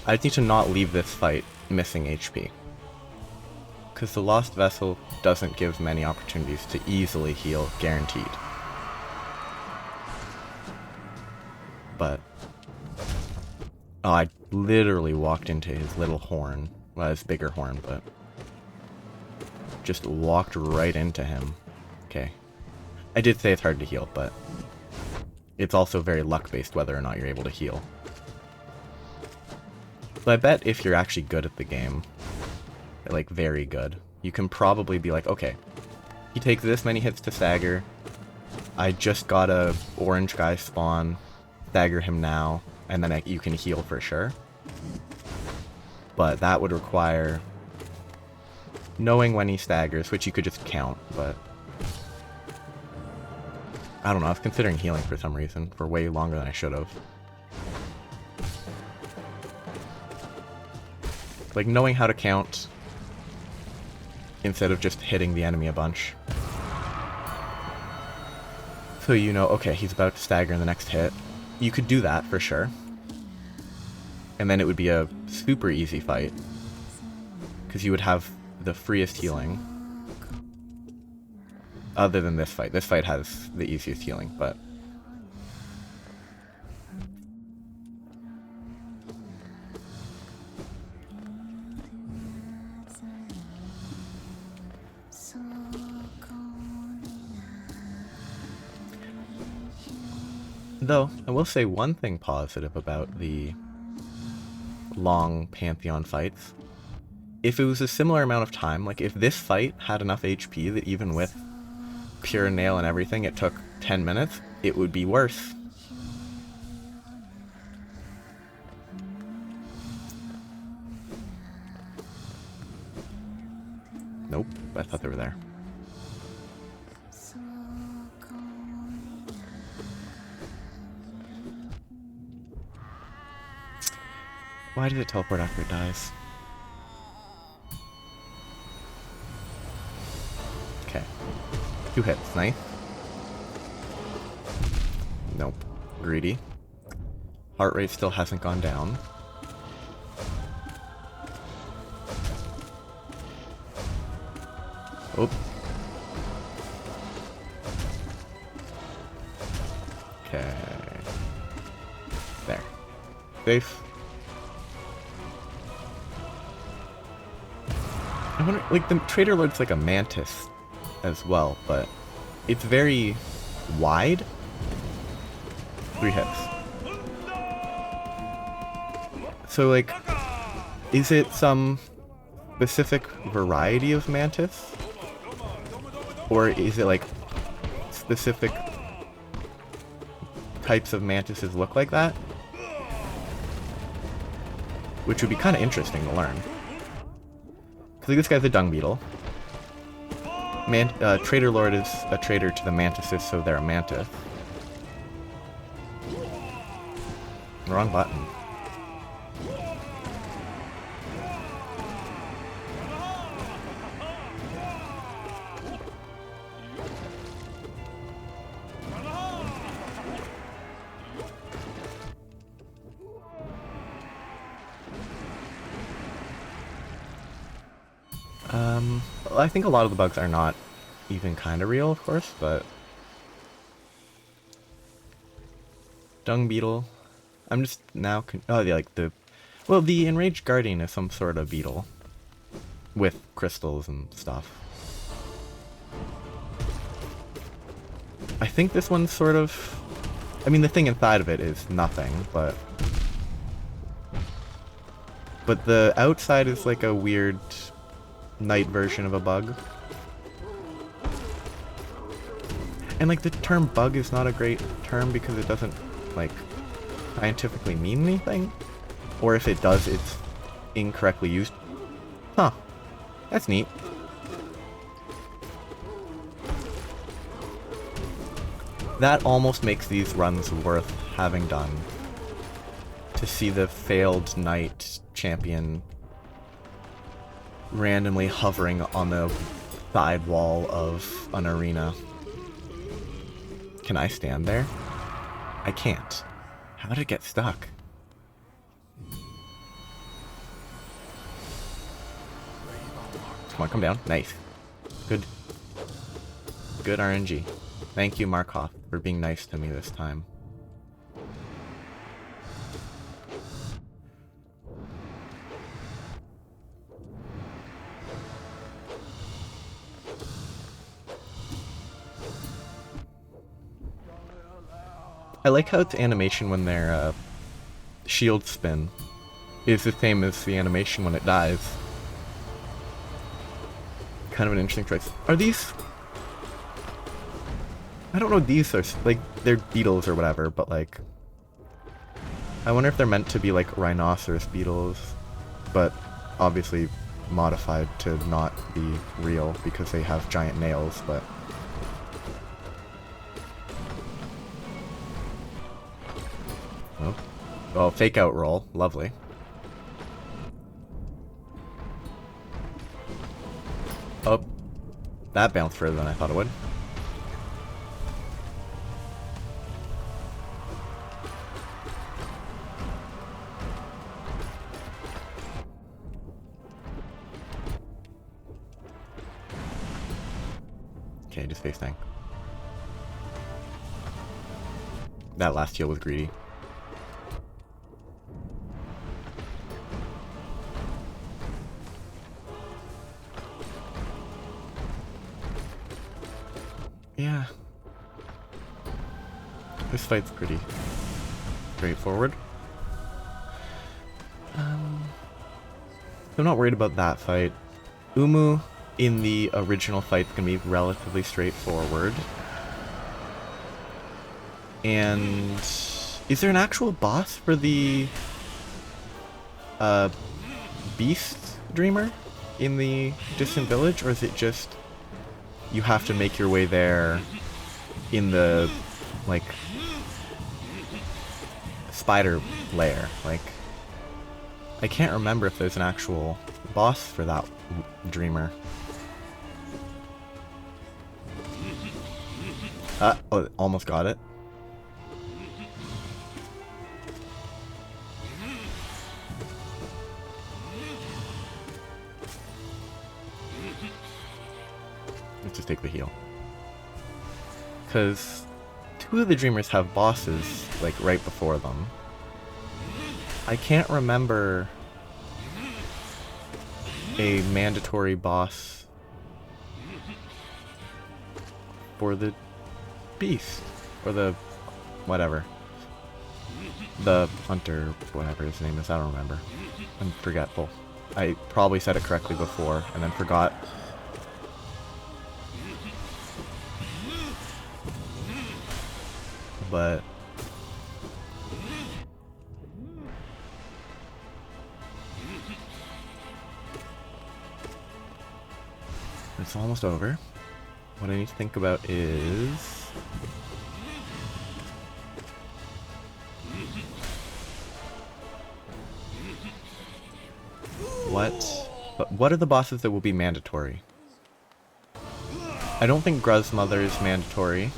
I just need to not leave this fight missing HP. Because the Lost Vessel doesn't give many opportunities to easily heal, guaranteed. But... oh, I literally walked into his little horn. Well, his bigger horn, but... just walked right into him. Okay. I did say it's hard to heal, but... it's also very luck-based whether or not you're able to heal. So I bet if you're actually good at the game, like very good, you can probably be like, okay, he takes this many hits to stagger, I just got a orange guy spawn, stagger him now, and then you can heal for sure. But that would require knowing when he staggers, which you could just count, but I don't know, I was considering healing for some reason, for way longer than I should have. Like, knowing how to count instead of just hitting the enemy a bunch. So you know, okay, he's about to stagger in the next hit. You could do that, for sure. And then it would be a super easy fight. Because you would have the freest healing. Other than this fight. This fight has the easiest healing, but... Though, I will say one thing positive about the long Pantheon fights. If it was a similar amount of time, like if this fight had enough HP that even with pure nail and everything it took 10 minutes, it would be worse. Nope, I thought they were there. Why did it teleport after it dies? Okay. 2 hits, nice. Nope. Greedy. Heart rate still hasn't gone down. Oh. Okay. There. Safe. I wonder, like, the Trader Lord's like a mantis as well, but it's very wide. 3 hits. So, like, is it some specific variety of mantis? Or is it, like, specific types of mantises look like that? Which would be kind of interesting to learn. Because this guy's a dung beetle. Trader Lord is a traitor to the mantises, so they're a mantis. Wrong button. Well, I think a lot of the bugs are not even kind of real, of course, but... Dung beetle. I'm just now oh, yeah, like the... Well, the Enraged Guardian is some sort of beetle. With crystals and stuff. I think this one's sort of... I mean, the thing inside of it is nothing, but... But the outside is like a weird... night version of a bug. And like the term bug is not a great term because it doesn't like scientifically mean anything. Or if it does, it's incorrectly used. Huh. That's neat. That almost makes these runs worth having done. To see the failed knight champion randomly hovering on the side wall of an arena. Can I stand there? I can't. How did it get stuck? Come on, come down. Nice. Good. Good RNG. Thank you, Markov, for being nice to me this time. I like how its animation when their shield spin is the same as the animation when it dies. Kind of an interesting choice. Are these... I don't know, these are, like, they're beetles or whatever, but like... I wonder if they're meant to be like rhinoceros beetles, but obviously modified to not be real because they have giant nails, but... Oh, fake out roll. Lovely. Oh, that bounced further than I thought it would. Okay, just face tank. That last heal was greedy. Yeah. This fight's pretty straightforward. I'm not worried about that fight. Umu in the original fight's gonna be relatively straightforward. And is there an actual boss for the Beast Dreamer in the distant village, or is it just you have to make your way there in the, like, spider lair? Like, I can't remember if there's an actual boss for that dreamer. Oh, almost got it. Let's just take the heal. Because two of the dreamers have bosses, like, right before them. I can't remember a mandatory boss for the beast, or the whatever, the hunter, whatever his name is. I don't remember. I'm forgetful. I probably said it correctly before and then forgot. But it's almost over. What I need to think about is what are the bosses that will be mandatory? I don't think Gruzmother is mandatory.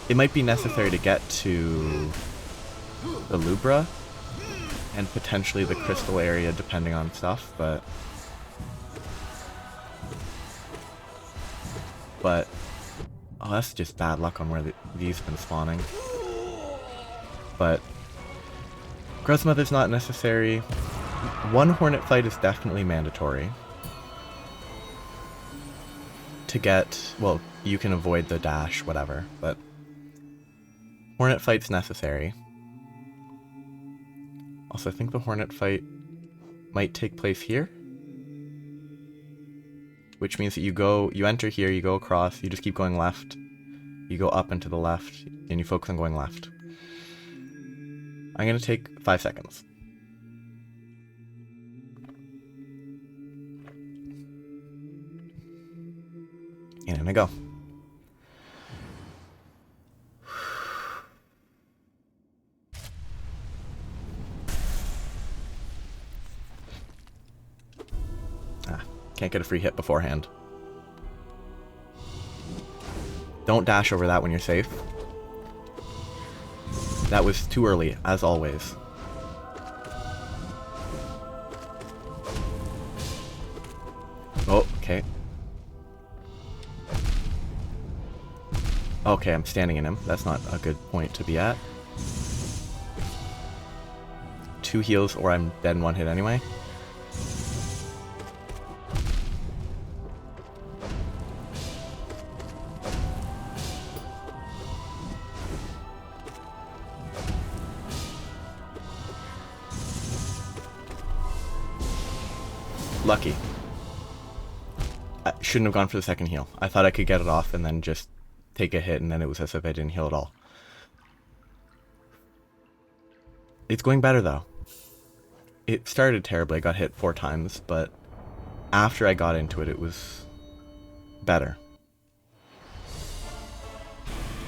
It might be necessary to get to the Lubra and potentially the crystal area depending on stuff, but oh, that's just bad luck on where these have been spawning. But Gruzmother's not necessary. One Hornet fight is definitely mandatory. To get, well, you can avoid the dash, whatever, but Hornet fight's necessary. Also, I think the Hornet fight might take place here. Which means that you enter here, you go across, you just keep going left. You go up and to the left, and you focus on going left. I'm gonna take 5 seconds. And in I go. Can't get a free hit beforehand. Don't dash over that when you're safe. That was too early, as always. Oh, okay. Okay, I'm standing in him. That's not a good point to be at. 2 heals or I'm dead in 1 hit anyway. Lucky. I shouldn't have gone for the second heal. I thought I could get it off and then just take a hit, and then it was as if I didn't heal at all. It's going better though. It started terribly. I got hit 4 times, but after I got into it, it was better.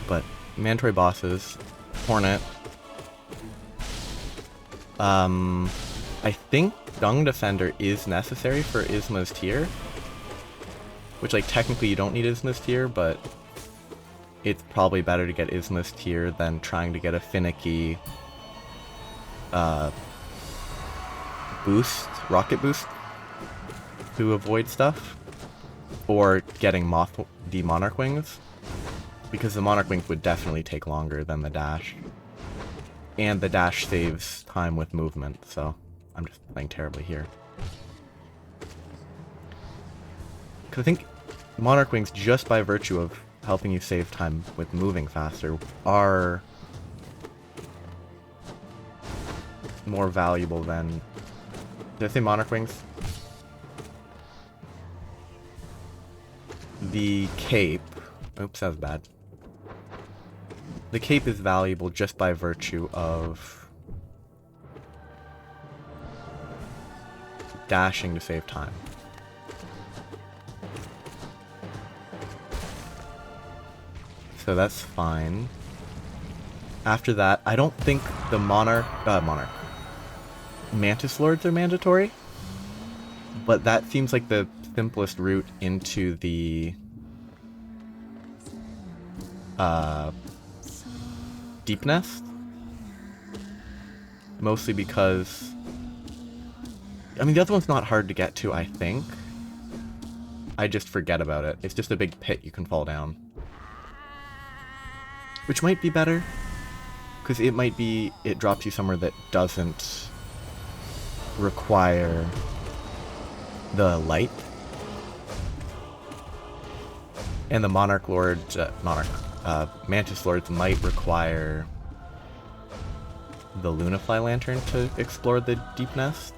But mandatory bosses, Hornet. I think Dung Defender is necessary for Isma's tier, which, like, technically you don't need Isma's tier, but it's probably better to get Isma's tier than trying to get a finicky boost, rocket boost, to avoid stuff, or getting the Monarch Wings, because the Monarch Wings would definitely take longer than the dash, and the dash saves time with movement, so I'm just playing terribly here. Because I think Monarch Wings, just by virtue of helping you save time with moving faster, are more valuable than... Did I say Monarch Wings? The cape... Oops, that was bad. The cape is valuable just by virtue of dashing to save time. So that's fine. After that, I don't think the Mantis Lords are mandatory, but that seems like the simplest route into the Deep Nest. Mostly because, I mean, the other one's not hard to get to, I think. I just forget about it. It's just a big pit you can fall down. Which might be better, because it drops you somewhere that doesn't require the light. And the Mantis Lords might require the Lunafly Lantern to explore the Deep Nest.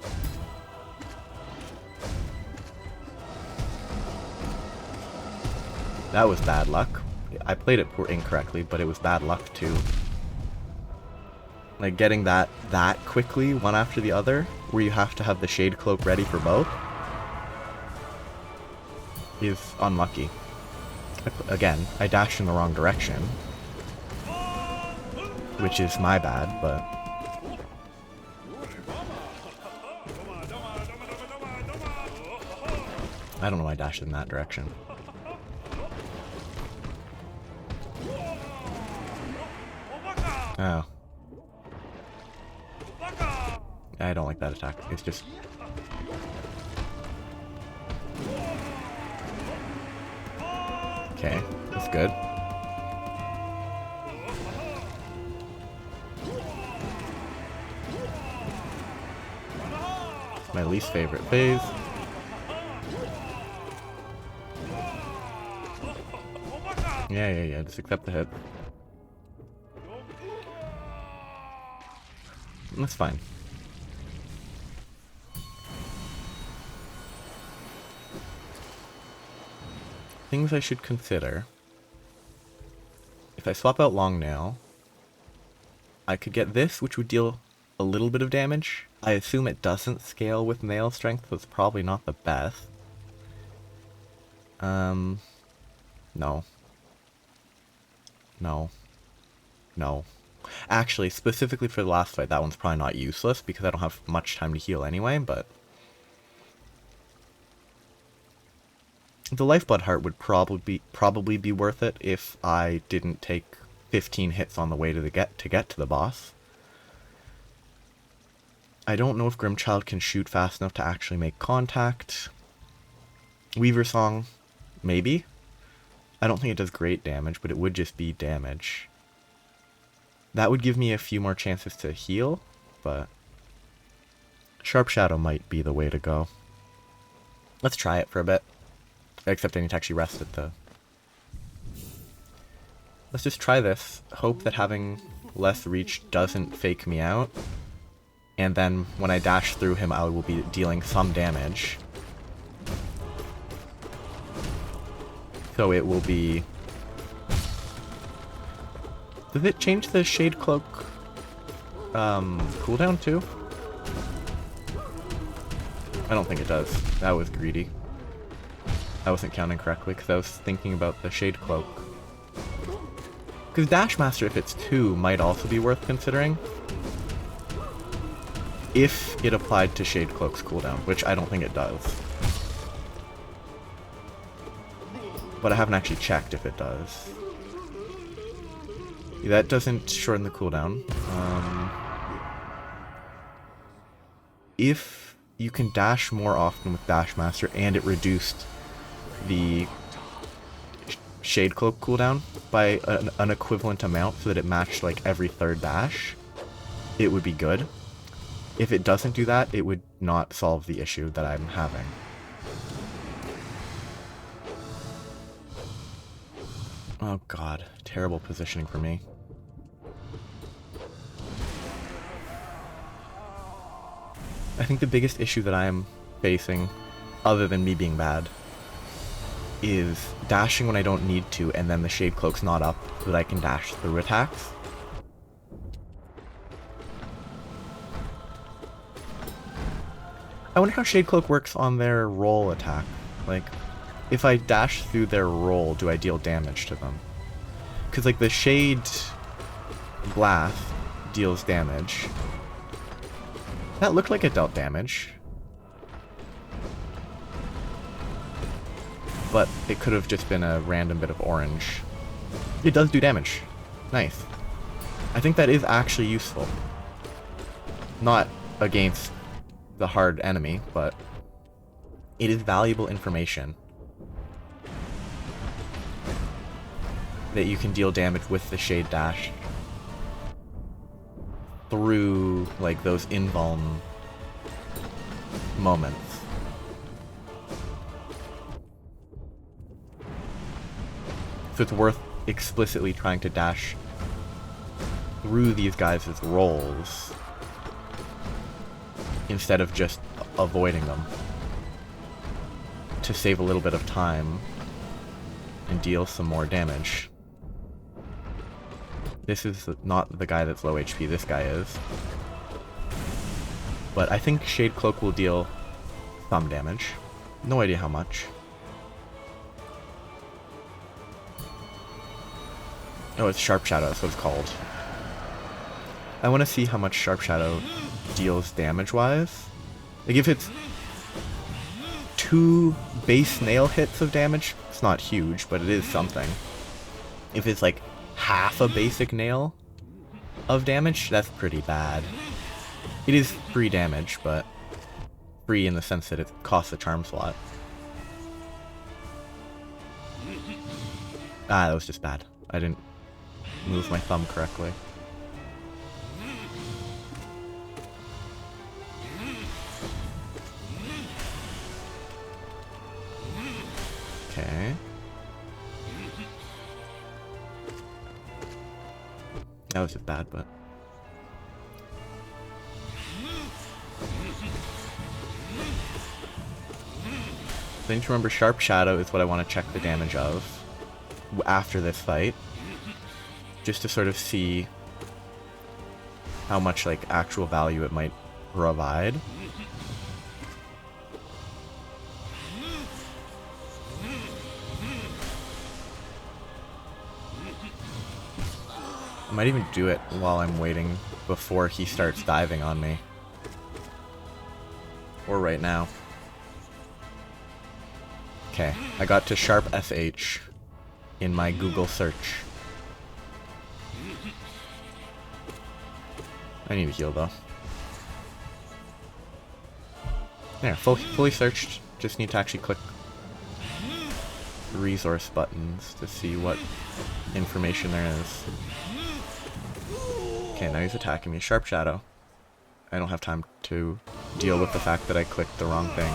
That was bad luck. I played it incorrectly, but it was bad luck too. Like, getting that quickly, one after the other, where you have to have the Shade Cloak ready for both, is unlucky. Again, I dashed in the wrong direction, which is my bad, but... I don't know why I dashed in that direction. Oh. I don't like that attack. It's just... Okay, that's good. My least favorite phase. Yeah, just accept the hit. That's fine. Things I should consider. If I swap out Long Nail, I could get this, which would deal a little bit of damage. I assume it doesn't scale with nail strength, so it's probably not the best. No. Actually, specifically for the last fight, that one's probably not useless, because I don't have much time to heal anyway, but... The Lifeblood Heart would probably be worth it if I didn't take 15 hits on the way to get to the boss. I don't know if Grimchild can shoot fast enough to actually make contact. Weaver Song, maybe. I don't think it does great damage, but it would just be damage. That would give me a few more chances to heal, but Sharp Shadow might be the way to go. Let's try it for a bit. Except I need to actually rest at the... Let's just try this. Hope that having less reach doesn't fake me out. And then when I dash through him, I will be dealing some damage. So it will be... Does it change the Shade Cloak cooldown too? I don't think it does. That was greedy. I wasn't counting correctly because I was thinking about the Shade Cloak. Because Dash Master, if it's 2, might also be worth considering. If it applied to Shade Cloak's cooldown, which I don't think it does. But I haven't actually checked if it does. That doesn't shorten the cooldown. If you can dash more often with Dash Master and it reduced the Shade Cloak cooldown by an equivalent amount so that it matched like every third dash, it would be good. If it doesn't do that, it would not solve the issue that I'm having. Oh god, terrible positioning for me. I think the biggest issue that I am facing, other than me being bad, is dashing when I don't need to, and then the Shade Cloak's not up so that I can dash through attacks. I wonder how Shade Cloak works on their roll attack. Like, if I dash through their roll, do I deal damage to them? Because, like, the Shade Blast deals damage. That looked like it dealt damage. But it could have just been a random bit of orange. It does do damage. Nice. I think that is actually useful. Not against the hard enemy, but it is valuable information that you can deal damage with the Shade Dash through, like, those invuln moments. So it's worth explicitly trying to dash through these guys' rolls instead of just avoiding them to save a little bit of time and deal some more damage. This is not the guy that's low HP, this guy is. But I think Shade Cloak will deal some damage. No idea how much. Oh, it's Sharp Shadow, that's what it's called. I want to see how much Sharp Shadow deals damage-wise. Like, if it's 2 base nail hits of damage, it's not huge, but it is something. If it's like half a basic nail of damage, that's pretty bad. It is free damage, but free in the sense that it costs a charm slot. Ah, that was just bad. I didn't move my thumb correctly. Okay. That was just bad, but... I need to remember Sharp Shadow is what I want to check the damage of after this fight. Just to sort of see how much, like, actual value it might provide. I might even do it while I'm waiting before he starts diving on me. Or right now. Okay, I got to Sharp SH in my Google search. I need to heal though. There, fully searched. Just need to actually click resource buttons to see what information there is. Okay, now he's attacking me. Sharp Shadow. I don't have time to deal with the fact that I clicked the wrong thing.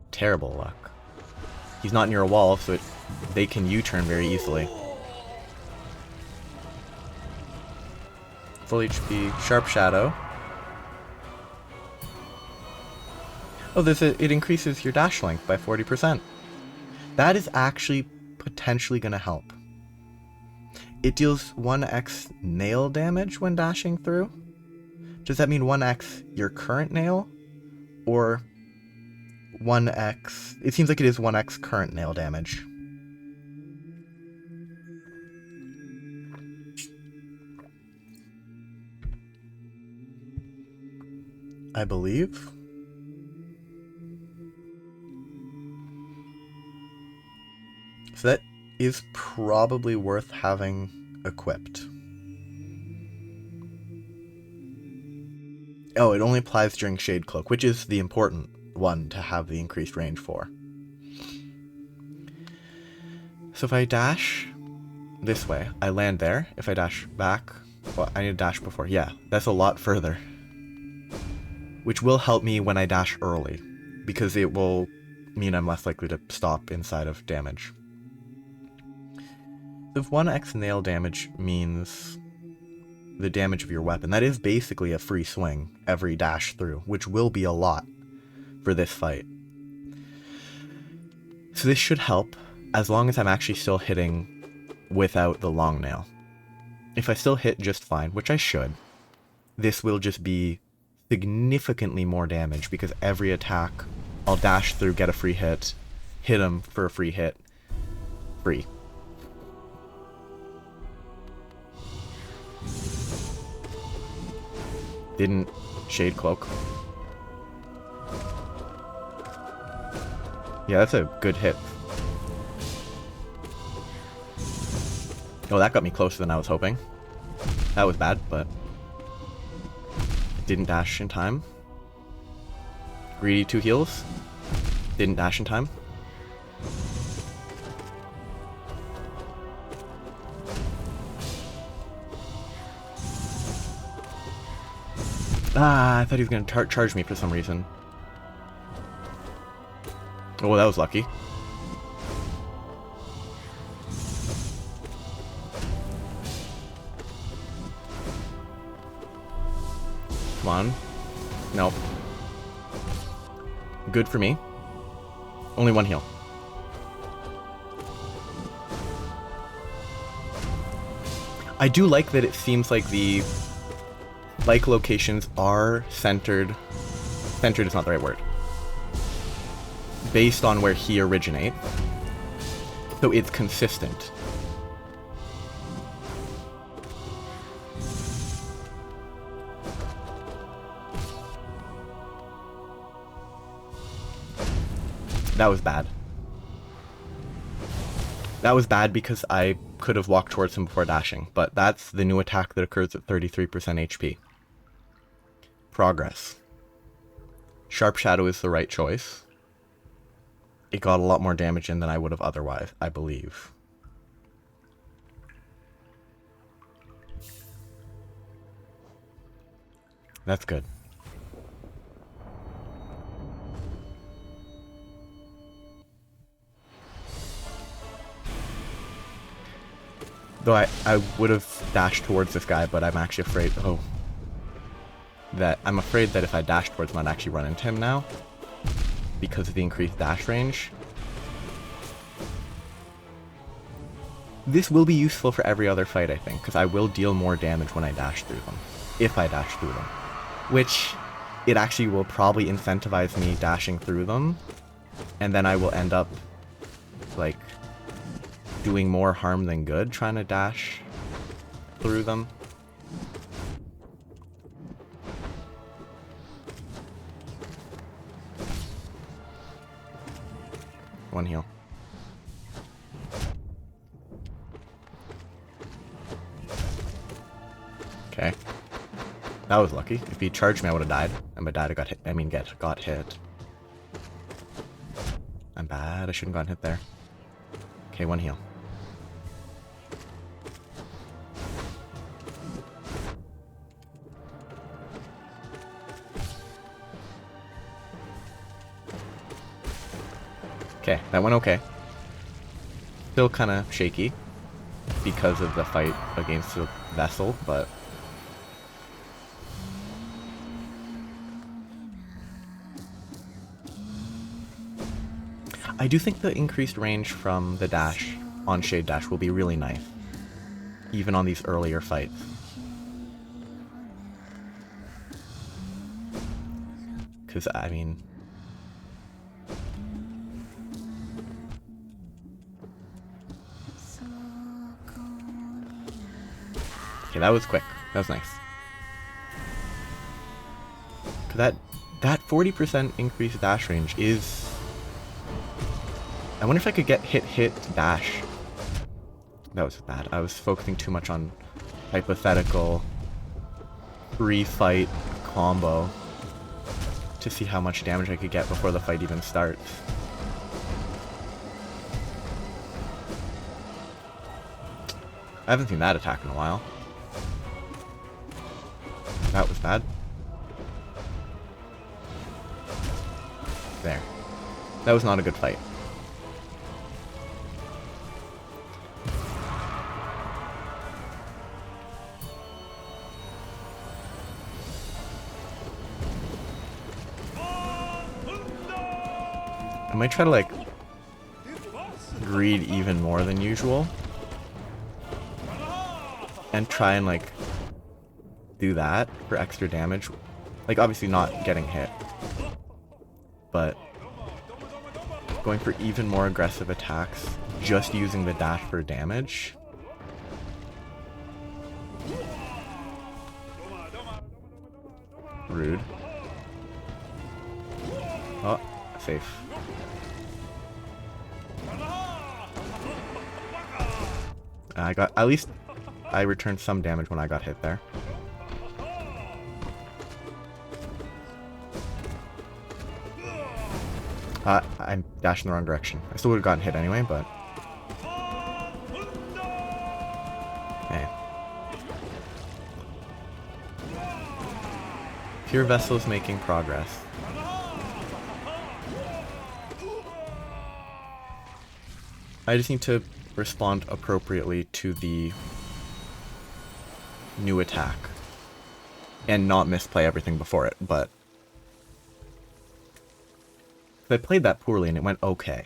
Terrible luck. He's not near a wall, so they can U-turn very easily. Full HP, Sharp Shadow. Oh, it increases your dash length by 40%. That is actually potentially going to help. It deals 1x nail damage when dashing through. Does that mean 1x your current nail? Or 1x... It seems like it is 1x current nail damage. I believe. So that is probably worth having equipped. Oh, it only applies during Shade Cloak, which is the important one to have the increased range for. So if I dash this way, I land there. If I dash back, well, I need to dash before. Yeah, that's a lot further. Which will help me when I dash early, because it will mean I'm less likely to stop inside of damage. If 1x nail damage means the damage of your weapon, that is basically a free swing every dash through, which will be a lot for this fight. So this should help, as long as I'm actually still hitting without the long nail. If I still hit just fine, which I should, this will just be significantly more damage, because every attack I'll dash through, get a free hit, hit him for a free hit, free. Didn't Shade Cloak. Yeah, that's a good hit. Oh, that got me closer than I was hoping. That was bad, but didn't dash in time. Greedy 2 heals. Didn't dash in time. Ah, I thought he was going to charge me for some reason. Oh, that was lucky. Come on. Nope. Good for me. Only 1 heal. I do like that it seems like the like locations are centered. Centered is not the right word. Based on where he originates. So it's consistent. That was bad. That was bad because I could have walked towards him before dashing, but that's the new attack that occurs at 33% HP. Progress. Sharp Shadow is the right choice. It got a lot more damage in than I would have otherwise, I believe. That's good. Though I would have dashed towards this guy, but I'm actually afraid, I'm afraid that if I dash towards him, I'd actually run into him now. Because of the increased dash range. This will be useful for every other fight, I think, because I will deal more damage when I dash through them. If I dash through them. Which, it actually will probably incentivize me dashing through them. And then I will end up, like, doing more harm than good trying to dash through them. One heal. Okay. That was lucky. If he charged me, I would have died. And my dad got hit. Got hit. I'm bad. I shouldn't have gotten hit there. Okay, 1 heal. Okay, that went okay. Still kind of shaky because of the fight against the vessel, but I do think the increased range from the dash on shade dash will be really nice, even on these earlier fights. Because, I mean... Okay, that was quick. That was nice. Cause that 40% increased dash range is... I wonder if I could get hit, dash. That was bad. I was focusing too much on hypothetical pre-fight combo to see how much damage I could get before the fight even starts. I haven't seen that attack in a while. That was bad. There. That was not a good fight. I might try to, like, greed even more than usual. And try and, like, do that for extra damage. Like, obviously not getting hit. But going for even more aggressive attacks, just using the dash for damage. Rude. Oh, safe. I got, at least I returned some damage when I got hit there. I'm dashing the wrong direction. I still would have gotten hit anyway, but... Okay. Pure Vessel's making progress. I just need to respond appropriately to the new attack. And not misplay everything before it, but... I played that poorly and it went okay.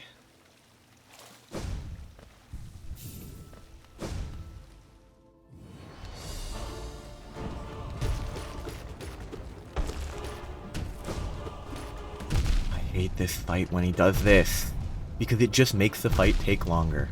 I hate this fight when he does this, because it just makes the fight take longer.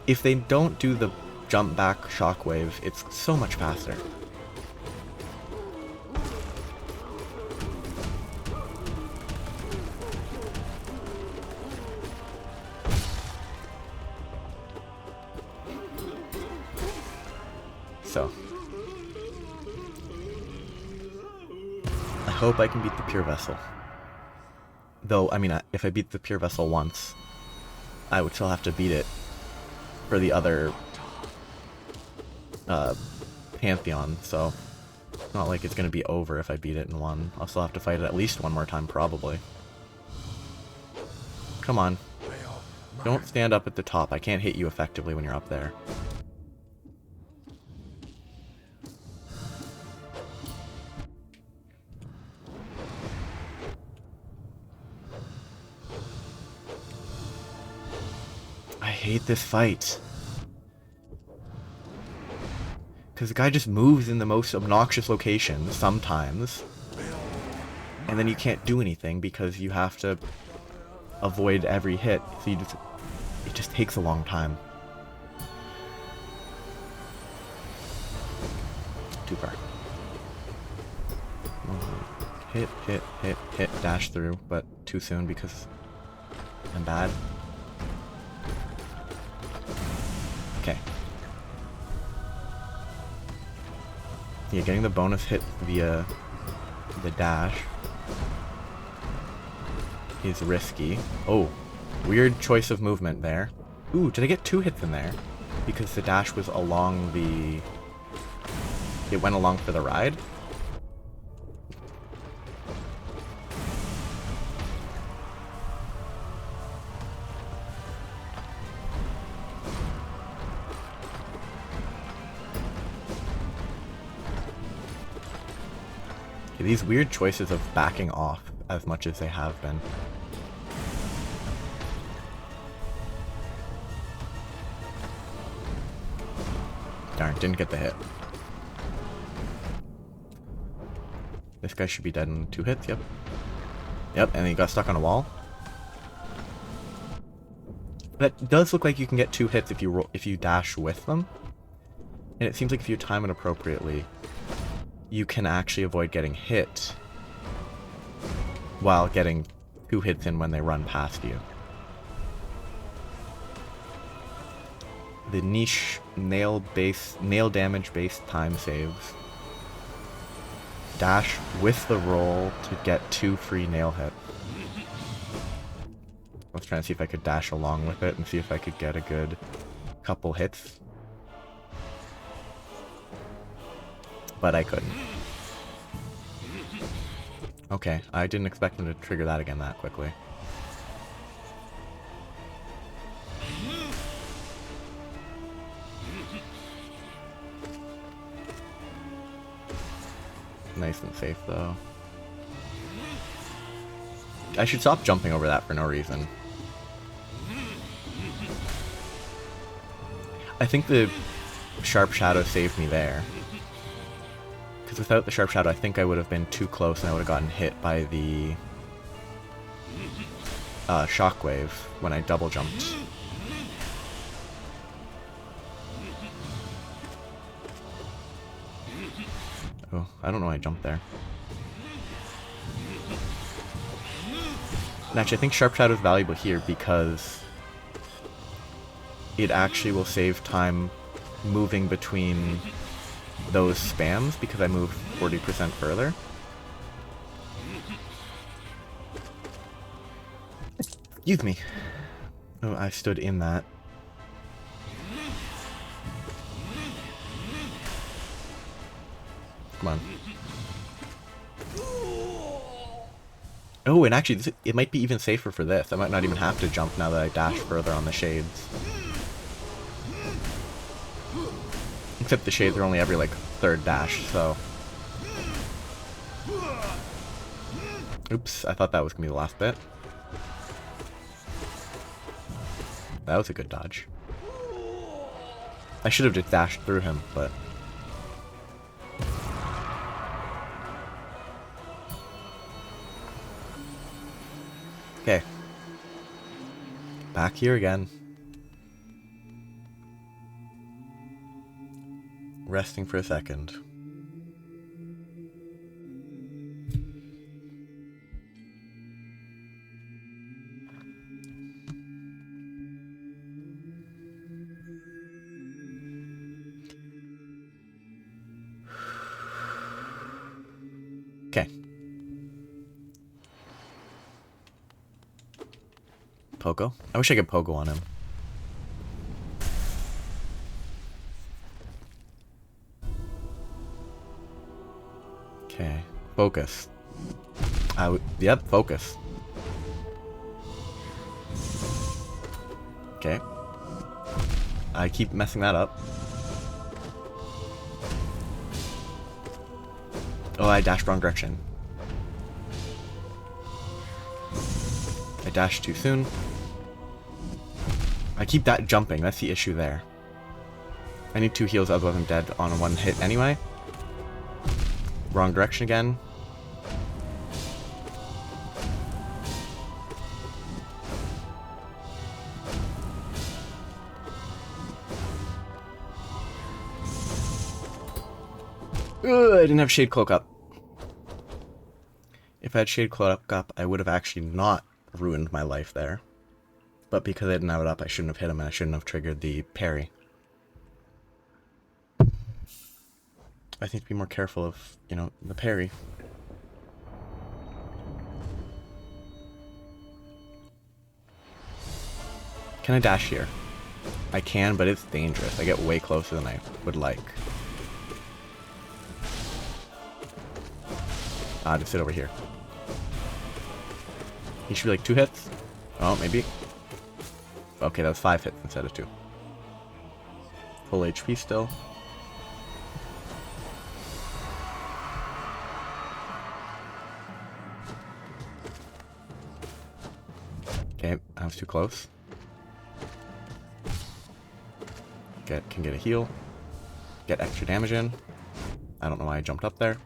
If they don't do the jump back shockwave, it's so much faster. So. I hope I can beat the Pure Vessel. Though, I mean, if I beat the Pure Vessel once, I would still have to beat it for the other pantheon, so it's not like it's gonna be over if I beat it in one. I'll still have to fight it at least one more time, probably. Come on. Don't stand up at the top. I can't hit you effectively when you're up there. I hate this fight. Because the guy just moves in the most obnoxious locations sometimes. And then you can't do anything because you have to avoid every hit. So you just, it just takes a long time. Too far. Hit, hit, hit, hit, dash through, but too soon because I'm bad. Okay. Yeah, getting the bonus hit via the dash is risky. Oh, weird choice of movement there. Ooh, did I get 2 hits in there? Because the dash was along the... It went along for the ride? These weird choices of backing off as much as they have been. Darn, didn't get the hit. This guy should be dead in 2 hits, yep. Yep, and he got stuck on a wall. That does look like you can get 2 hits if you dash with them. And it seems like if you time it appropriately, you can actually avoid getting hit while getting 2 hits in when they run past you. The niche nail damage based time saves. Dash with the roll to get 2 free nail hits. I was trying to see if I could dash along with it and see if I could get a good couple hits. But I couldn't. Okay, I didn't expect him to trigger that again that quickly. Nice and safe, though. I should stop jumping over that for no reason. I think the Sharp Shadow saved me there. Because without the Sharp Shadow, I think I would have been too close and I would have gotten hit by the Shockwave when I double jumped. Oh, I don't know why I jumped there. And actually, I think Sharp Shadow is valuable here because it actually will save time moving between those spams because I move 40% further. Excuse me. Oh, I stood in that. Come on. Oh, and actually, it might be even safer for this. I might not even have to jump now that I dash further on the shades. Except the shades are only every, like, 3rd dash, so... Oops, I thought that was gonna be the last bit. That was a good dodge. I should have just dashed through him, but... Okay. Back here again. Resting for a second. Okay. Pogo? I wish I could Pogo on him. Okay. Focus. Yep, focus. Okay. I keep messing that up. Oh, I dashed wrong direction. I dashed too soon. I keep that jumping, that's the issue there. I need 2 heals, otherwise I'm dead on 1 hit anyway. Wrong direction again. Ugh, I didn't have Shade Cloak up. If I had Shade Cloak up, I would have actually not ruined my life there. But because I didn't have it up, I shouldn't have hit him and I shouldn't have triggered the parry. I need to be more careful of, you know, the parry. Can I dash here? I can, but it's dangerous. I get way closer than I would like. Just sit over here. He should be like 2 hits. Oh, maybe. Okay, that was 5 hits instead of 2. Full HP still. I was too close. Can get a heal. Get extra damage in. I don't know why I jumped up there.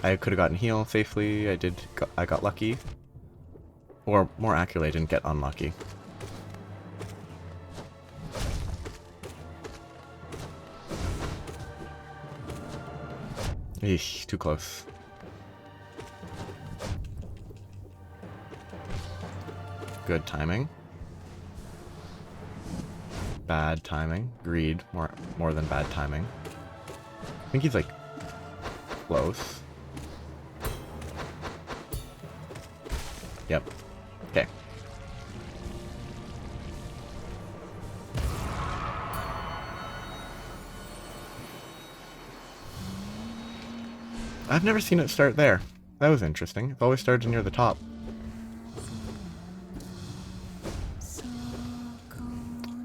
I could have gotten heal safely. I got lucky. Or more accurately, I didn't get unlucky. Eesh, too close. Good timing. Bad timing. Greed, more than bad timing. I think he's like close. Yep. Okay. I've never seen it start there. That was interesting. It's always started near the top.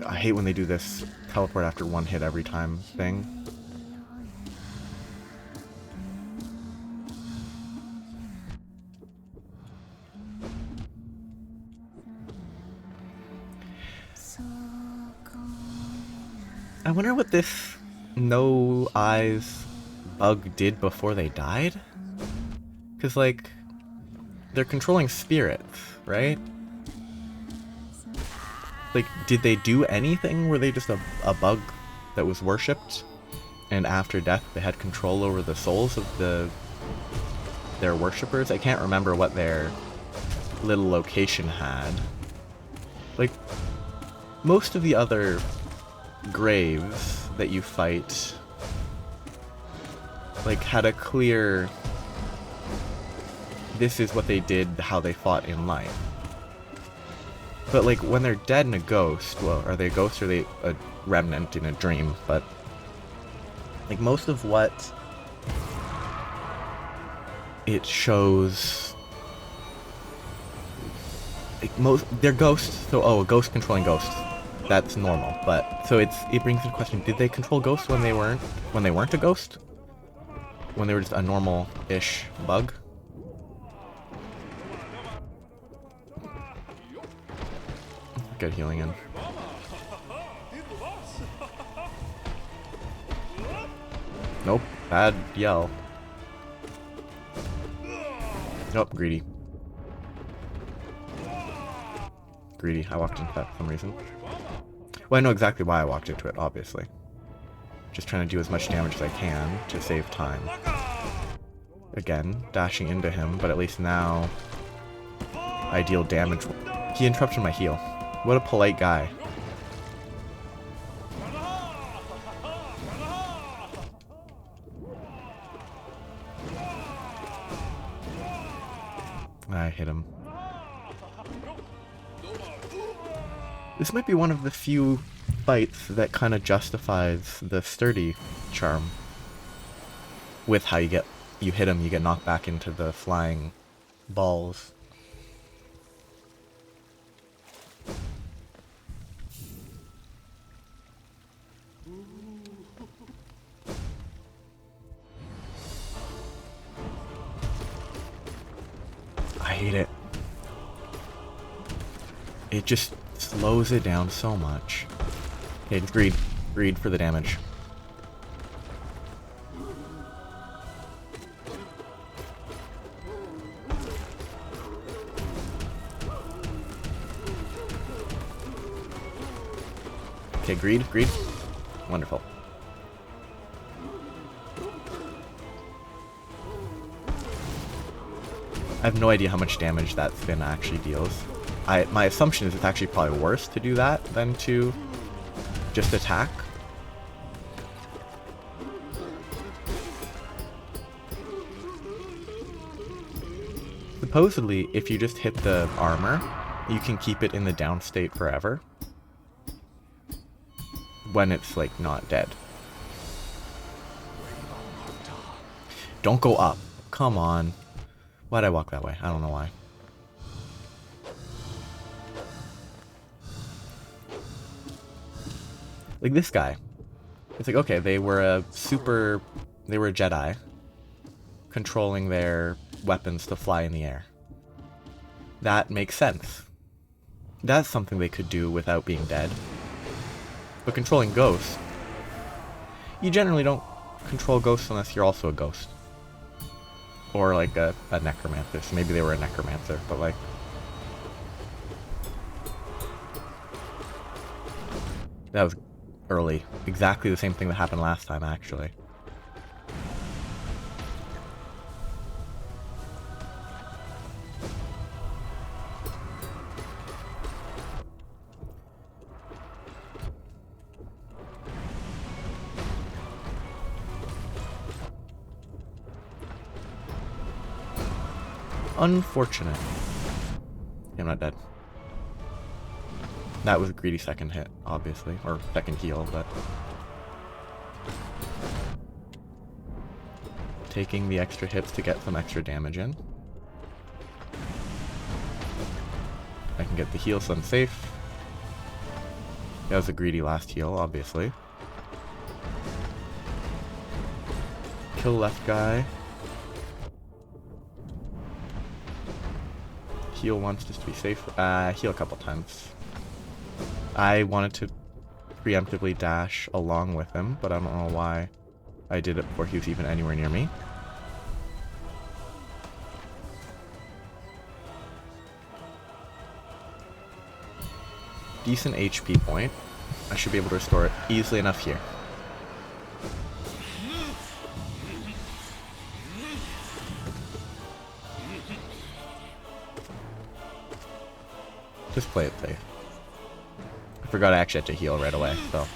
I hate when they do this teleport after one hit every time thing. I wonder what this no eyes bug did before they died? Because, like, they're controlling spirits, right? Like, did they do anything? Were they just a bug that was worshipped? And after death they had control over the souls of their worshippers? I can't remember what their little location had. Like, most of the other graves that you fight, like, had a clear, this is what they did, how they fought in life. But, like, when they're dead in a ghost, well, are they a ghost or are they a remnant in a dream? But, like, most of what it shows, like, they're ghosts, so, oh, a ghost controlling ghosts. That's normal, but, so it brings into question, did they control ghosts when they weren't a ghost? When they were just a normal-ish bug? Get healing in. Nope, bad yell. Nope, greedy. Greedy, I walked into that for some reason. Well, I know exactly why I walked into it, obviously. Just trying to do as much damage as I can to save time. Again, dashing into him, but at least now I deal damage. He interrupted my heal. What a polite guy. I hit him. This might be one of the few fights that kind of justifies the sturdy charm. With how you hit him, you get knocked back into the flying balls. I hate it. It just slows it down so much. Okay, it's greed. Greed for the damage. Okay, greed, greed. Wonderful. I have no idea how much damage that spin actually deals. My assumption is it's actually probably worse to do that than to just attack. Supposedly, if you just hit the armor, you can keep it in the down state forever. When it's, like, not dead. Don't go up. Come on. Why'd I walk that way? I don't know why. Like this guy. It's like, okay, they were a Jedi controlling their weapons to fly in the air. That makes sense. That's something they could do without being dead. But controlling ghosts, you generally don't control ghosts unless you're also a ghost. Or like a necromancer. So maybe they were a necromancer, but like... That was early. Exactly the same thing that happened last time, actually. Unfortunate. I'm not dead. That was a greedy second hit, obviously. Or second heal, but... Taking the extra hits to get some extra damage in. I can get the heal so I'm safe. That was a greedy last heal, obviously. Kill left guy. Heal once just to be safe. Heal a couple times. I wanted to preemptively dash along with him, but I don't know why I did it before he was even anywhere near me. Decent HP point. I should be able to restore it easily enough here. Just play it safe. I forgot I actually had to heal right away, so...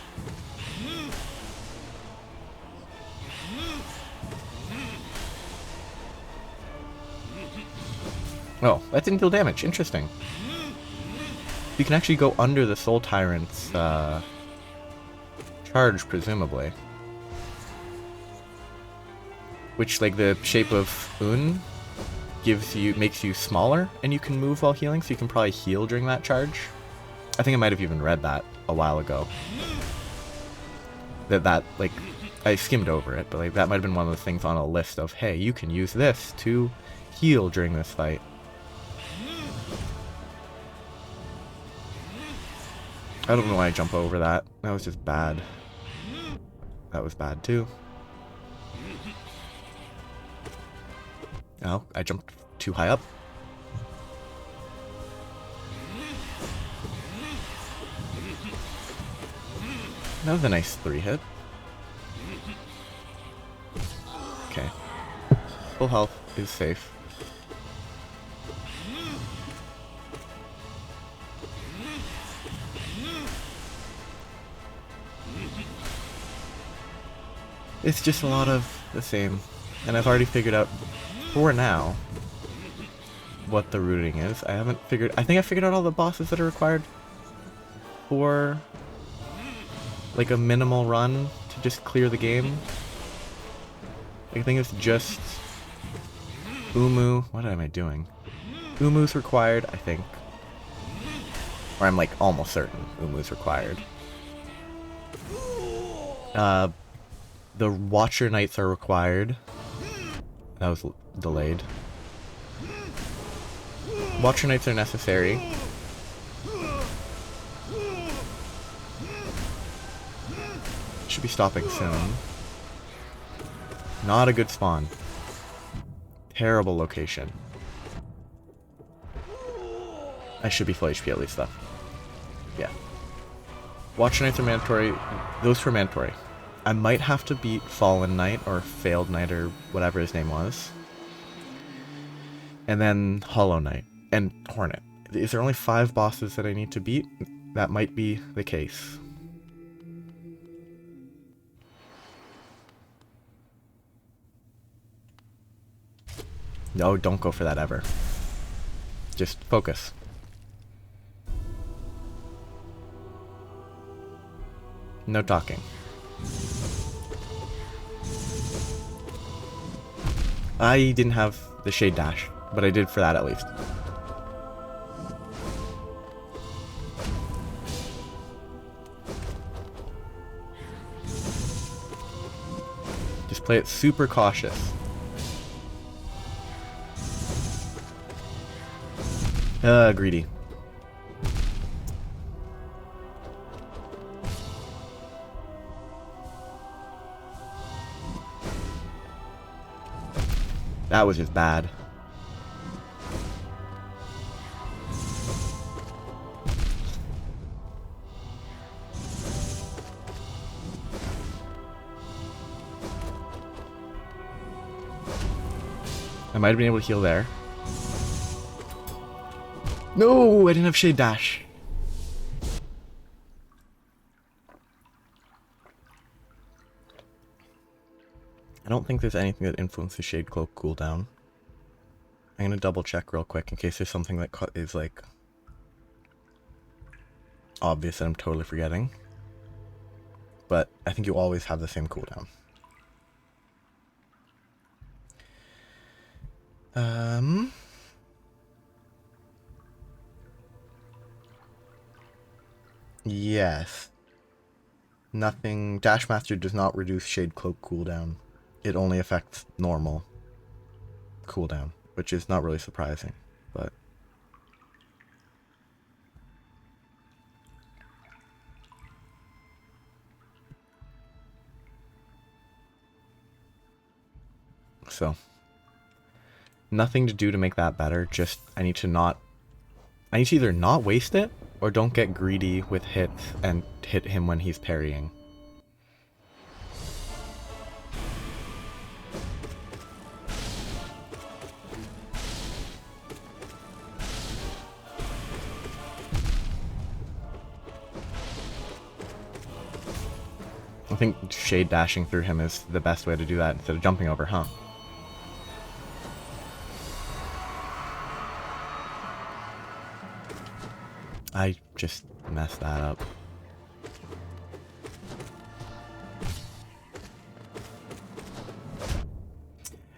Oh, that didn't deal damage. Interesting. You can actually go under the Soul Tyrant's charge, presumably. Which, like, the shape of Un makes you smaller, and you can move while healing, so you can probably heal during that charge. I think I might have even read that a while ago. That like, I skimmed over it, but like that might have been one of the things on a list of, hey, you can use this to heal during this fight. I don't know why I jumped over that. That was just bad. That was bad too. Oh, I jumped too high up. That was a nice 3-hit. Okay. Full health is safe. It's just a lot of the same. And I've already figured out, for now, what the routing is. I think I figured out all the bosses that are required for like a minimal run to just clear the game. I think it's just Umu. What am I doing? Umu's required, I think. Or I'm like almost certain Umu's required. The Watcher Knights are required. That was delayed. Watcher Knights are necessary. Should be stopping soon. Not a good spawn. Terrible location. I should be full HP at least though. Yeah. Watcher Knights are mandatory. Those two are mandatory. I might have to beat Fallen Knight or Failed Knight or whatever his name was. And then Hollow Knight and Hornet. Is there only 5 bosses that I need to beat? That might be the case. No, don't go for that ever. Just focus. No talking. I didn't have the Shade Dash, but I did for that at least. Play it super cautious. Greedy. That was just bad. I might have been able to heal there. No, I didn't have Shade Dash. I don't think there's anything that influences Shade Cloak cooldown. I'm gonna double check real quick in case there's something that is like obvious that I'm totally forgetting. But I think you always have the same cooldown. Yes. Nothing. Dash Master does not reduce Shade Cloak cooldown. It only affects normal cooldown, which is not really surprising, but... So, nothing to do to make that better, just I need to either not waste it, or don't get greedy with hits and hit him when he's parrying. I think Shade Dashing through him is the best way to do that instead of jumping over, huh? I just messed that up.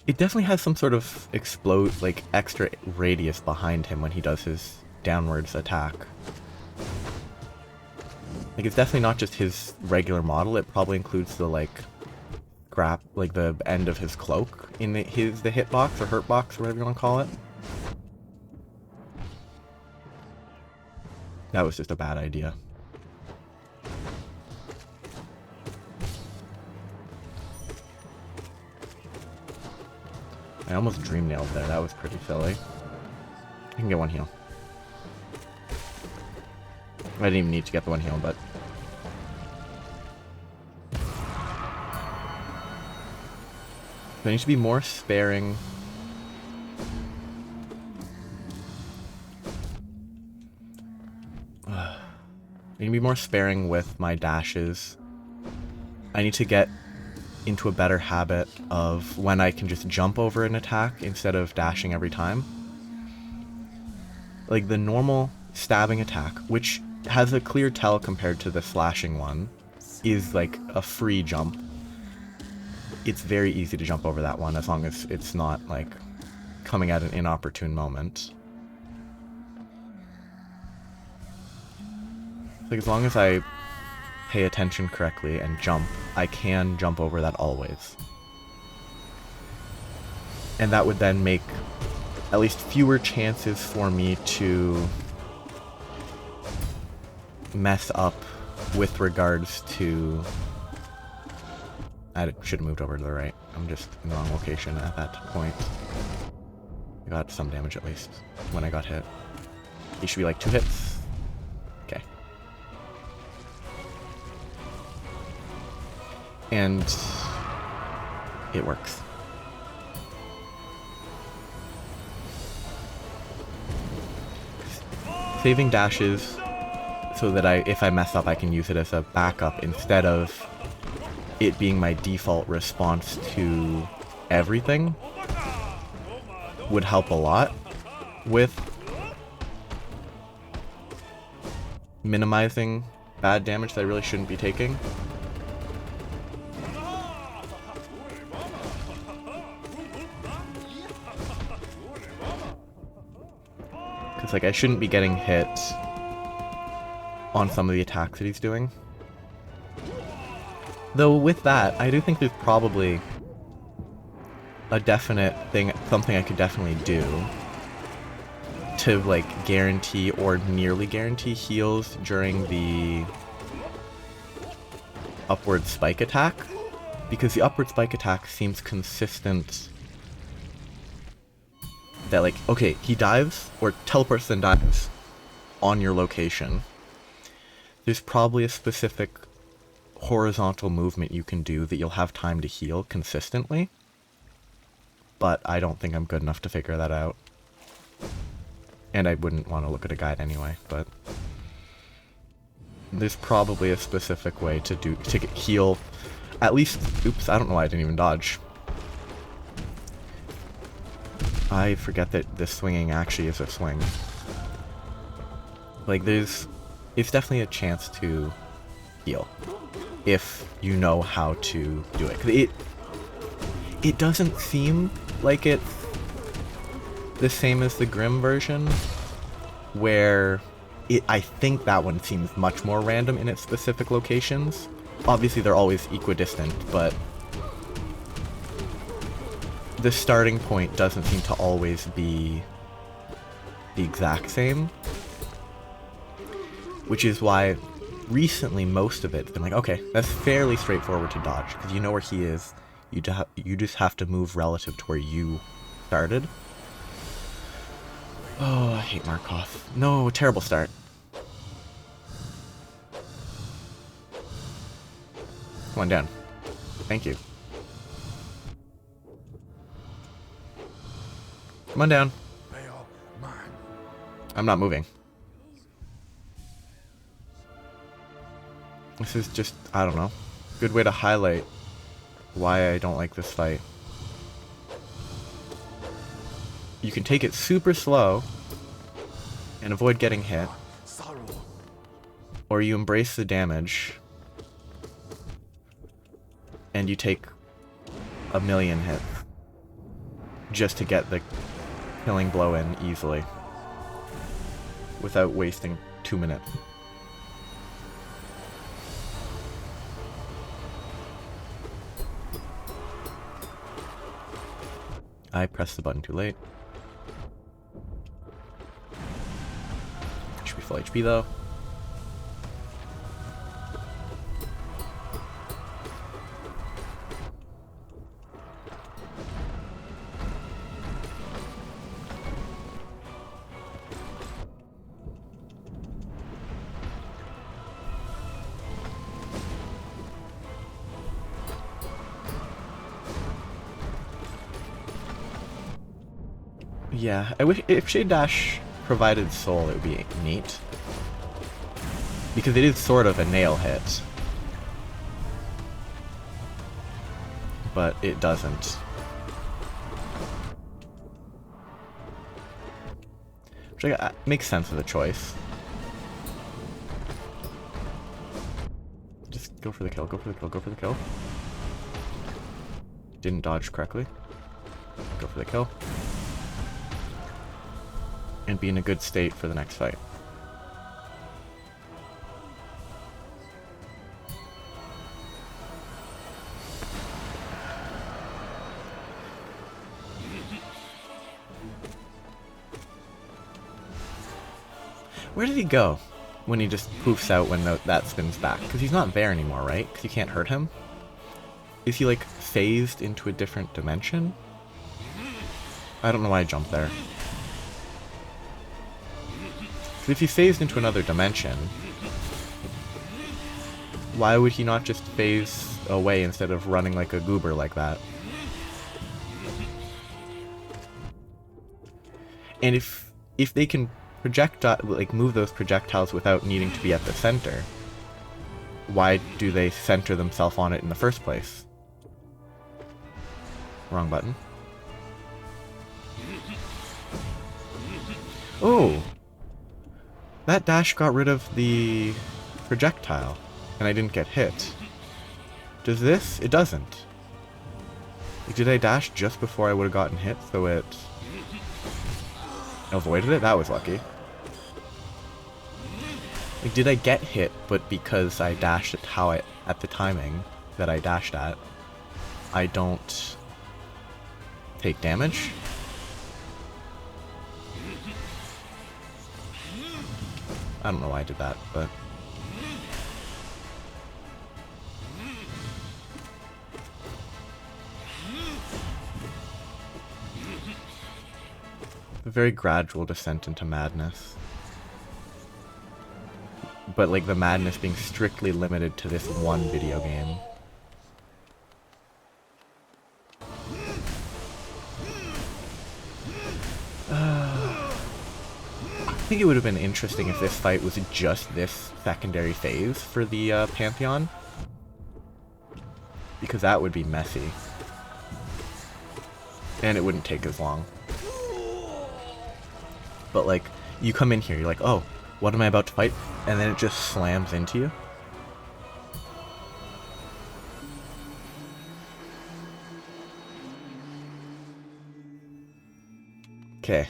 It definitely has some sort of like extra radius behind him when he does his downwards attack. Like, it's definitely not just his regular model, it probably includes the like the end of his cloak in the hitbox or hurtbox or whatever you want to call it. That was just a bad idea. I almost dream nailed there. That was pretty silly. I can get one heal. I didn't even need to get the one heal, but... I need to be more sparing. I need to be more sparing with my dashes. I need to get into a better habit of when I can just jump over an attack instead of dashing every time. Like the normal stabbing attack, which has a clear tell compared to the slashing one, is like a free jump. It's very easy to jump over that one as long as it's not like coming at an inopportune moment. Like as long as I pay attention correctly and jump, I can jump over that always. And that would then make at least fewer chances for me to mess up with regards to... I should have moved over to the right. I'm just in the wrong location at that point. I got some damage at least when I got hit. He should be like 2 hits. Okay. And it works. Saving dashes so that if I mess up, I can use it as a backup instead of it being my default response to everything would help a lot with minimizing bad damage that I really shouldn't be taking. Because like I shouldn't be getting hit on some of the attacks that he's doing. Though with that, I do think there's probably a definite thing, something I could definitely do to, like, guarantee or nearly guarantee heals during the upward spike attack, because the upward spike attack seems consistent that, like, okay, he dives, or teleports then dives on your location. There's probably a specific horizontal movement you can do that you'll have time to heal consistently, but I don't think I'm good enough to figure that out. And I wouldn't want to look at a guide anyway, but there's probably a specific way to heal at least. Oops, I don't know why I didn't even dodge. I forget that this swinging actually is a swing. Like, it's definitely a chance to heal if you know how to do it. 'Cause it doesn't seem like it's the same as the Grim version, where I think that one seems much more random in its specific locations. Obviously they're always equidistant, but the starting point doesn't seem to always be the exact same, which is why recently most of it's been like, okay, that's fairly straightforward to dodge, because you know where he is, you just have to move relative to where you started. Oh, I hate Markov. No, terrible start. Come on down. Thank you. Come on down. I'm not moving. This is just, I don't know, good way to highlight why I don't like this fight. You can take it super slow and avoid getting hit, or you embrace the damage and you take a million hits just to get the killing blow in easily without wasting 2 minutes. I pressed the button too late. Should be full HP though. Yeah, I wish if Shade Dash provided soul, it would be neat. Because it is sort of a nail hit. But it doesn't. Which makes sense of the choice. Just go for the kill, go for the kill, go for the kill. Didn't dodge correctly. Go for the kill. And be in a good state for the next fight. Where did he go when he just poofs out when that spins back? Because he's not there anymore, right? Because you can't hurt him? Is he, like, phased into a different dimension? I don't know why I jumped there. If he phased into another dimension, why would he not just phase away instead of running like a goober like that? And if they can move those projectiles without needing to be at the center, why do they center themselves on it in the first place? Wrong button. Oh! That dash got rid of the projectile, and I didn't get hit. Does this? It doesn't. Like, did I dash just before I would have gotten hit, so it avoided it? That was lucky. Like, did I get hit, but because I dashed it at the timing that I dashed at, I don't take damage. I don't know why I did that, but... a very gradual descent into madness. But like the madness being strictly limited to this one video game. I think it would have been interesting if this fight was just this secondary phase for the Pantheon. Because that would be messy. And it wouldn't take as long. But like, you come in here, you're like, oh, what am I about to fight? And then it just slams into you. Okay.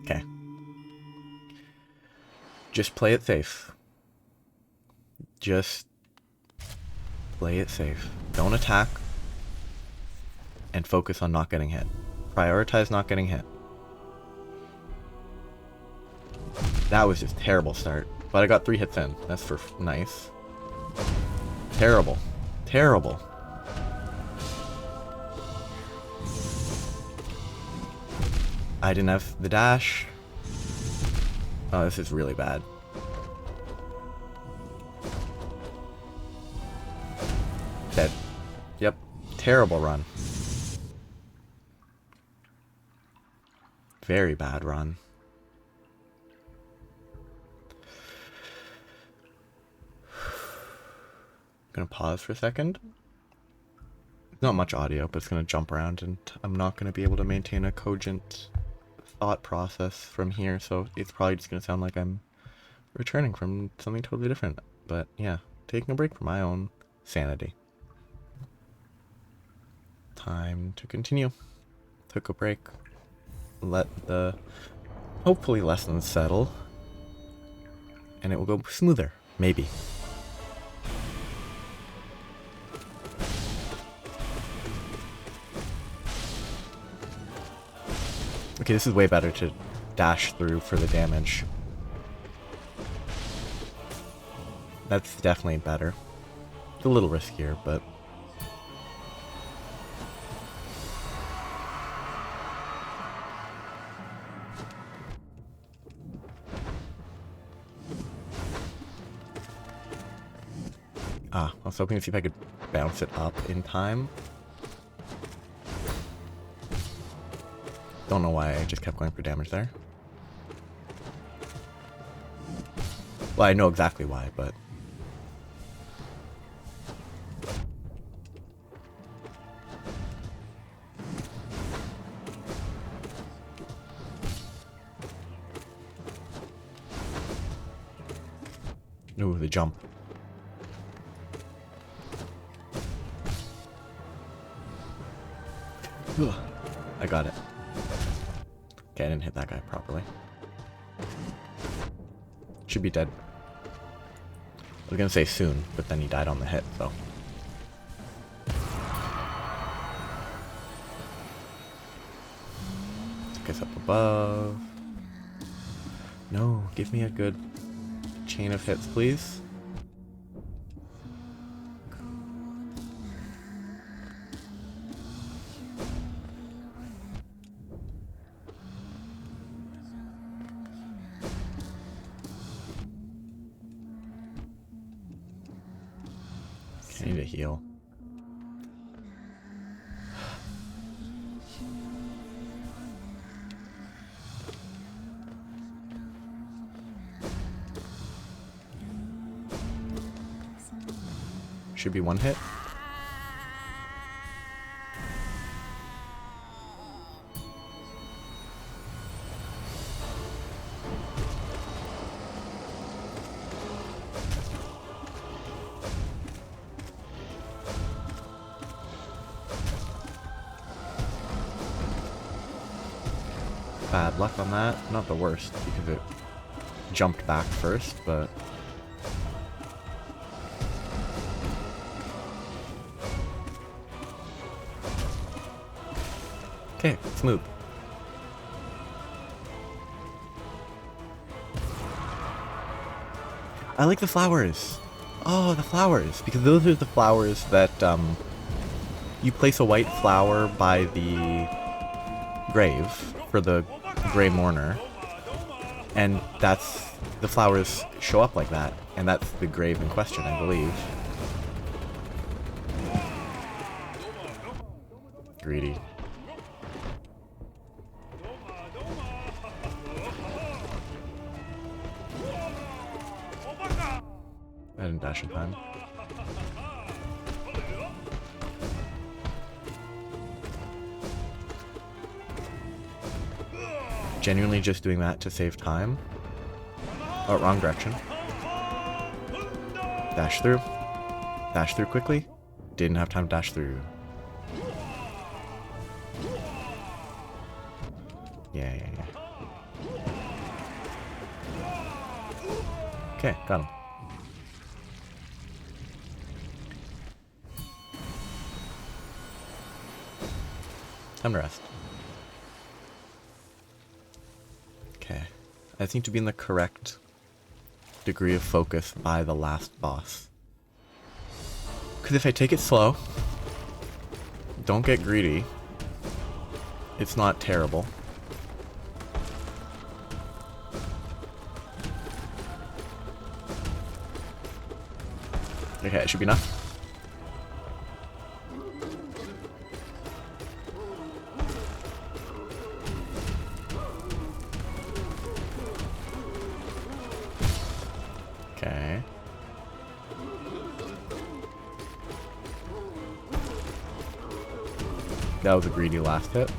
Okay. Just play it safe. Just play it safe. Don't attack. And focus on not getting hit. Prioritize not getting hit. That was just a terrible start. But I got 3 hits in. That's for nice. Terrible. Terrible. I didn't have the dash. Oh, this is really bad. Dead. Yep. Terrible run. Very bad run. Gonna pause for a second. Not much audio, but it's gonna jump around and I'm not gonna be able to maintain a cogent thought process from here, so it's probably just gonna sound like I'm returning from something totally different. But yeah, taking a break for my own sanity. Time to continue. Took a break. Let the hopefully lessons settle. And it will go smoother. Maybe. Okay, this is way better to dash through for the damage. That's definitely better. It's a little riskier, but... I was hoping to see if I could bounce it up in time. Don't know why I just kept going for damage there. Well, I know exactly why, but... Ooh, the jump. Ugh, I got it. Okay, I didn't hit that guy properly. Should be dead. I was gonna say soon, but then he died on the hit, so. Take us up above. No, give me a good chain of hits, please. I need to heal. Should be one hit. bad luck on that. Not the worst, because it jumped back first, but... Okay, smooth. I like the flowers! Oh, the flowers! Because those are the flowers that, you place a white flower by the grave for the Grey Mourner, and that's... the flowers show up like that, and that's the grave in question, I believe. Greedy. I didn't dash in time. Genuinely just doing that to save time. Oh, wrong direction. Dash through. Dash through quickly. Didn't have time to dash through. Yeah. Okay, got him. Time to rest. Okay. I seem to be in the correct degree of focus by the last boss. Because if I take it slow, don't get greedy, it's not terrible. Okay, it should be enough. Okay. That was a greedy last hit.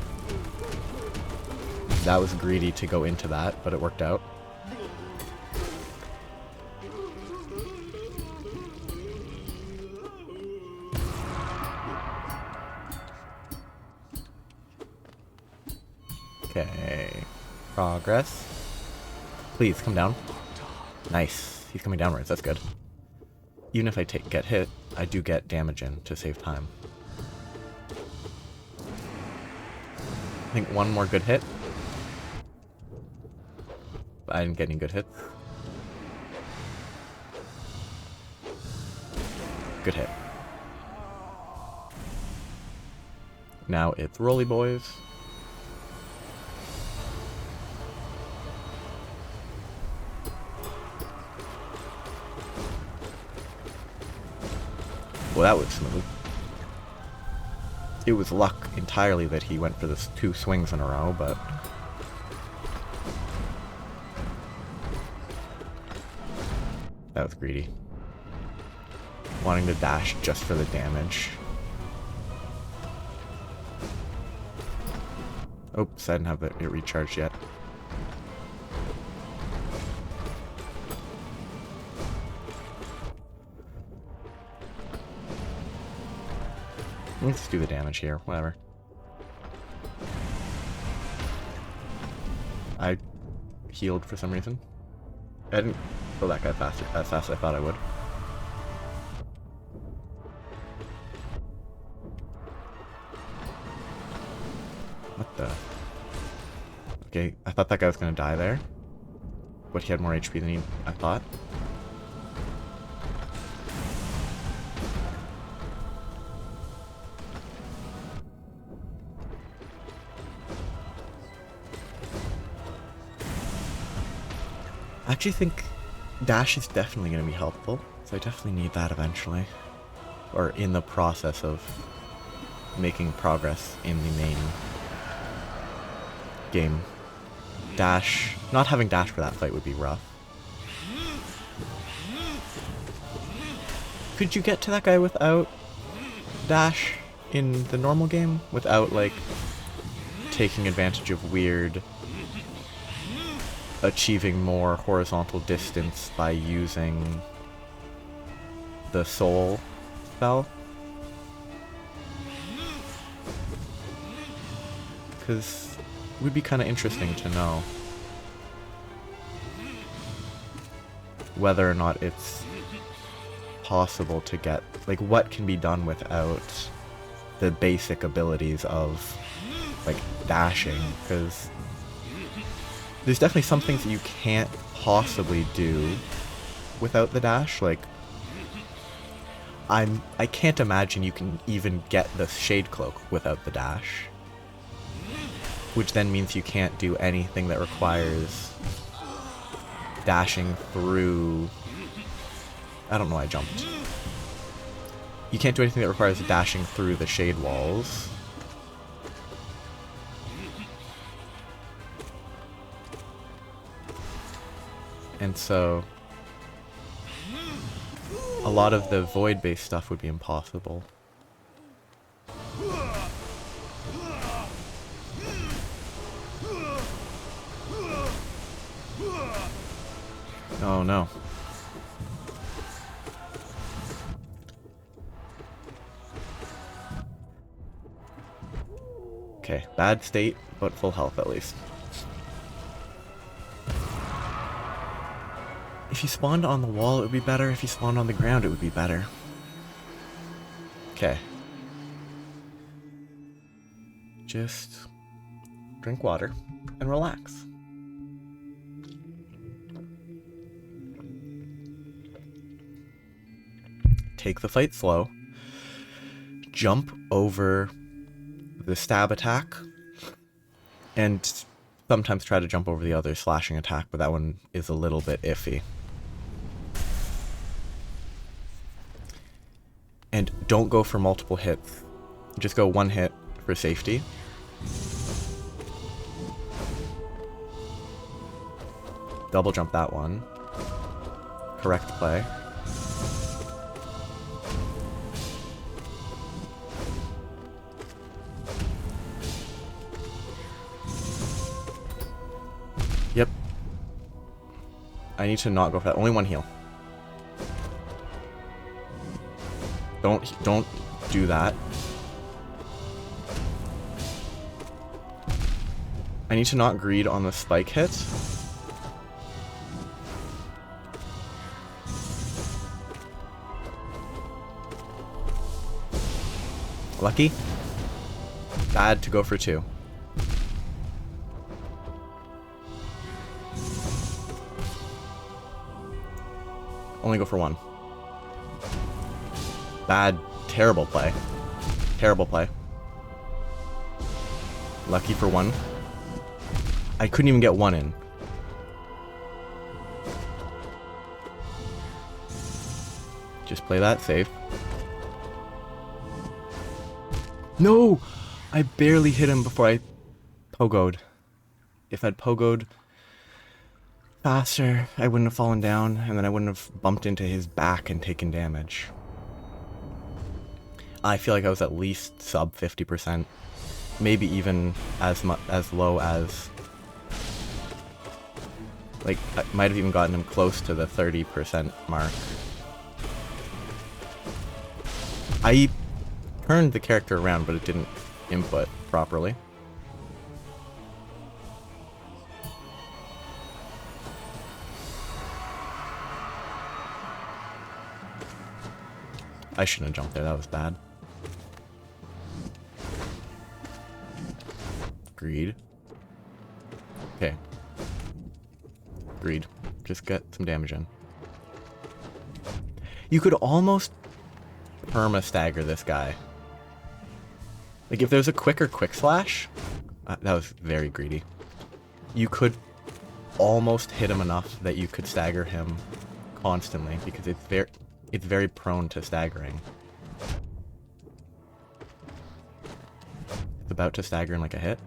That was greedy to go into that, but it worked out. Okay. Progress. Please, come down. Nice. He's coming downwards, that's good. Even if I get hit, I do get damage in to save time. I think one more good hit. I didn't get any good hits. Good hit. Now it's Rolly Boys. Well, that was smooth. It was luck entirely that he went for this 2 swings in a row, but... that was greedy. Wanting to dash just for the damage. Oops, I didn't have it recharged yet. Let's do the damage here, whatever. I healed for some reason. I didn't kill that guy as fast as I thought I would. What the? Okay, I thought that guy was gonna die there. But he had more HP than I thought. I actually think dash is definitely going to be helpful, so I definitely need that eventually. Or in the process of making progress in the main game. Dash, not having dash for that fight would be rough. Could you get to that guy without dash in the normal game? Without, like, taking advantage of weird... achieving more horizontal distance by using the soul spell? Because would be kind of interesting to know whether or not it's possible to get, like, what can be done without the basic abilities of, like, dashing, because there's definitely some things that you can't possibly do without the dash. Like, I can't imagine you can even get the Shade Cloak without the dash, which then means you can't do anything that requires dashing through... I don't know why I jumped. You can't do anything that requires dashing through the shade walls. And so a lot of the void-based stuff would be impossible. Oh no. Okay, bad state, but full health at least. If you spawned on the wall, it would be better. If you spawned on the ground, it would be better. Okay. Just drink water and relax. Take the fight slow. Jump over the stab attack, and sometimes try to jump over the other slashing attack, but that one is a little bit iffy. And don't go for multiple hits. Just go one hit for safety. Double jump that one. Correct play. Yep. I need to not go for that. Only one heal. Don't do that. I need to not greed on the spike hit. Lucky. Bad to go for 2. Only go for 1. Bad. Terrible play. Terrible play. Lucky for 1. I couldn't even get 1 in. Just play that safe. No! I barely hit him before I pogoed. If I'd pogoed faster, I wouldn't have fallen down, and then I wouldn't have bumped into his back and taken damage. I feel like I was at least sub 50%. Maybe even as low as... like, I might have even gotten him close to the 30% mark. I turned the character around, but it didn't input properly. I shouldn't have jumped there, that was bad. Greed. Okay. Greed. Just get some damage in. You could almost perma stagger this guy. Like, if there's a quicker quick slash, that was very greedy. You could almost hit him enough that you could stagger him constantly, because it's very prone to staggering. It's about to stagger in like a hit.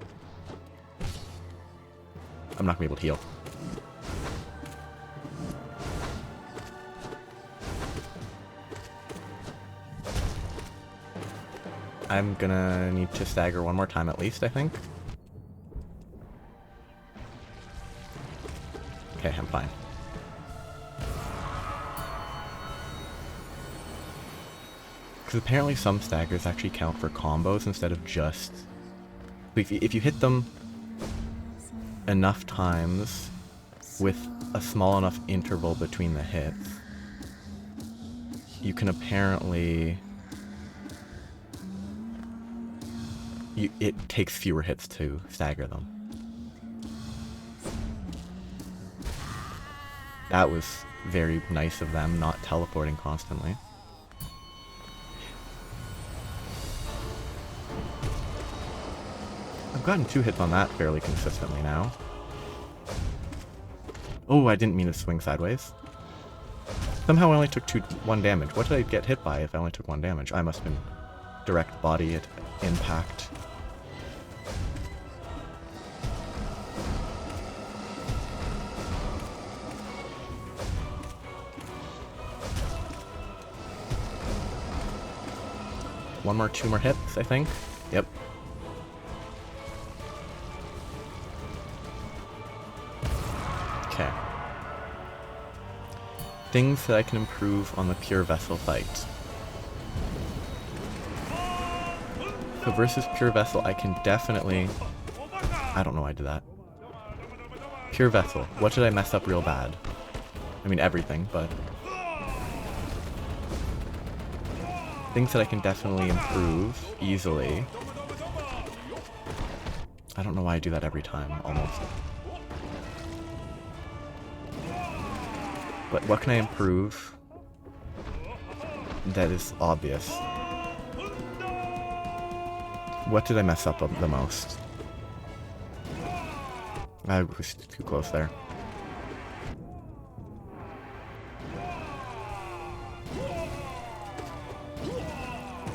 I'm not gonna be able to heal. I'm gonna need to stagger one more time at least, I think. Okay, I'm fine. Because apparently some staggers actually count for combos instead of just... If you hit them enough times with a small enough interval between the hits, you can apparently... it takes fewer hits to stagger them. That was very nice of them, not teleporting constantly. I've gotten 2 hits on that fairly consistently now. Oh, I didn't mean to swing sideways. Somehow I only took 1 damage. What did I get hit by if I only took 1 damage? I must have been direct body impact. Two more hits, I think. Yep. Okay. Things that I can improve on the pure vessel fight. So versus pure vessel, I can definitely... I don't know why I did that. Pure vessel. What did I mess up real bad? I mean everything, but... things that I can definitely improve easily. I don't know why I do that every time, almost. But what can I improve that is obvious? What did I mess up the most? I was too close there.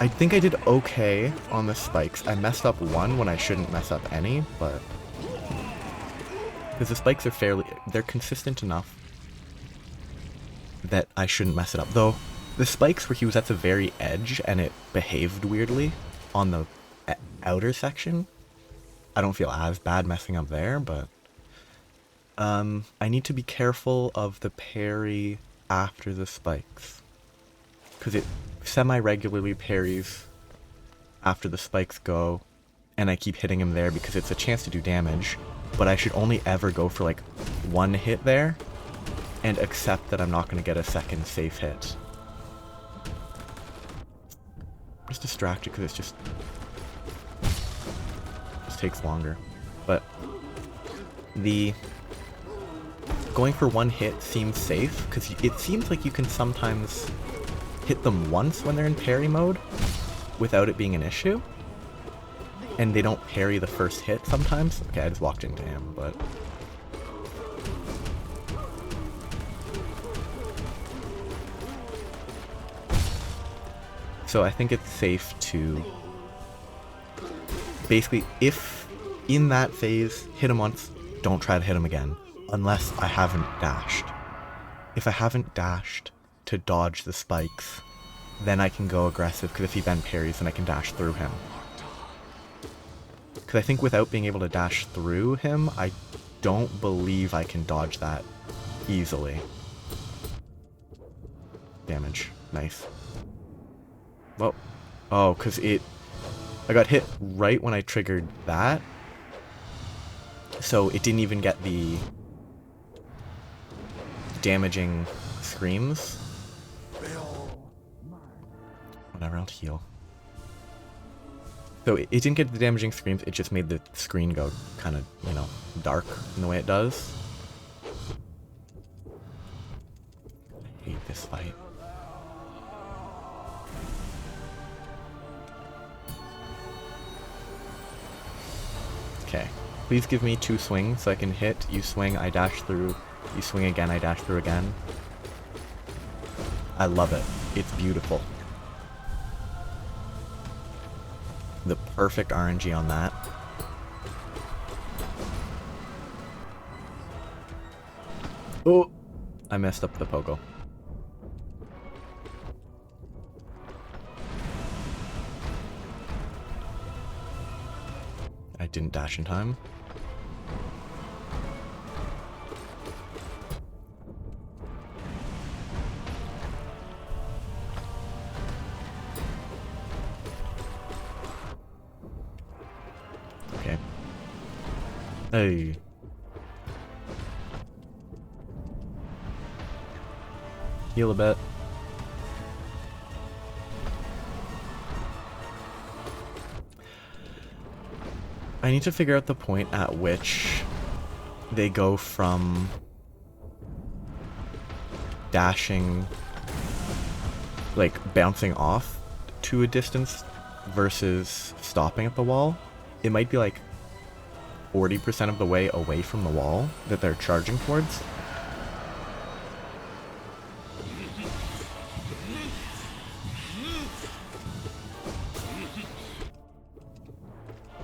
I think I did okay on the spikes. I messed up 1 when I shouldn't mess up any, but... because the spikes are they're consistent enough that I shouldn't mess it up. Though, the spikes where he was at the very edge and it behaved weirdly on the outer section, I don't feel as bad messing up there, but... I need to be careful of the parry after the spikes. Because it semi-regularly parries after the spikes go, and I keep hitting him there because it's a chance to do damage, but I should only ever go for like 1 hit there, and accept that I'm not going to get a second safe hit. I'm just distracted because it just takes longer. But the going for 1 hit seems safe, because it seems like you can sometimes hit them once when they're in parry mode without it being an issue, and they don't parry the first hit sometimes. Okay, I just walked into him, but so I think it's safe to basically, if in that phase, hit him once, don't try to hit him again unless I haven't dashed. If I haven't dashed to dodge the spikes, then I can go aggressive, because if he then parries, then I can dash through him. Because I think without being able to dash through him, I don't believe I can dodge that easily. Damage. Nice. Well, oh, because I got hit right when I triggered that, so it didn't even get the damaging screams. Whatever, I'll heal. So it didn't get the damaging screams, it just made the screen go kind of, you know, dark in the way it does. I hate this fight. Okay. Please give me 2 swings so I can hit. You swing, I dash through. You swing again, I dash through again. I love it. It's beautiful. The perfect RNG on that. Oh! I messed up the pogo. I didn't dash in time. Okay. Hey. Heal a bit. I need to figure out the point at which they go from dashing, like bouncing off to a distance versus stopping at the wall. It might be like 40% of the way away from the wall that they're charging towards.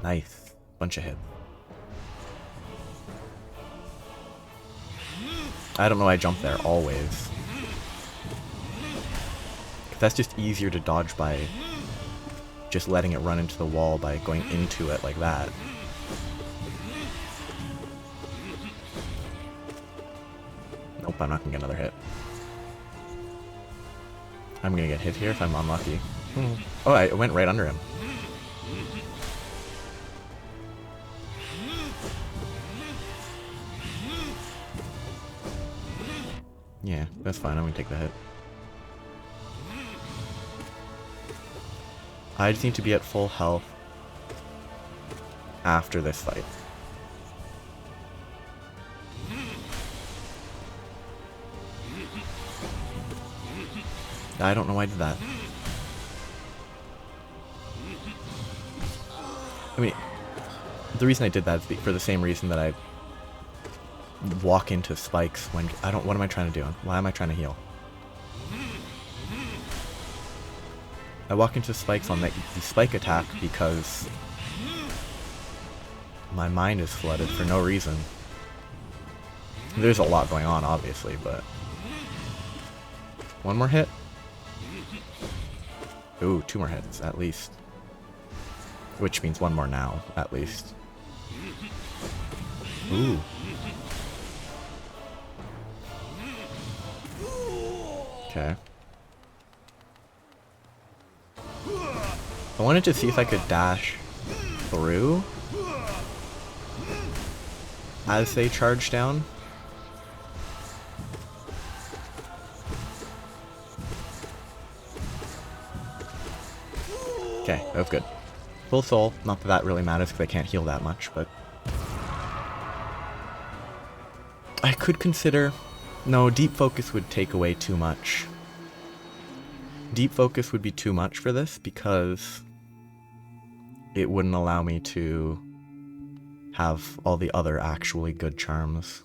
Nice. Bunch of hits. I don't know why I jumped there, always. That's just easier to dodge by just letting it run into the wall by going into it like that. Nope, I'm not gonna get another hit. I'm gonna get hit here if I'm unlucky. Oh, I went right under him. Yeah, that's fine. I'm gonna take the hit. I just need to be at full health after this fight. I don't know why I did that. I mean, the reason I did that is for the same reason that I walk into spikes when I don't. What am I trying to do? Why am I trying to heal? I walk into spikes on the spike attack because my mind is flooded for no reason. There's a lot going on, obviously, but one more hit. Ooh, 2 more hits at least, which means 1 more now at least. Ooh. Okay. I wanted to see if I could dash through as they charge down. Okay, that was good. Full soul, not that that really matters because I can't heal that much, but I could consider... No, deep focus would take away too much. Deep focus would be too much for this because it wouldn't allow me to have all the other actually good charms.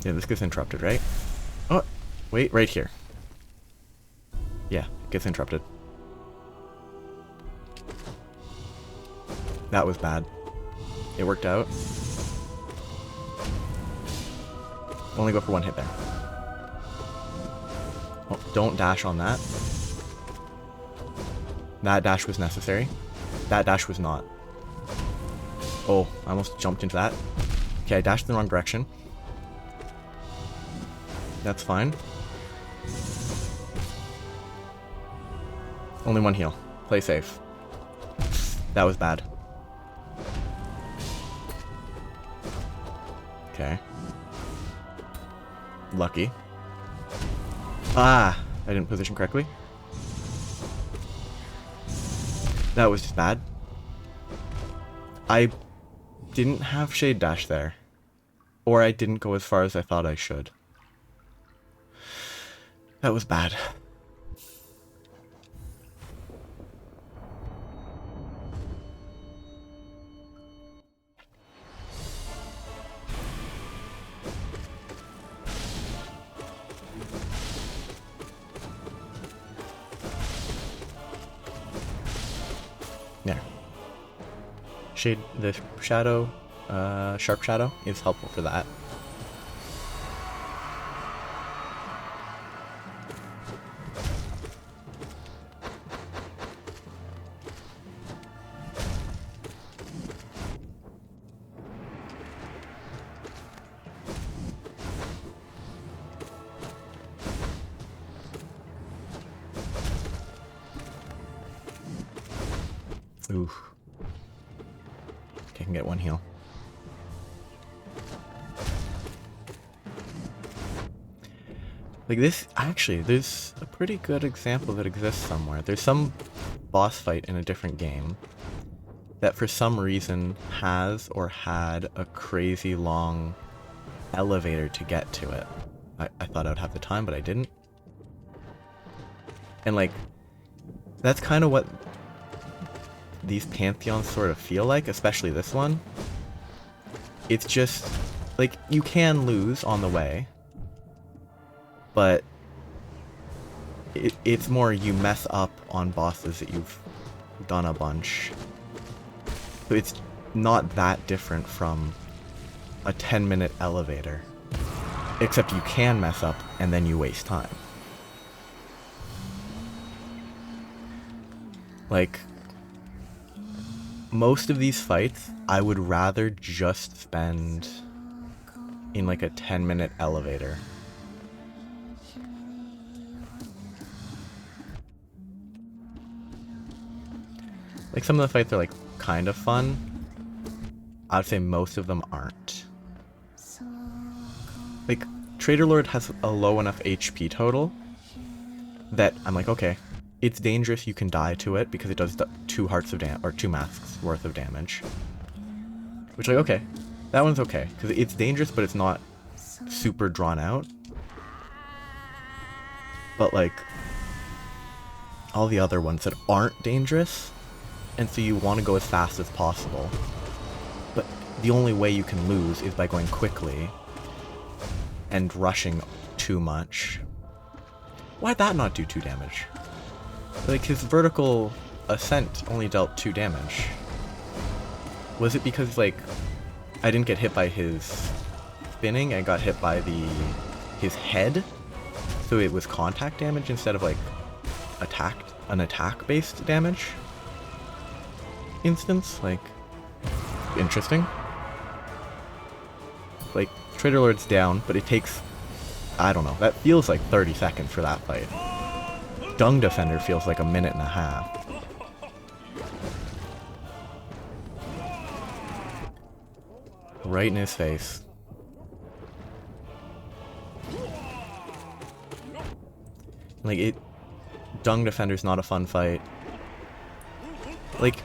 Yeah, this gets interrupted, right? Oh, wait, right here. Yeah, it gets interrupted. That was bad. It worked out. Only go for 1 hit there. Oh, don't dash on that. That dash was necessary. That dash was not. Oh, I almost jumped into that. Okay, I dashed in the wrong direction. That's fine. Only 1 heal. Play safe. That was bad. Okay. Lucky. Ah! I didn't position correctly. That was just bad. I didn't have Shade Dash there. Or I didn't go as far as I thought I should. That was bad. There. Shade, the shadow, sharp shadow is helpful for that. Oof. Okay, I can get 1 heal. Like this, actually, there's a pretty good example that exists somewhere. There's some boss fight in a different game that for some reason has or had a crazy long elevator to get to it. I thought I'd have the time, but I didn't. And like, that's kind of what these pantheons sort of feel like, especially this one. It's just, like, you can lose on the way, but it's more you mess up on bosses that you've done a bunch. So it's not that different from a 10-minute elevator. Except you can mess up and then you waste time. Like, most of these fights, I would rather just spend in like a 10-minute elevator. Like, some of the fights are like kind of fun. I would say most of them aren't. Like, Trader Lord has a low enough HP total that I'm like, okay, it's dangerous, you can die to it because it does 2 hearts of damage, or 2 masks worth of damage. Which, like, okay, that one's okay, because it's dangerous, but it's not super drawn out. But, like, all the other ones that aren't dangerous, and so you want to go as fast as possible, but the only way you can lose is by going quickly and rushing too much. Why'd that not do 2 damage? Like, his vertical ascent only dealt 2 damage. Was it because, like, I didn't get hit by his spinning, I got hit by his head? So it was contact damage instead of, like, an attack-based damage instance? Like, interesting. Like, Trader Lord's down, but it takes, I don't know, that feels like 30 seconds for that fight. Dung Defender feels like a minute and a half. Right in his face. Like, Dung Defender's not a fun fight. Like,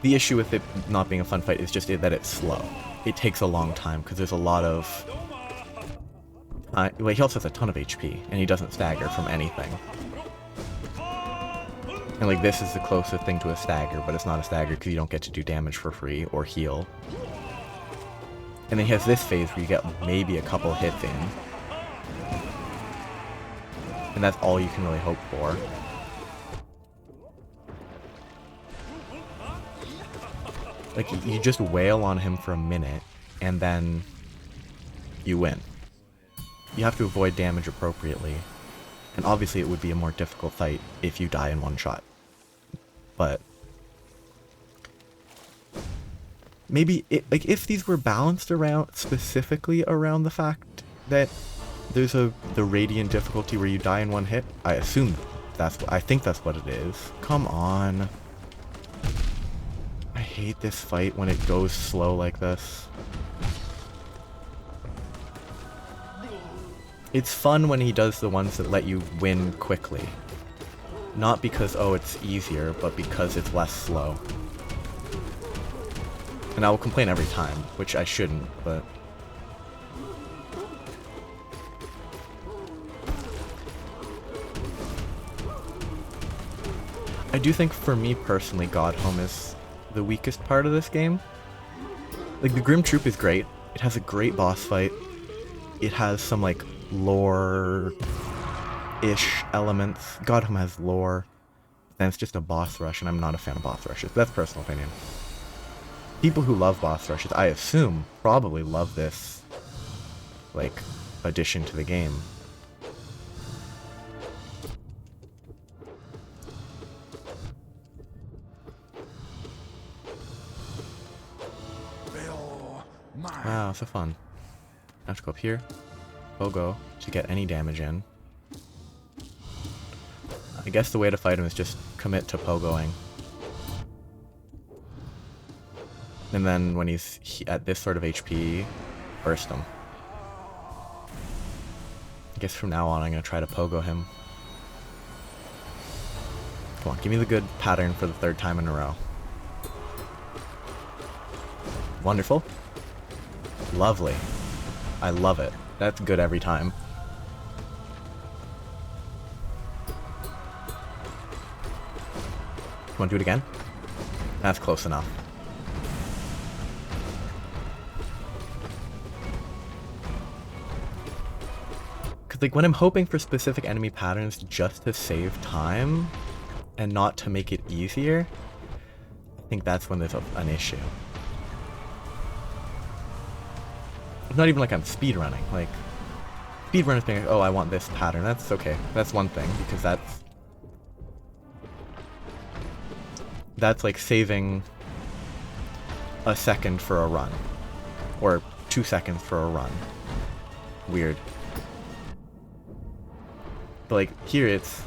the issue with it not being a fun fight is just that it's slow. It takes a long time, because there's a lot of... well, he also has a ton of HP, and he doesn't stagger from anything. And, like, this is the closest thing to a stagger, but it's not a stagger because you don't get to do damage for free or heal. And then he has this phase where you get maybe a couple hits in. And that's all you can really hope for. Like, you just wail on him for a minute, and then you win. You have to avoid damage appropriately. And obviously it would be a more difficult fight if you die in one shot. But maybe, like, if these were balanced around, specifically around the fact that there's the radiant difficulty where you die in one hit, I assume I think that's what it is. Come on. I hate this fight when it goes slow like this. It's fun when he does the ones that let you win quickly. Not because, oh, it's easier, but because it's less slow. And I will complain every time, which I shouldn't, but... I do think, for me personally, Godhome is the weakest part of this game. Like, the Grim Troop is great. It has a great boss fight. It has some, like, lore-ish elements. Godhome has lore. Then it's just a boss rush, and I'm not a fan of boss rushes. That's personal opinion. People who love boss rushes, I assume, probably love this, like, addition to the game. Wow, so fun. I have to go up here, Pogo, to get any damage in. I guess the way to fight him is just commit to Pogoing. And then when he's at this sort of HP, burst him. I guess from now on I'm going to try to pogo him. Come on, give me the good pattern for the 3rd time in a row. Wonderful. Lovely. I love it. That's good every time. Come on, do it again. That's close enough. Because, like, when I'm hoping for specific enemy patterns just to save time and not to make it easier, I think that's when there's an issue. It's not even like I'm speedrunning. Like, speedrunners being like, oh, I want this pattern. That's okay. That's one thing, because that's like saving a second for a run. Or 2 seconds for a run. Weird. But like, here it's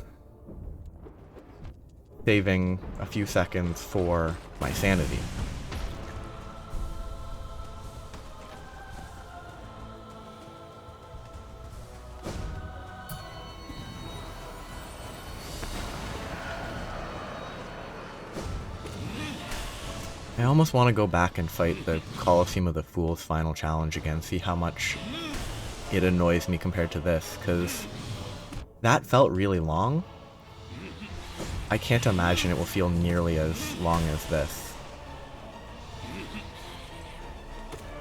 saving a few seconds for my sanity. I almost want to go back and fight the Colosseum of the Fools final challenge again, see how much it annoys me compared to this, because that felt really long. I can't imagine it will feel nearly as long as this.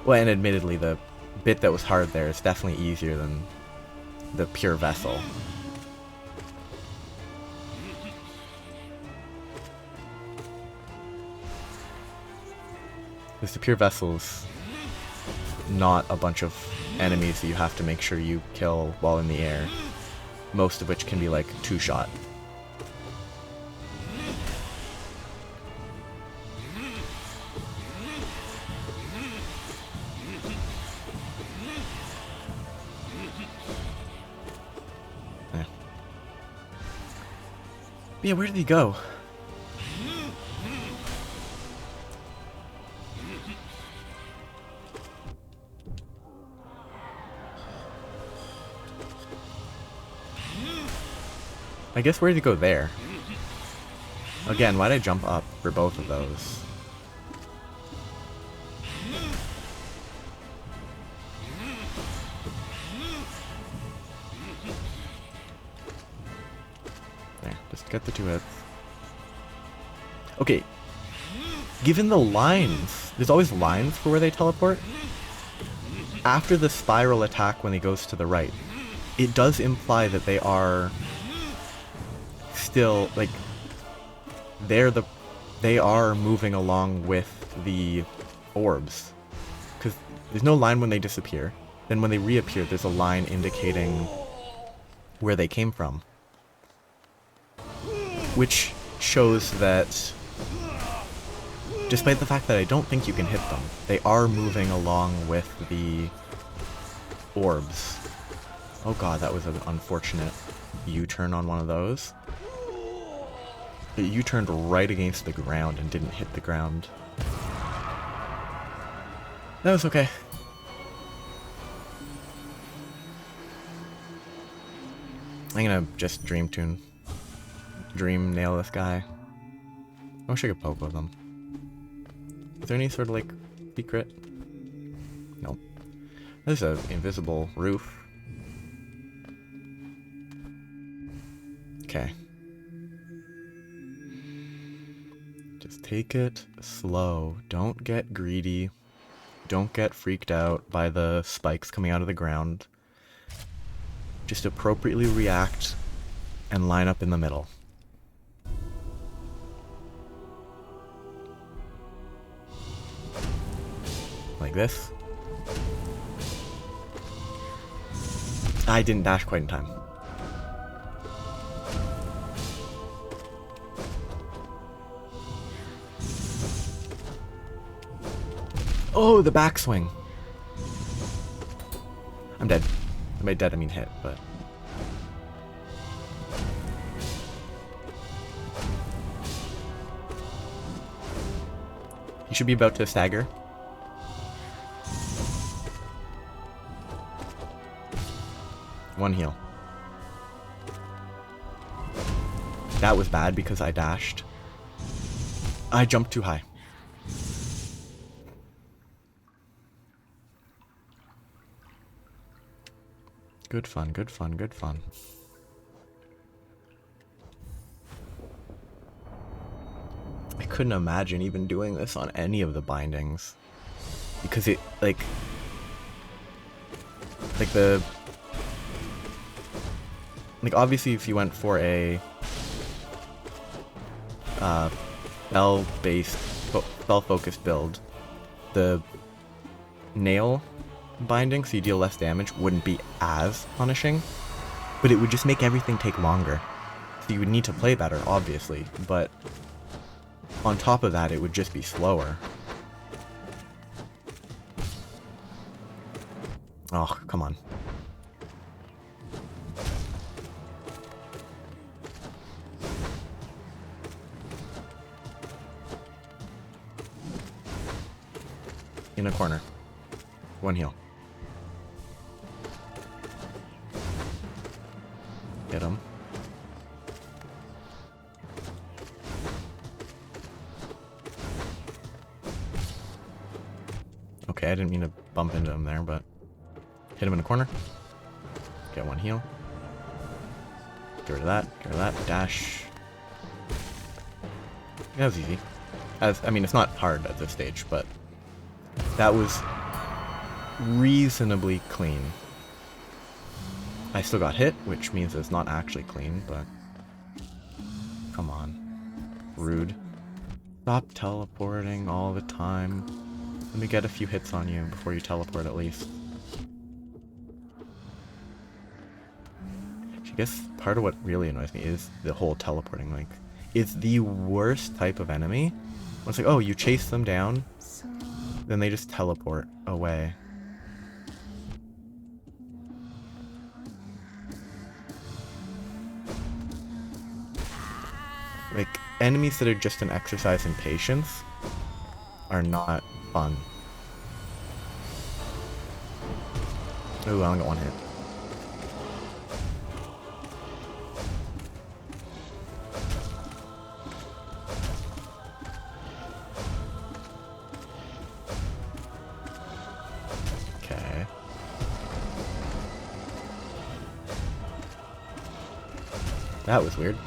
Well, and admittedly, the bit that was hard there is definitely easier than the pure vessel. Because the pure vessel's not a bunch of enemies that you have to make sure you kill while in the air. Most of which can be like 2-shot. Yeah. But yeah, where did he go? I guess where did he go there? Again, why'd I jump up for both of those? There, just get the 2 hits. Okay, given the lines, there's always lines for where they teleport. After the spiral attack when he goes to the right, it does imply that they are still, like, they are moving along with the orbs. Because there's no line when they disappear. Then when they reappear, there's a line indicating where they came from. Which shows that, despite the fact that I don't think you can hit them, they are moving along with the orbs. Oh god, that was an unfortunate U-turn on one of those. It U-turned right against the ground and didn't hit the ground. That was okay. I'm gonna just dream nail this guy. I wish I could poke with him. Is there any sort of like secret? Nope. There's an invisible roof. Okay. Just take it slow. Don't get greedy. Don't get freaked out by the spikes coming out of the ground. Just appropriately react and line up in the middle. Like this. I didn't dash quite in time. Oh, the backswing. I'm dead. By dead I mean hit, but... You should be about to stagger. one heal. That was bad because I dashed. I jumped too high. Good fun, good fun, good fun. I couldn't imagine even doing this on any of the bindings. Because it, like obviously if you went for a spell-focused build, the nail binding, so you deal less damage, wouldn't be as punishing, but it would just make everything take longer. So you would need to play better, obviously, but on top of that, it would just be slower. Oh, come on. In a corner. One heal. Hit him. Okay, I didn't mean to bump into him there, but hit him in the corner. Get one heal. Get rid of that. Get rid of that. Dash. That was easy. I mean, it's not hard at this stage, but that was reasonably clean. I still got hit, which means it's not actually clean, but come on. Rude. Stop teleporting all the time. Let me get a few hits on you before you teleport at least. I guess part of what really annoys me is the whole teleporting. Like, it's the worst type of enemy. It's like, oh, you chase them down, then they just teleport away. Like, enemies that are just an exercise in patience are not fun. Ooh, I only got one hit. Okay. That was weird.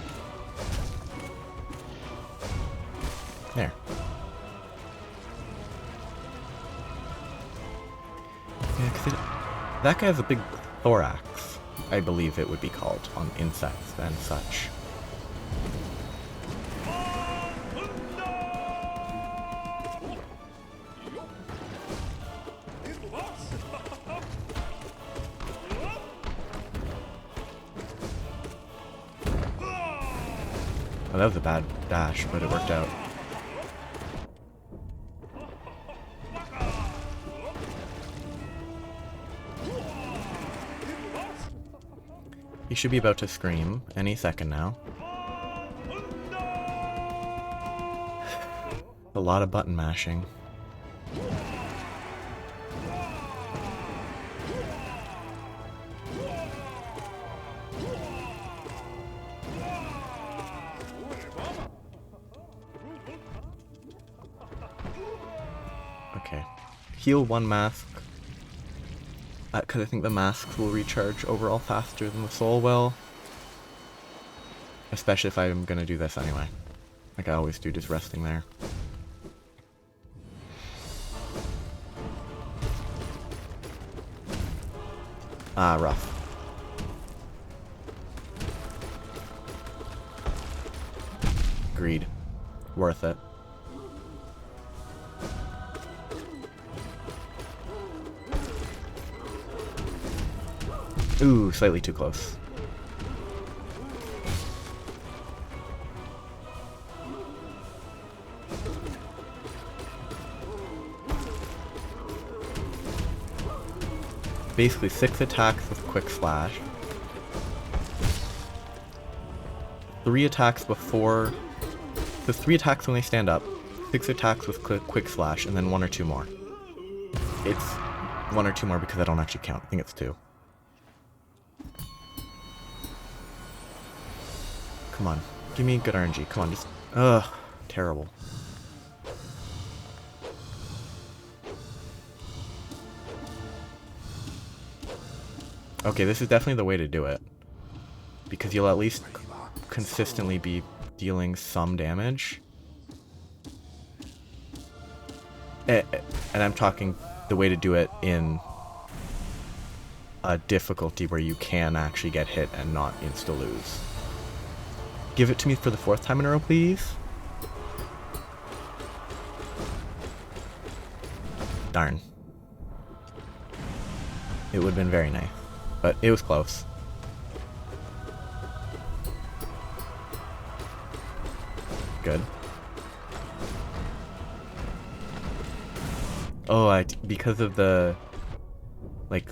There. Yeah, 'cause that guy has a big thorax, I believe it would be called, on insects and such. Oh, that was a bad dash, but it worked out. He should be about to scream any second now. A lot of button mashing. Okay. Heal one mask. Because I think the masks will recharge overall faster than the soul will. Especially if I'm gonna do this anyway. Like I always do, just resting there. Ah, rough. Agreed. Worth it. Ooh, slightly too close. Basically 6 attacks with quick slash. 3 attacks before... So 3 attacks when they stand up, 6 attacks with quick slash, and then 1 or 2 more. It's 1 or 2 more because I don't actually count. I think it's 2. Come on. Give me good RNG. Come on, just... Ugh. Terrible. Okay, this is definitely the way to do it. Because you'll at least consistently be dealing some damage. And I'm talking the way to do it in a difficulty where you can actually get hit and not insta-lose. Give it to me for the 4th time in a row, please. Darn. It would have been very nice. But it was close. Good. Oh, because of the, like,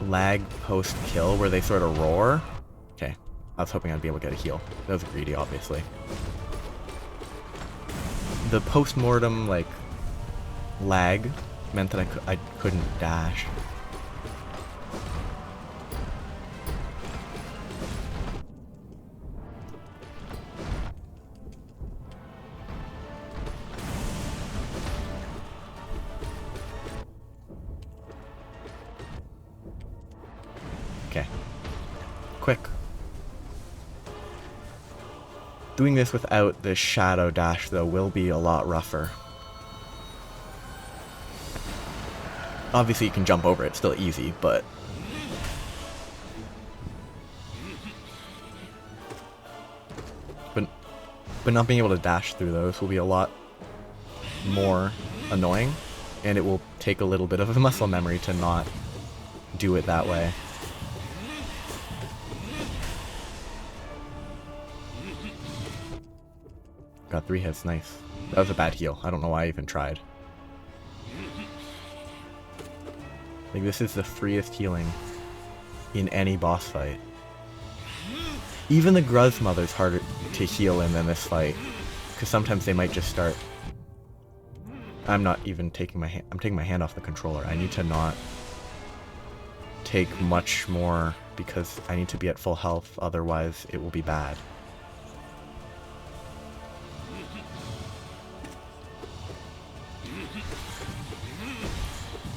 lag post-kill where they sort of roar. Okay. I was hoping I'd be able to get a heal. That was greedy, obviously. The post-mortem, like, lag meant that I couldn't dash. Okay. Quick. Doing this without the shadow dash, though, will be a lot rougher. Obviously, you can jump over it. It's still easy, but... But not being able to dash through those will be a lot more annoying, and it will take a little bit of a muscle memory to not do it that way. Got 3 hits, nice. That was a bad heal. I don't know why I even tried. Like, this is the freest healing in any boss fight. Even the Gruz Mother's harder to heal in than this fight, because sometimes they might just start... I'm not even taking my hand... I'm taking my hand off the controller. I need to not take much more, because I need to be at full health, otherwise it will be bad.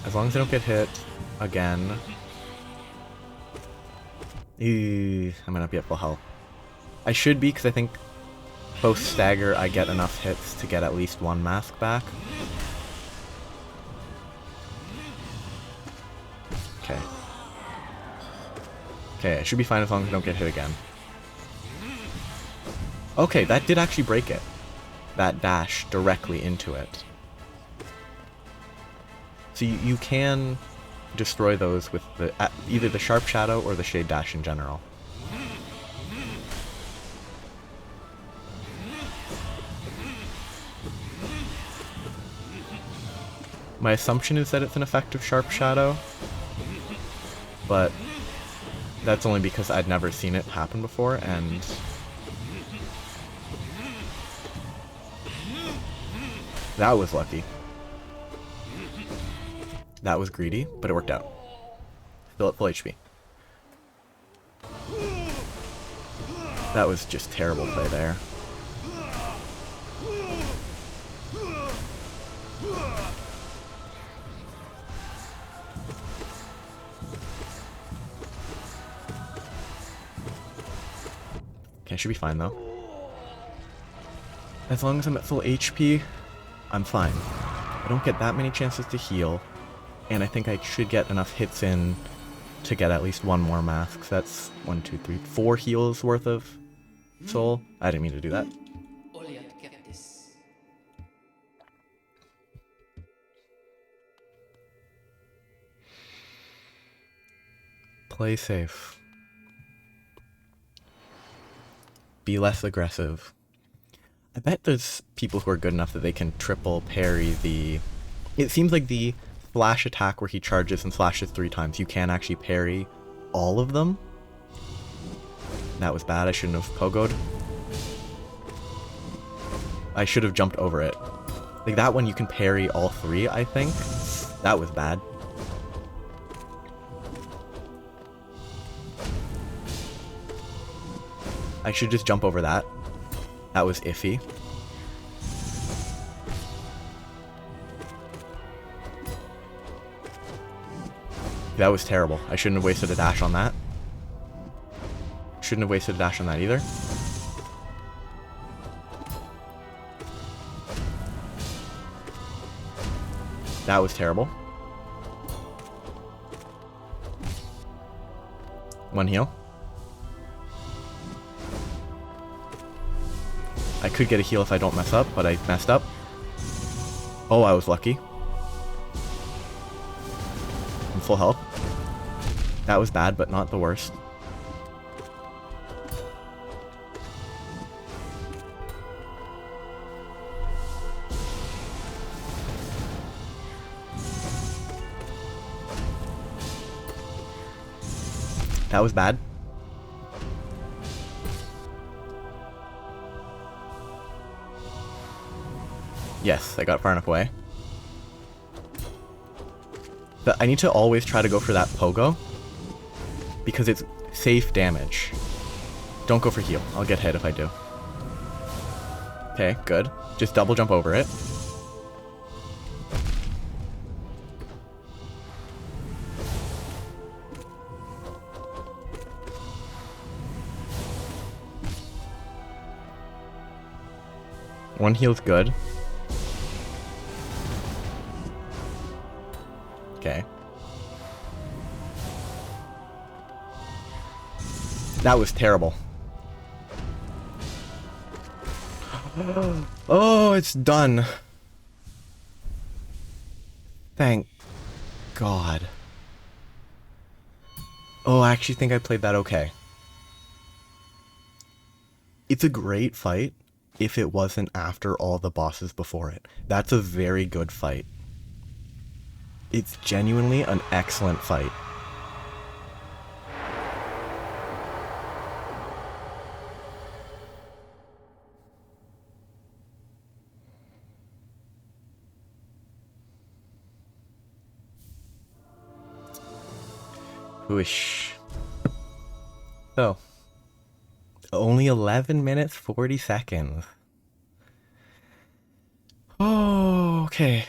As long as I don't get hit again. I might not be at full health. I should be, because I think post stagger I get enough hits to get at least 1 mask back. Okay. Okay, I should be fine as long as I don't get hit again. Okay, that did actually break it. That dash directly into it. So you can destroy those with the either the Sharp Shadow or the Shade Dash in general. My assumption is that it's an effective Sharp Shadow, but that's only because I'd never seen it happen before, and that was lucky. That was greedy, but it worked out. Still at full HP. That was just terrible play there. Okay, I should be fine though. As long as I'm at full HP, I'm fine. I don't get that many chances to heal. And I think I should get enough hits in to get at least 1 more mask. So that's 1, 2, 3, 4 heals worth of soul. I didn't mean to do that. Play safe. Be less aggressive. I bet there's people who are good enough that they can triple parry the... It seems like the flash attack where he charges and slashes 3 times, you can actually parry all of them. That was bad. I shouldn't have pogoed. I should have jumped over it. Like that one you can parry all 3, I think. That was bad. I should just jump over that. That was iffy. That was terrible. I shouldn't have wasted a dash on that. Shouldn't have wasted a dash on that either. That was terrible. One heal. I could get a heal if I don't mess up, but I messed up. Oh, I was lucky. I'm full health. That was bad, but not the worst. That was bad. Yes, I got far enough away. But I need to always try to go for that pogo, because it's safe damage. Don't go for heal. I'll get hit if I do. Okay, good. Just double jump over it. One heal's good. Okay. That was terrible. Oh, it's done. Thank God. Oh, I actually think I played that okay. It's a great fight if it wasn't after all the bosses before it. That's a very good fight. It's genuinely an excellent fight. Whoosh. So, only 11 minutes, 40 seconds. Oh, okay.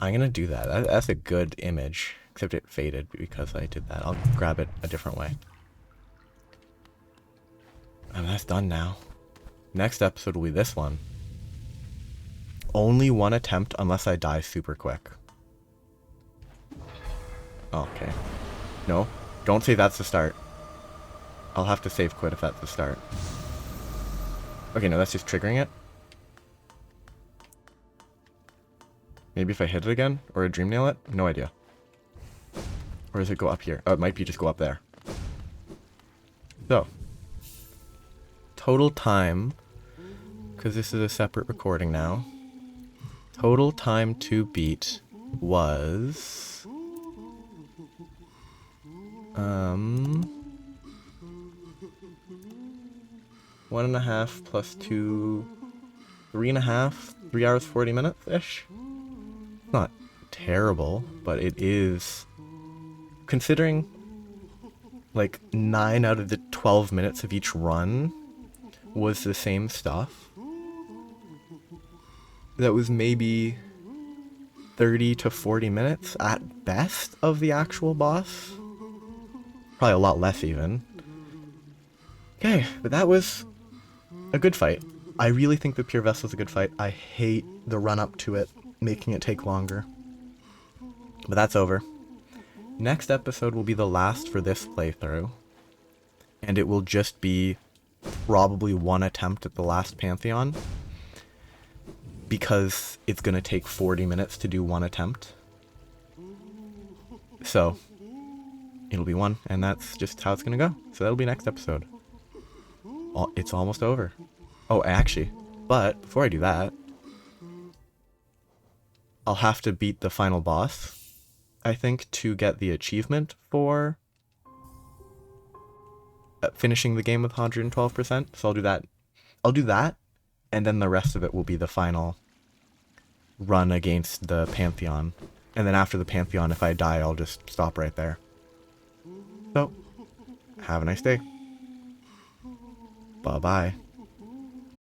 I'm gonna do that. That's a good image, except it faded because I did that. I'll grab it a different way. And that's done now. Next episode will be this one. Only one attempt unless I die super quick. Okay. No, don't say that's the start. I'll have to save quit if that's the start. Okay, no, that's just triggering it. Maybe if I hit it again? Or a dream nail it? No idea. Or does it go up here? Oh, it might be just go up there. So. Total time. Because this is a separate recording now. Total time to beat was... 1.5 plus 2... 3.5? 3 hours 40 minutes-ish? Not terrible, but it is, considering like 9 out of the 12 minutes of each run was the same stuff. That was maybe 30 to 40 minutes at best of the actual boss. Probably a lot less even. Okay, but that was a good fight. I really think the Pure Vessel's a good fight. I hate the run up to it, making it take longer. But that's over. Next episode will be the last for this playthrough. And it will just be probably one attempt at the last Pantheon. Because it's going to take 40 minutes to do one attempt. So, it'll be one, and that's just how it's going to go. So that'll be next episode. It's almost over. Oh, actually, but before I do that, I'll have to beat the final boss, I think, to get the achievement for finishing the game with 112%. So I'll do that. I'll do that, and then the rest of it will be the final run against the Pantheon. And then after the Pantheon, if I die, I'll just stop right there. So, Have a nice day. Bye-bye.